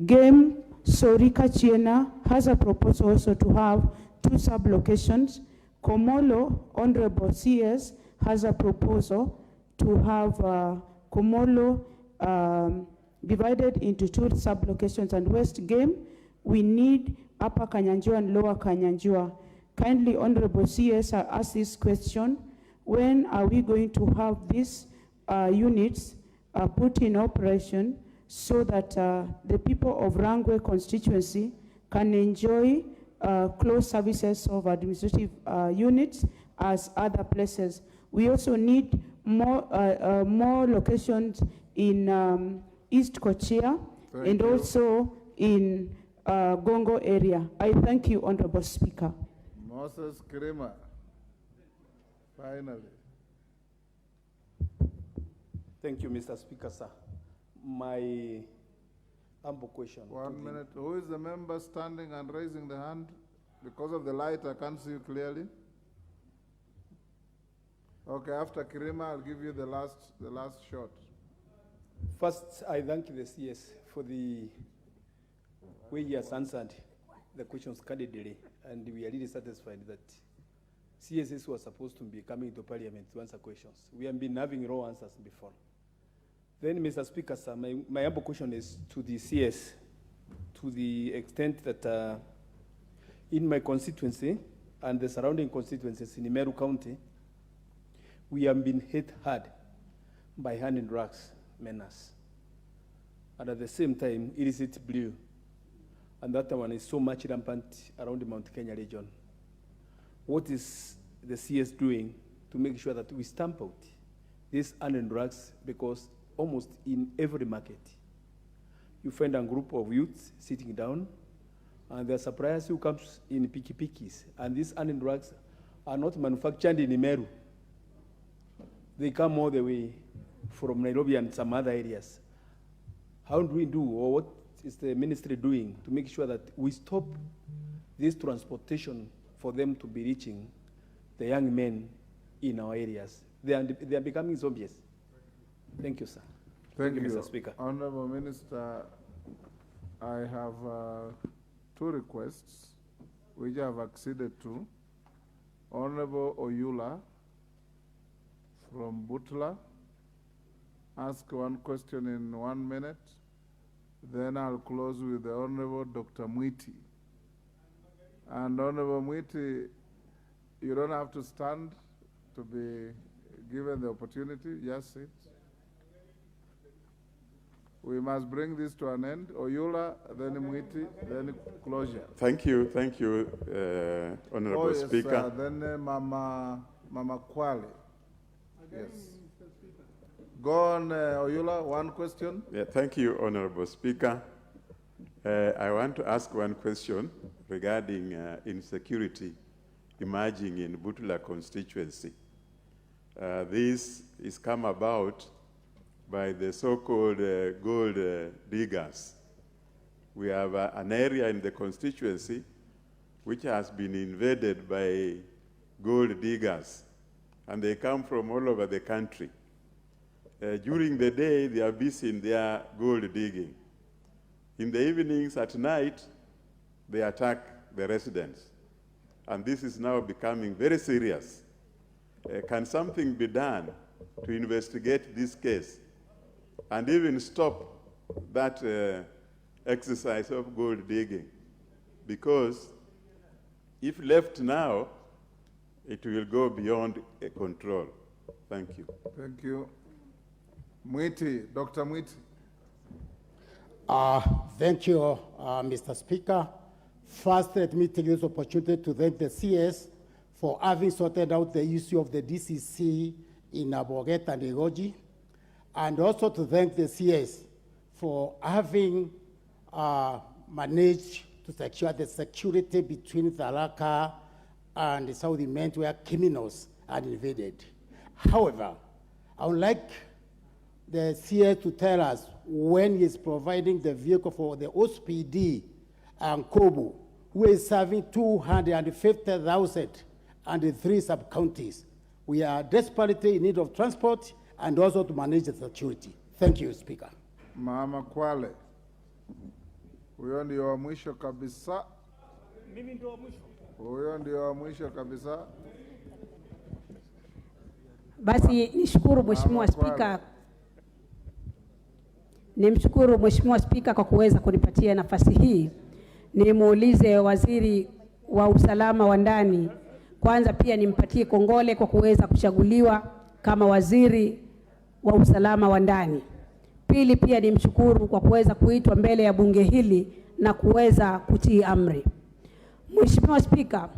Game Sorika Chiena has a proposal also to have 2 sub-locations. Komolo, Honorable CS, has a proposal to have Komolo divided into 2 sub-locations. And West Game, we need Upper Kanyanjua and Lower Kanyanjua. Kindly, Honorable CS, I ask this question: when are we going to have these units put in operation so that the people of Rangwe constituency can enjoy close services of administrative units as other places? We also need more locations in East Kochia and also in Gongo area. I thank you, Honorable Speaker. Moses Kirima, finally. Thank you, Mr. Speaker, sir. My humble question. 1 minute. Who is the member standing and raising the hand? Because of the light, I can't see you clearly. Okay, after Kirima, I'll give you the last shot. First, I thank the CS for the where he has answered the questions candidly, and we are really satisfied that CSS was supposed to be coming to Parliament to answer questions. We have been having raw answers before. Then, Mr. Speaker, sir, my humble question is to the CS, to the extent that in my constituency and the surrounding constituencies in Meru County, we have been hit hard by hand and drugs menace. And at the same time, illicit blue. And that one is so much rampant around the Mount Kenya region. What is the CS doing to make sure that we stamp out these hand and drugs? Because almost in every market, you find a group of youths sitting down, and there are suppliers who comes in pikis, and these hand and drugs are not manufactured in Meru. They come all the way from Nairobi and some other areas. How do we do, or what is the ministry doing to make sure that we stop this transportation for them to be reaching the young men in our areas? They are becoming zombies. Thank you, sir. Thank you, Mr. Speaker. Honorable Minister, I have two requests which I have acceded to. Honorable Oyula from Butla, ask one question in 1 minute. Then I'll close with the Honorable Dr. Mwiti. And Honorable Mwiti, you don't have to stand to be given the opportunity, just sit. We must bring this to an end. Oyula, then Mwiti, then closure. Thank you, Honorable Speaker. Then Mama Kwale. Yes. Go on, Oyula, one question. Yeah, thank you, Honorable Speaker. I want to ask one question regarding insecurity emerging in Butula constituency. This is come about by the so-called gold diggers. We have an area in the constituency which has been invaded by gold diggers, and they come from all over the country. During the day, they are busy in their gold digging. In the evenings, at night, they attack the residents. And this is now becoming very serious. Can something be done to investigate this case and even stop that exercise of gold digging? Because if left now, it will go beyond control. Thank you. Thank you. Mwiti, Dr. Mwiti. Thank you, Mr. Speaker. First, let me take this opportunity to thank the CS for having sorted out the issue of the DCC in Boget and Igoji, and also to thank the CS for having managed to secure the security between Tharaka and the South Imend, where criminals are invaded. However, I would like the CS to tell us when he is providing the vehicle for the OSPD and Kobo, who is serving 250,000 and the 3 sub-counties. We are desperately in need of transport and also to manage the security. Thank you, Speaker. Mama Kwale. Huyo ndio wa mwisho kabisa. Mimi ndio wa mwisho. Huyo ndio wa mwisho kabisa. Basi nishukuru Mheshimiwa Spika. Nimshukuru Mheshimiwa Spika kwa kuweza kunipatia nafasi hii. Nimuulize Waziri wa Usalama wa Ndani. Kwanza pia nimpatie kongole kwa kuweza kuchaguliwa kama Waziri wa Usalama wa Ndani. Pili pia nimshukuru kwa kuweza kuitwa mbele ya bunge hili na kuweza kutii amri. Mheshimiwa Spika,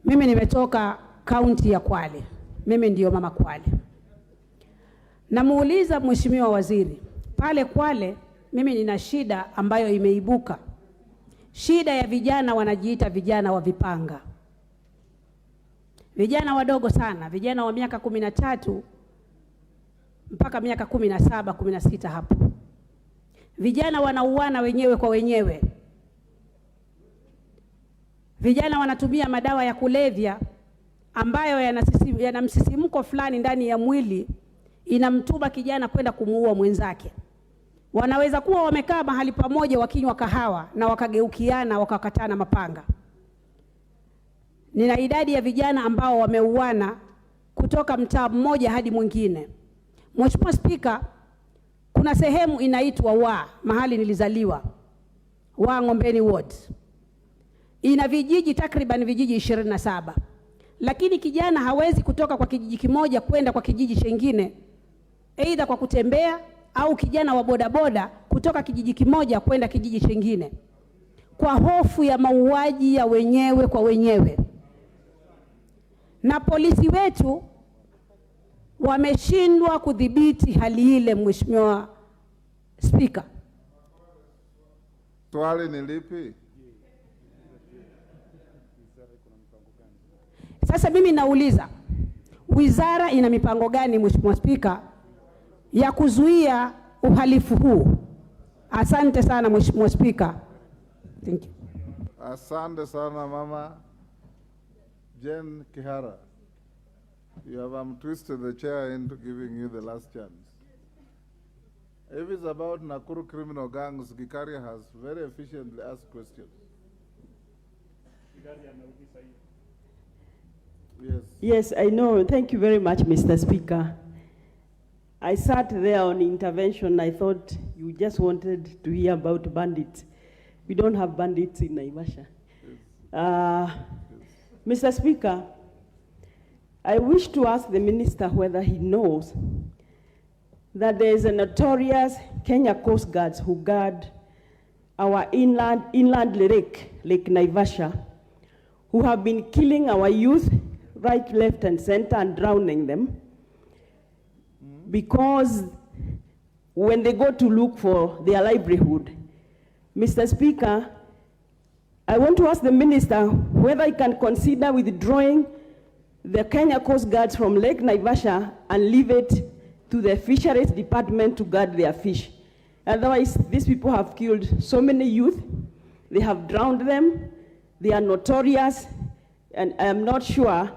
mimi nimetoka kaunti ya Kwale. Mimi ndio mama Kwale. Namuuliza Mheshimiwa Waziri, pale Kwale mimi nina shida ambayo imeibuka. Shida ya vijana wanajiita vijana wa vipanga. Vijana wadogo sana, vijana wa miaka 13 mpaka miaka 17, 16 hapo. Vijana wanauana wenyewe kwa wenyewe. Vijana wanatumia madawa ya kulevya ambayo yana msisimko fulani ndani ya mwili, inamtuma kijana kwenda kumuua mwenzake. Wanaweza kuwa wamekaa mahali pamoja wakinywa kahawa na wakageukiana wakakatana mapanga. Nina idadi ya vijana ambao wameuana kutoka mtaa mmoja hadi mwingine. Mheshimiwa Spika, kuna sehemu inaitwa mahali nilizaliwa, Ngombeni Ward. Ina vijiji takriban vijiji 27. Lakini kijana hawezi kutoka kwa kijiji kimoja kwenda kwa kijiji kingine, aidha kwa kutembea au kijana wa bodaboda kutoka kijiji kimoja kwenda kijiji kingine, kwa hofu ya mauaji ya wenyewe kwa wenyewe. Na polisi wetu wameshindwa kudhibiti hali ile. Mheshimiwa Spika, swali ni lipi? Sasa mimi nauliza, wizara ina mipango gani, Mheshimiwa Spika, ya kuzuia uhalifu huu? Asante sana Mheshimiwa Spika. Thank you. Asante sana Mama Jen Kihara. You have twisted the chair into giving you the last chance. If it's about Nakuru criminal gangs, Gikaria has very efficiently asked questions. Yes. Yes, I know. Thank you very much, Mr. Speaker. I sat there on intervention. I thought you just wanted to hear about bandits. We don't have bandits in Naivasha. Yes. Mr. Speaker, I wish to ask the minister whether he knows that there is a notorious Kenya Coast Guards who guard our inland Lake Naivasha, who have been killing our youth right, left, and center and drowning them, because when they go to look for their livelihood. Mr. Speaker, I want to ask the minister whether he can consider withdrawing the Kenya Coast Guards from Lake Naivasha and leave it to the fisheries department to guard their fish. Otherwise, these people have killed so many youth, they have drowned them, they are notorious, and I am not sure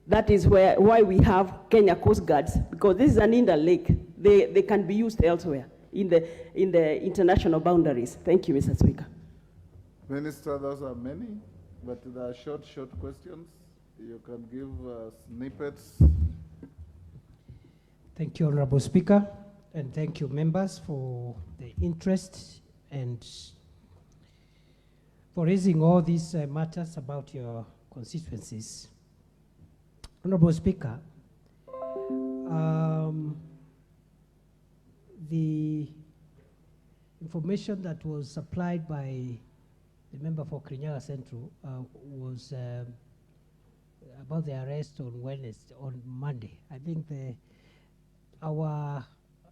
that is why we have Kenya Coast Guards, because this is an inland lake. They can be used elsewhere in the international boundaries. Thank you, Mr. Speaker. Minister, those are many, but they are short questions. You can give snippets. Thank you, Honorable Speaker, and thank you, members, for the interest and for raising all these matters about your constituencies. Honorable Speaker, the information that was supplied by the member for Kirinyaga Central was about the arrest on Monday. I think our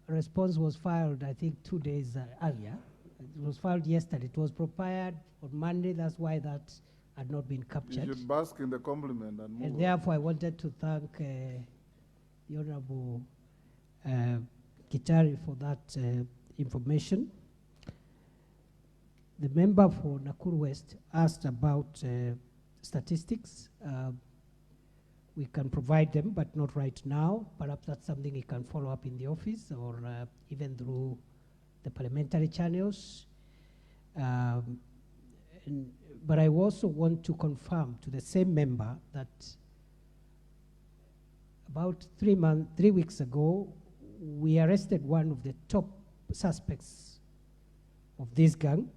response was filed, I think, 2 days earlier. It was filed yesterday. It was prepared on Monday. That's why that had not been captured. You should bask in the compliment and move And on. therefore, I wanted to thank the Honorable Kitari for that information. The member for Nakuru West asked about statistics. We can provide them, but not right now. Perhaps that's something he can follow up in the office or even through the parliamentary channels. But I also want to confirm to the same member that about 3 weeks ago, we arrested one of the top suspects of this gang.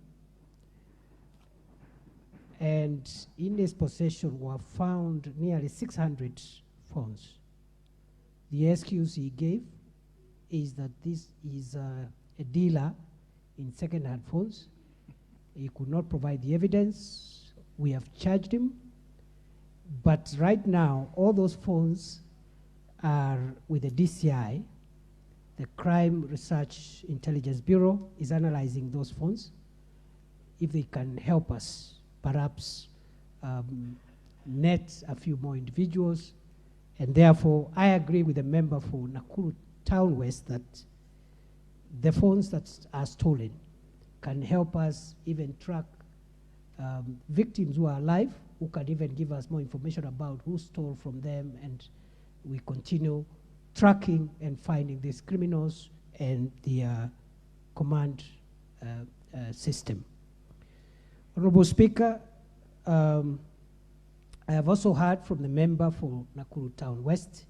And in his possession were found nearly 600 phones. The excuse he gave is that this is a dealer in second-hand phones. He could not provide the evidence. We have charged him. But right now, all those phones are with the DCI. The Crime Research Intelligence Bureau is analyzing those phones. If they can help us, perhaps net a few more individuals. And therefore, I agree with the member for Nakuru Town West that the phones that are stolen can help us even track victims who are alive, who can even give us more information about who stole from them, and we continue tracking and finding these criminals and their command system. Honorable Speaker, I have also heard from the member for Nakuru Town West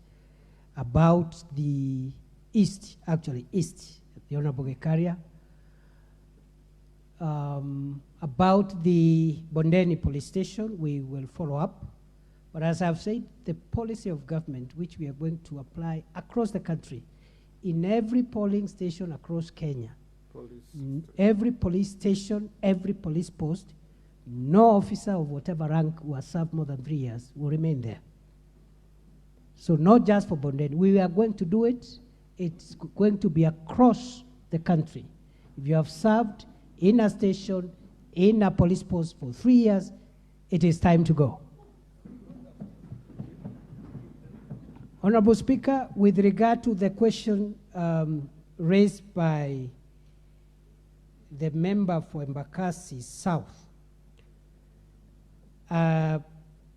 about the east, the Honorable Gekaria, about the Bondeni police station. We will follow up. But as I've said, the policy of government, which we are going to apply across the country, in every polling station across Kenya, every police station, every police post, no officer of whatever rank who has served more than 3 years will remain there. So not just for Bondeni. We are going to do it. It's going to be across the country. If you have served in a station, in a police post for 3 years, it is time to go. Honorable Speaker, with regard to the question raised by the member for Embakasi South,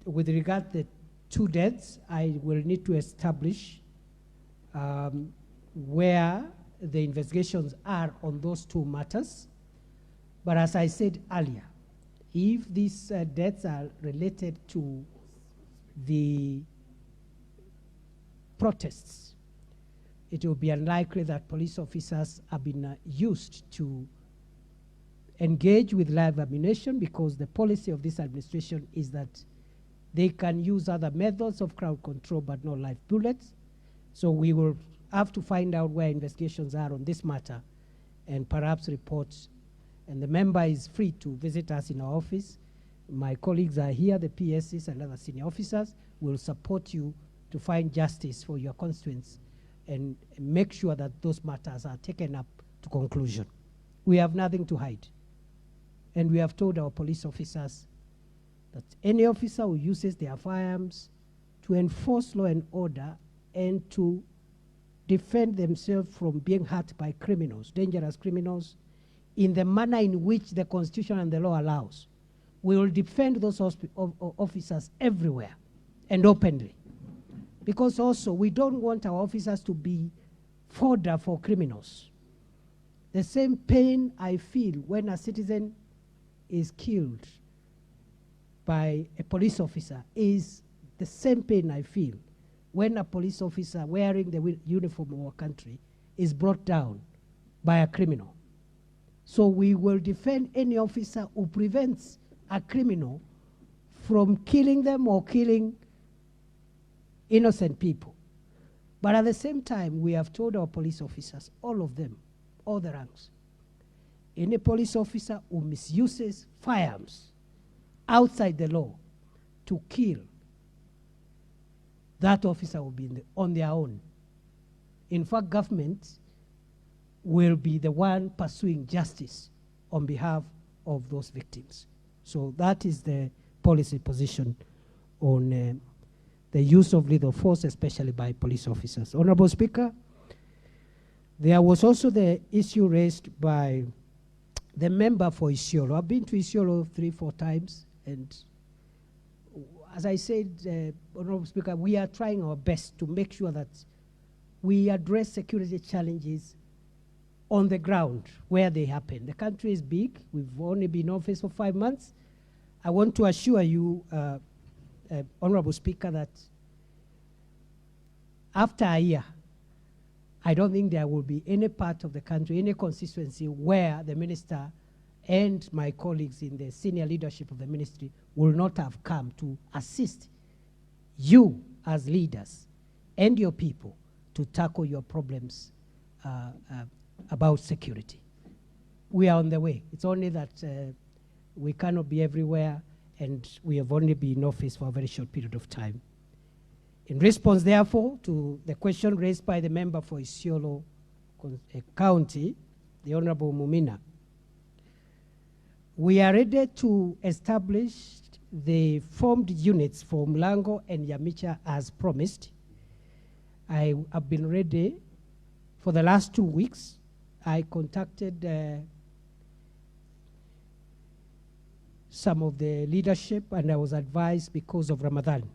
with regard to the 2 deaths, I will need to establish where the investigations are on those 2 matters. But as I said earlier, if these deaths are related to the protests, it will be unlikely that police officers have been used to engage with live ammunition, because the policy of this administration is that they can use other methods of crowd control but not live bullets. So we will have to find out where investigations are on this matter and perhaps reports. And the member is free to visit us in our office. My colleagues are here, the PSs and other senior officers will support you to find justice for your constituents and make sure that those matters are taken up to conclusion. We have nothing to hide. And we have told our police officers that any officer who uses their firearms to enforce law and order and to defend themselves from being hurt by criminals, dangerous criminals, in the manner in which the Constitution and the law allows, we will defend those officers everywhere and openly. Because also, we don't want our officers to be fodder for criminals. The same pain I feel when a citizen is killed by a police officer is the same pain I feel when a police officer wearing the uniform of our country is brought down by a criminal. So we will defend any officer who prevents a criminal from killing them or killing innocent people. But at the same time, we have told our police officers, all of them, all the ranks, any police officer who misuses firearms outside the law to kill, that officer will be on their own. In fact, government will be the one pursuing justice on behalf of those victims. So that is the policy position on the use of lethal force, especially by police officers. Honorable Speaker, there was also the issue raised by the member for Isiolo. I've been to Isiolo 3-4 times, and as I said, Honorable Speaker, we are trying our best to make sure that we address security challenges on the ground where they happen. The country is big. We've only been in office for 5 months. I want to assure you, Honorable Speaker, that after a year, I don't think there will be any part of the country, any constituency where the minister and my colleagues in the senior leadership of the ministry will not have come to assist you as leaders and your people to tackle your problems about security. We are on the way. It's only that we cannot be everywhere, and we have only been in office for a very short period of time. In response, therefore, to the question raised by the member for Isiolo County, the Honorable Mumina, we are ready to establish the formed units for Mlango and Yamicha as promised. I have been ready for the last 2 weeks. I contacted some of the leadership, and I was advised because of Ramadan,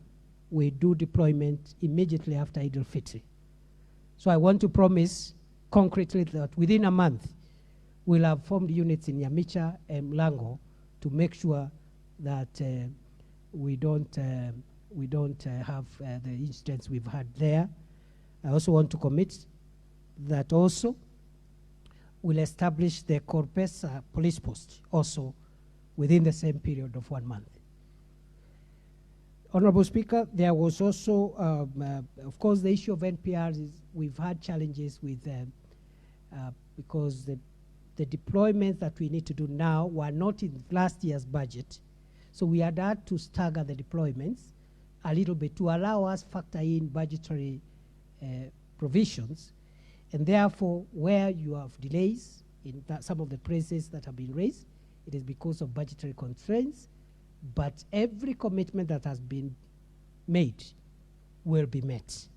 we do deployment immediately after Eid al-Fitr. So I want to promise concretely that within a month, we'll have formed units in Yamicha and Mlango to make sure that we don't have the incidents we've had there. I also want to commit that also we'll establish the Corpus police post also within the same period of 1 month. Honorable Speaker, there was also, of course, the issue of NPRs is we've had challenges with because the deployments that we need to do now were not in last year's budget. So we had to stagger the deployments a little bit to allow us factor in budgetary provisions. And therefore, where you have delays in some of the places that have been raised, it is because of budgetary constraints. But every commitment that has been made will be met.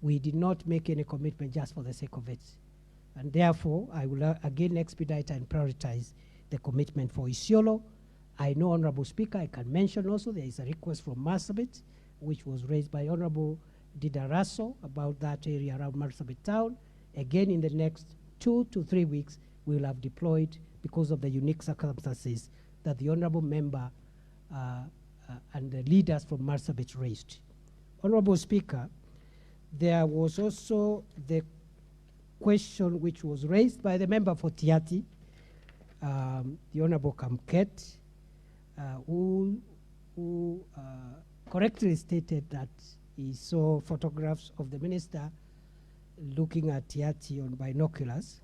We did not make any commitment just for the sake of it. And therefore, I will again expedite and prioritize the commitment for Isiolo. I know, Honorable Speaker, I can mention also there is a request from Marsabit, which was raised by Honorable Didaraso about that area around Marsabit town. Again, in the next 2 to 3 weeks, we will have deployed because of the unique circumstances that the Honorable Member and the leaders from Marsabit raised. Honorable Speaker, there was also the question which was raised by the member for Tiati, the Honorable Kamket, who correctly stated that he saw photographs of the minister looking at Tiati on binoculars.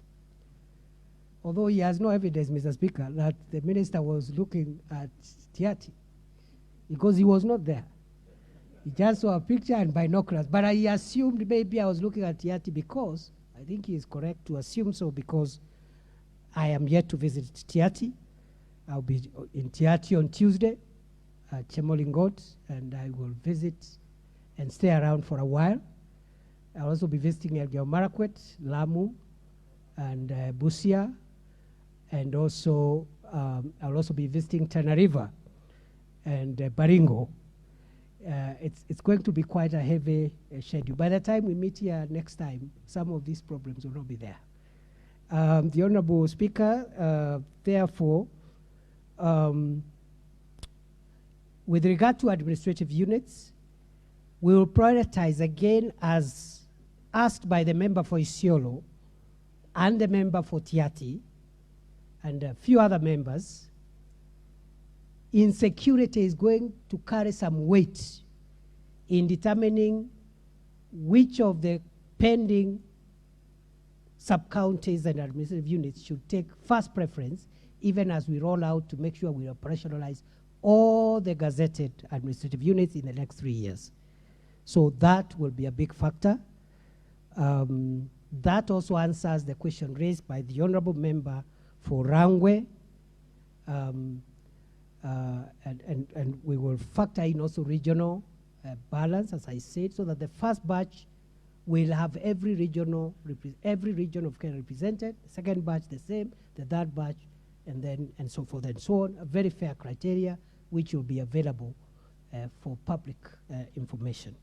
Although he has no evidence, Mr. Speaker, that the minister was looking at Tiati, because he was not there. He just saw a picture and binoculars. But I assumed maybe I was looking at Tiati because, I think he is correct to assume so, because I am yet to visit Tiati. I'll be in Tiati on Tuesday at Chemolingot, and I will visit and stay around for a while. I'll also be visiting Elgeyo Marakwet, Lamu, and Busia, and also I'll also be visiting Tana River and Baringo. It's going to be quite a heavy schedule. By the time we meet here next time, some of these problems will not be there. The Honorable Speaker, therefore, with regard to administrative units, we will prioritize again, as asked by the member for Isiolo and the member for Tiati and a few other members. Insecurity is going to carry some weight in determining which of the pending sub-counties and administrative units should take first preference, even as we roll out to make sure we operationalize all the gazetted administrative units in the next 3 years. So that will be a big factor. That also answers the question raised by the Honorable Member for Rangwe. And we will factor in also regional balance, as I said, so that the first batch will have every region of Kenya represented, the second batch the same, the third batch, and so forth and so on. A very fair criteria which will be available for public information.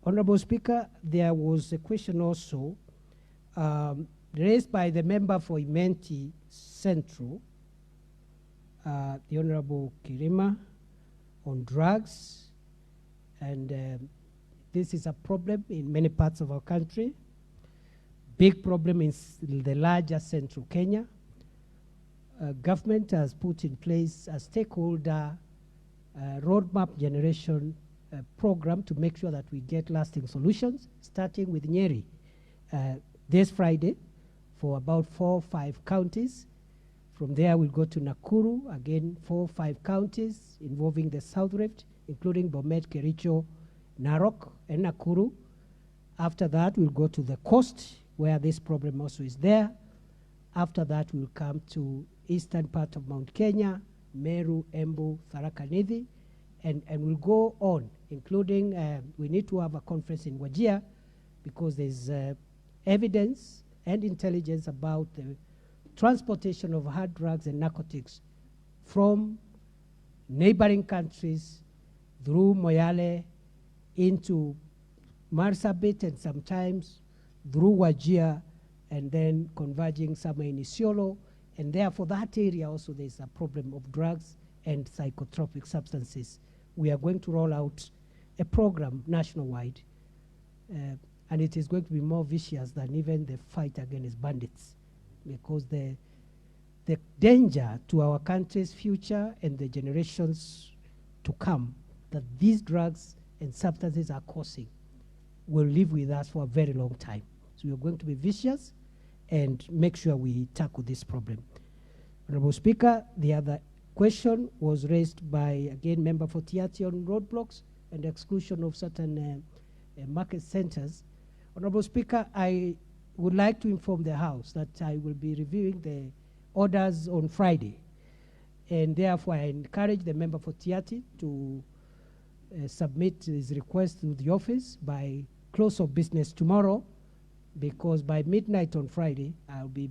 Honorable Speaker, there was a question also raised by the member for Imenti Central, the Honorable Kirima, on drugs. And this is a problem in many parts of our country. Big problem in the larger central Kenya. Government has put in place a stakeholder roadmap generation program to make sure that we get lasting solutions, starting with Nyeri this Friday for about 4 or 5 counties. From there, we'll go to Nakuru, again, 4 or 5 counties involving the South Rift, including Bomet, Kericho, Narok, and Nakuru. After that, we'll go to the coast, where this problem also is there. After that, we'll come to eastern part of Mount Kenya, Meru, Embu, Tharaka Nithi, and we'll go on, including we need to have a conference in Wajir because there's evidence and intelligence about the transportation of hard drugs and narcotics from neighboring countries through Moyale into Marsabit and sometimes through Wajir and then converging somewhere in Isiolo, and therefore that area also there's a problem of drugs and psychotropic substances. We are going to roll out a program nationwide, and it is going to be more vicious than even the fight against bandits, because the danger to our country's future and the generations to come that these drugs and substances are causing will live with us for a very long time. So we are going to be vicious and make sure we tackle this problem. Honorable Speaker, the other question was raised by, again, member for Tiati on roadblocks and exclusion of certain market centers. Honorable Speaker, I would like to inform the House that I will be reviewing the orders on Friday, and therefore I encourage the member for Tiati to submit his request to the office by close of business tomorrow, because by midnight on Friday I'll be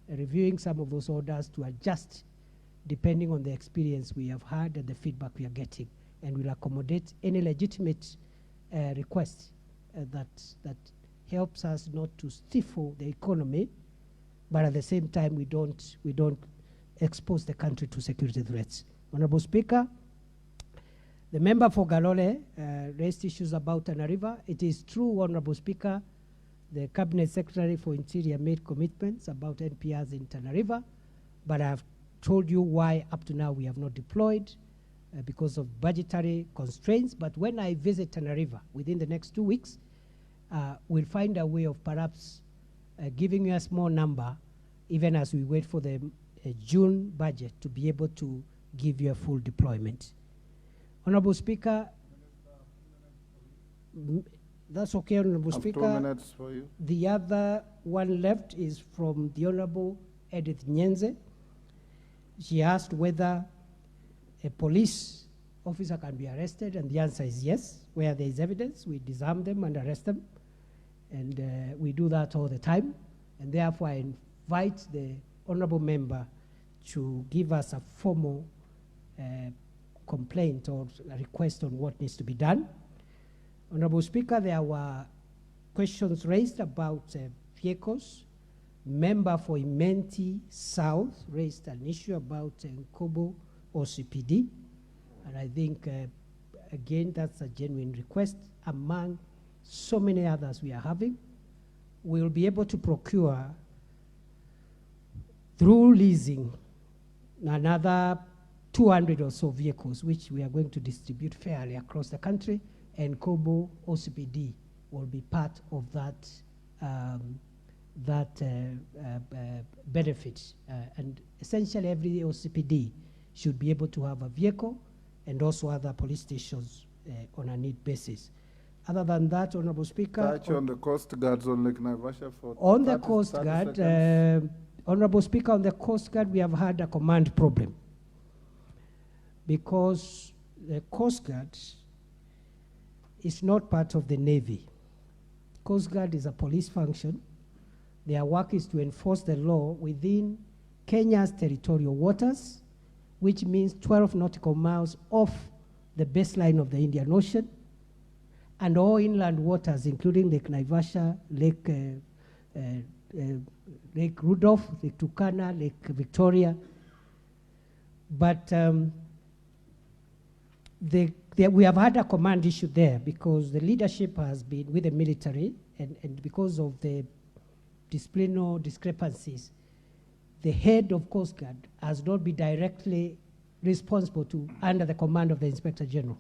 reviewing some of those orders to adjust depending on the experience we have had and the feedback we are getting, and will accommodate any legitimate request that helps us not to stifle the economy, but at the same time we don't expose the country to security threats. Honorable Speaker, the member for Galole raised issues about Tana River. It is true, Honorable Speaker, the Cabinet Secretary for Interior made commitments about NPRs in Tana River, but I've told you why up to now we have not deployed because of budgetary constraints. But when I visit Tana River within the next 2 weeks, we'll find a way of perhaps giving you a small number, even as we wait for the June budget to be able to give you a full deployment. Honorable Speaker, that's okay, Honorable Speaker. 2 minutes for you. The other one left is from the Honorable Edith Nyenze. She asked whether a police officer can be arrested, and the answer is yes. Where there is evidence, we disarm them and arrest them, and we do that all the time. And therefore, I invite the honorable member to give us a formal complaint or a request on what needs to be done. Honorable Speaker, there were questions raised about vehicles. Member for Imenti South raised an issue about Nkobo OCPD, and I think, again, that's a genuine request among so many others we are having. We will be able to procure, through leasing, another 200 or so vehicles, which we are going to distribute fairly across the country, and Kobo OCPD will be part of that benefit. And essentially every OCPD should be able to have a vehicle, and also other police stations on a need basis. Other than that, Honorable Speaker. Touch on the Coast Guards on Lake Naivasha for on the Coast Guard, Honorable Speaker, on the Coast Guard, we have had a command problem, because the Coast Guard is not part of the Navy. Coast Guard is a police function. Their work is to enforce the law within Kenya's territorial waters, which means 12 nautical miles off the baseline of the Indian Ocean, and all inland waters, including Lake Naivasha, Lake Rudolph, Lake Turkana, Lake Victoria. But we have had a command issue there, because the leadership has been with the military, and because of the disciplinary discrepancies, the head of Coast Guard has not been directly responsible to under the command of the Inspector General.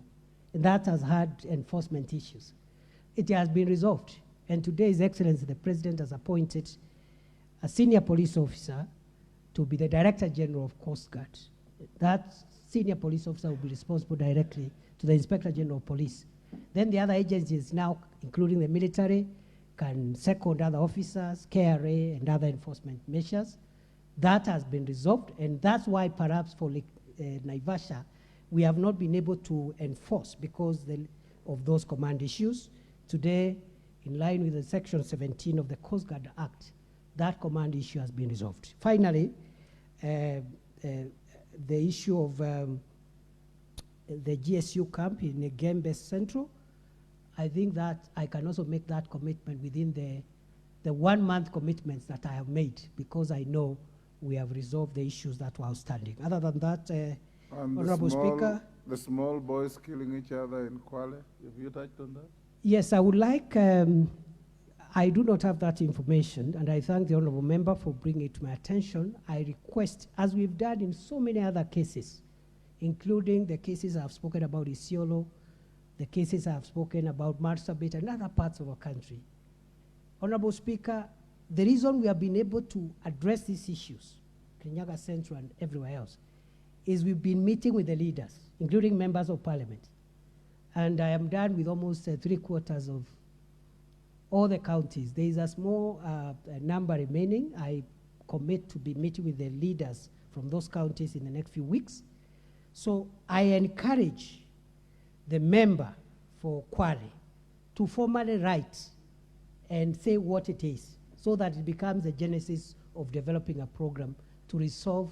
And that has had enforcement issues. It has been resolved. And today, His Excellency, the President has appointed a senior police officer to be the Director General of Coast Guard. That senior police officer will be responsible directly to the Inspector General of Police. Then the other agencies now, including the military, can second other officers, KRA, and other enforcement measures. That has been resolved, and that's why perhaps for Naivasha, we have not been able to enforce because of those command issues. Today, in line with the Section 17 of the Coast Guard Act, that command issue has been resolved. Finally, the issue of the GSU camp in Negembe Central, I think that I can also make that commitment within the the 1 month commitments that I have made, because I know we have resolved the issues that were outstanding. Other than that, Honorable Speaker. The small boys killing each other in Kwale, have you touched on that? Yes, I would like, I do not have that information, and I thank the Honorable Member for bringing it to my attention. I request, as we've done in so many other cases, including the cases I've spoken about Isiolo, the cases I've spoken about Marsabit and other parts of our country. Honorable Speaker, the reason we have been able to address these issues, Kirinyaga Central and everywhere else, is we've been meeting with the leaders, including members of parliament. And I am done with almost 3/4 of all the counties. There is a small number remaining. I commit to be meeting with the leaders from those counties in the next few weeks. So I encourage the member for Kwale to formally write and say what it is, so that it becomes the genesis of developing a program to resolve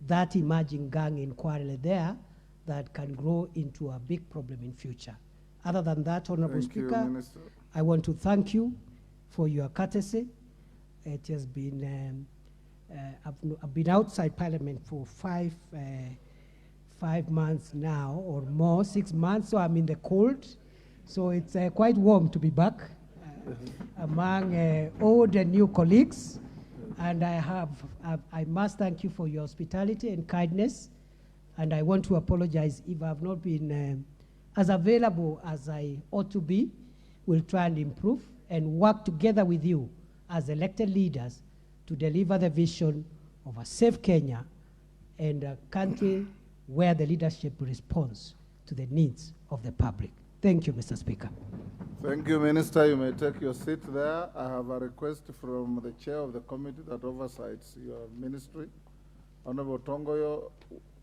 that emerging gang in Kwale there that can grow into a big problem in future. Other than that, Honorable Speaker, I want to thank you for your courtesy. It has been, I've been outside Parliament for five months now or more, 6 months, so I'm in the cold. So it's quite warm to be back among old and new colleagues. And I must thank you for your hospitality and kindness. And I want to apologize if I've not been as available as I ought to be. We'll try and improve and work together with you as elected leaders to deliver the vision of a safe Kenya and a country where the leadership responds to the needs of the public. Thank you, Mr. Speaker. Thank you, Minister. You may take your seat there. I have a request from the chair of the committee that oversights your ministry. Honorable Tongoyo,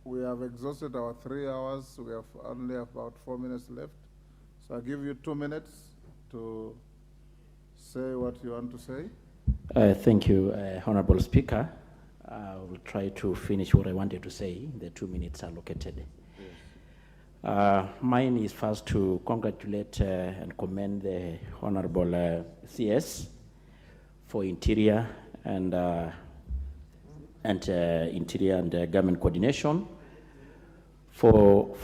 we have exhausted our 3 hours. We have only about 4 minutes left. So I'll give you 2 minutes to say what you want to say. Thank you, Honorable Speaker. I will try to finish what I wanted to say. The 2 minutes allocated. Mine is first to congratulate and commend the Honorable CS for Interior and Interior and Government Coordination for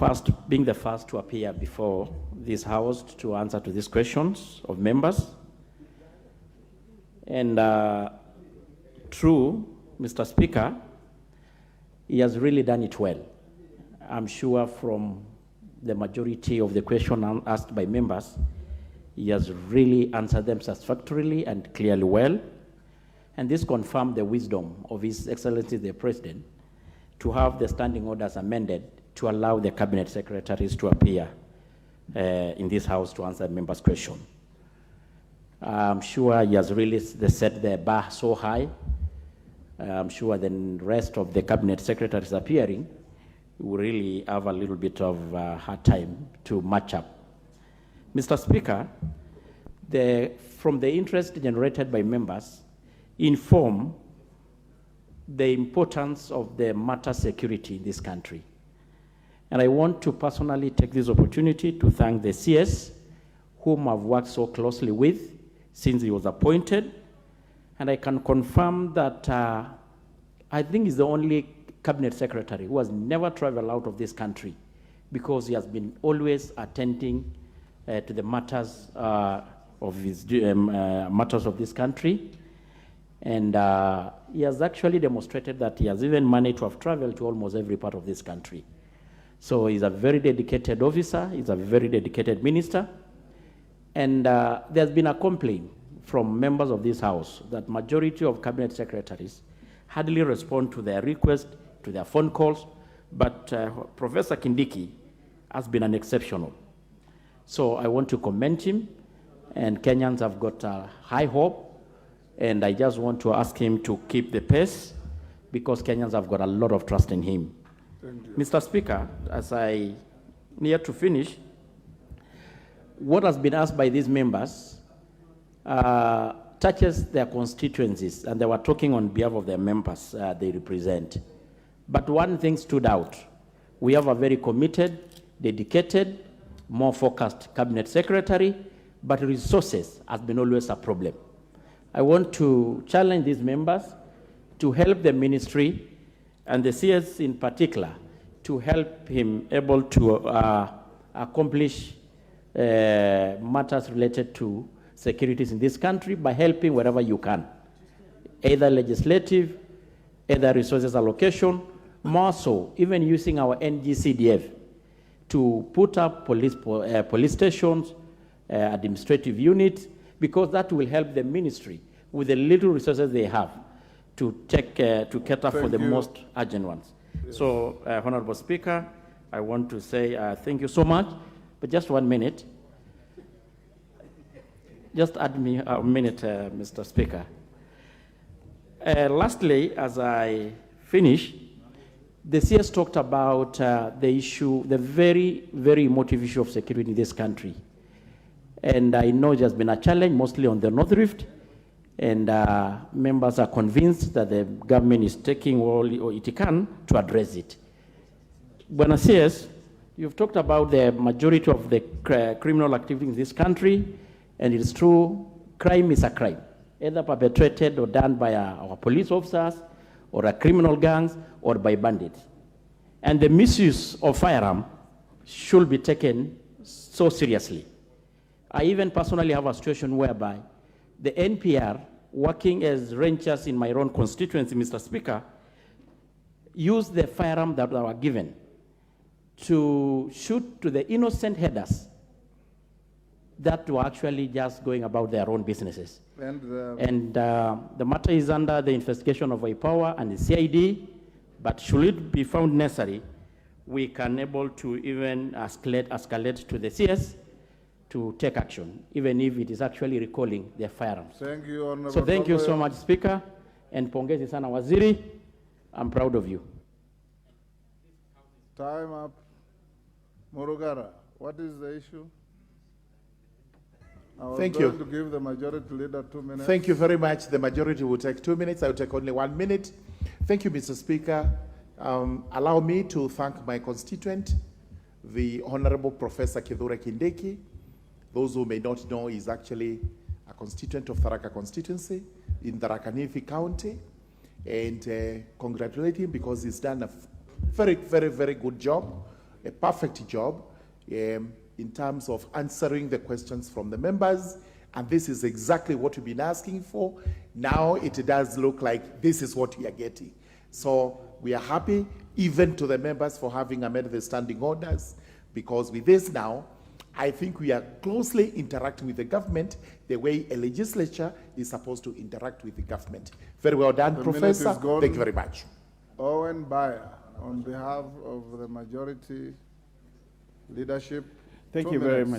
being the first to appear before this House to answer to these questions of members. And true, Mr. Speaker, he has really done it well. I'm sure from the majority of the questions asked by members, he has really answered them satisfactorily and clearly well. And this confirmed the wisdom of His Excellency the President to have the standing orders amended to allow the cabinet secretaries to appear in this House to answer members' questions. I'm sure he has really set the bar so high. I'm sure the rest of the cabinet secretaries appearing will really have a little bit of hard time to match up. Mr. Speaker, from the interest generated by members, inform the importance of the matter security in this country. And I want to personally take this opportunity to thank the CS, whom I've worked so closely with since he was appointed. And I can confirm that I think he's the only cabinet secretary who has never traveled out of this country, because he has been always attending to the matters of his matters of this country. And he has actually demonstrated that he has even managed to have traveled to almost every part of this country. So he's a very dedicated officer, he's a very dedicated minister. And there's been a complaint from members of this House that majority of cabinet secretaries hardly respond to their request, to their phone calls, but Professor Kindiki has been an exceptional. So I want to commend him, and Kenyans have got a high hope, and I just want to ask him to keep the pace, because Kenyans have got a lot of trust in him. Thank you. Mr. Speaker, as I near to finish, what has been asked by these members touches their constituencies, and they were talking on behalf of their members they represent. But one thing stood out. We have a very committed, dedicated, more focused cabinet secretary, but resources has been always a problem. I want to challenge these members to help the ministry and the CS in particular to help him able to accomplish matters related to securities in this country by helping wherever you can, either legislative, either resources allocation, more so, even using our NGCDF to put up police stations, administrative units, because that will help the ministry with the little resources they have to cater for the most urgent ones. Yes. So, Honorable Speaker, I want to say thank you so much, but just 1 minute. Just add me a minute, Mr. Speaker. Lastly, as I finish, the CS talked about the issue, the very, very emotive issue of security in this country. And I know there's been a challenge, mostly on the North Rift, and members are convinced that the government is taking all it can to address it. Buena CS, you've talked about the majority of the criminal activity in this country, and it's true, crime is a crime, either perpetrated or done by our police officers, or a criminal gangs, or by bandits. And the misuse of firearm should be taken so seriously. I even personally have a situation whereby the NPR, working as rangers in my own constituency, Mr. Speaker, used the firearm that were given to shoot to the innocent headers that were actually just going about their own businesses. And the matter is under the investigation of IPOWER and the CID, but should it be found necessary, we can able to even escalate to the CS to take action, even if it is actually recalling their firearms. Thank you, Honorable. So thank you so much, Speaker, and pongezi sana waziri. I'm proud of you. Time up. Murugara, what is the issue? Thank you. To give the majority leader 2 minutes. Thank you very much. The majority will take 2 minutes. I will take only 1 minute. Thank you, Mr. Speaker. Allow me to thank my constituent, the Honorable Professor Kindiki. Those who may not know, is actually a constituent of Tharaka constituency in Tharaka Nithi County, and congratulate him because he's done a very, very, very good job, a perfect job in terms of answering the questions from the members, and this is exactly what we've been asking for. Now it does look like this is what we are getting. So we are happy, even to the members, for having amended the standing orders, because with this now, I think we are closely interacting with the government the way a legislature is supposed to interact with the government. Very well done, Professor. Thank you very much. Owen Bayer, on behalf of the majority leadership. Thank you very much,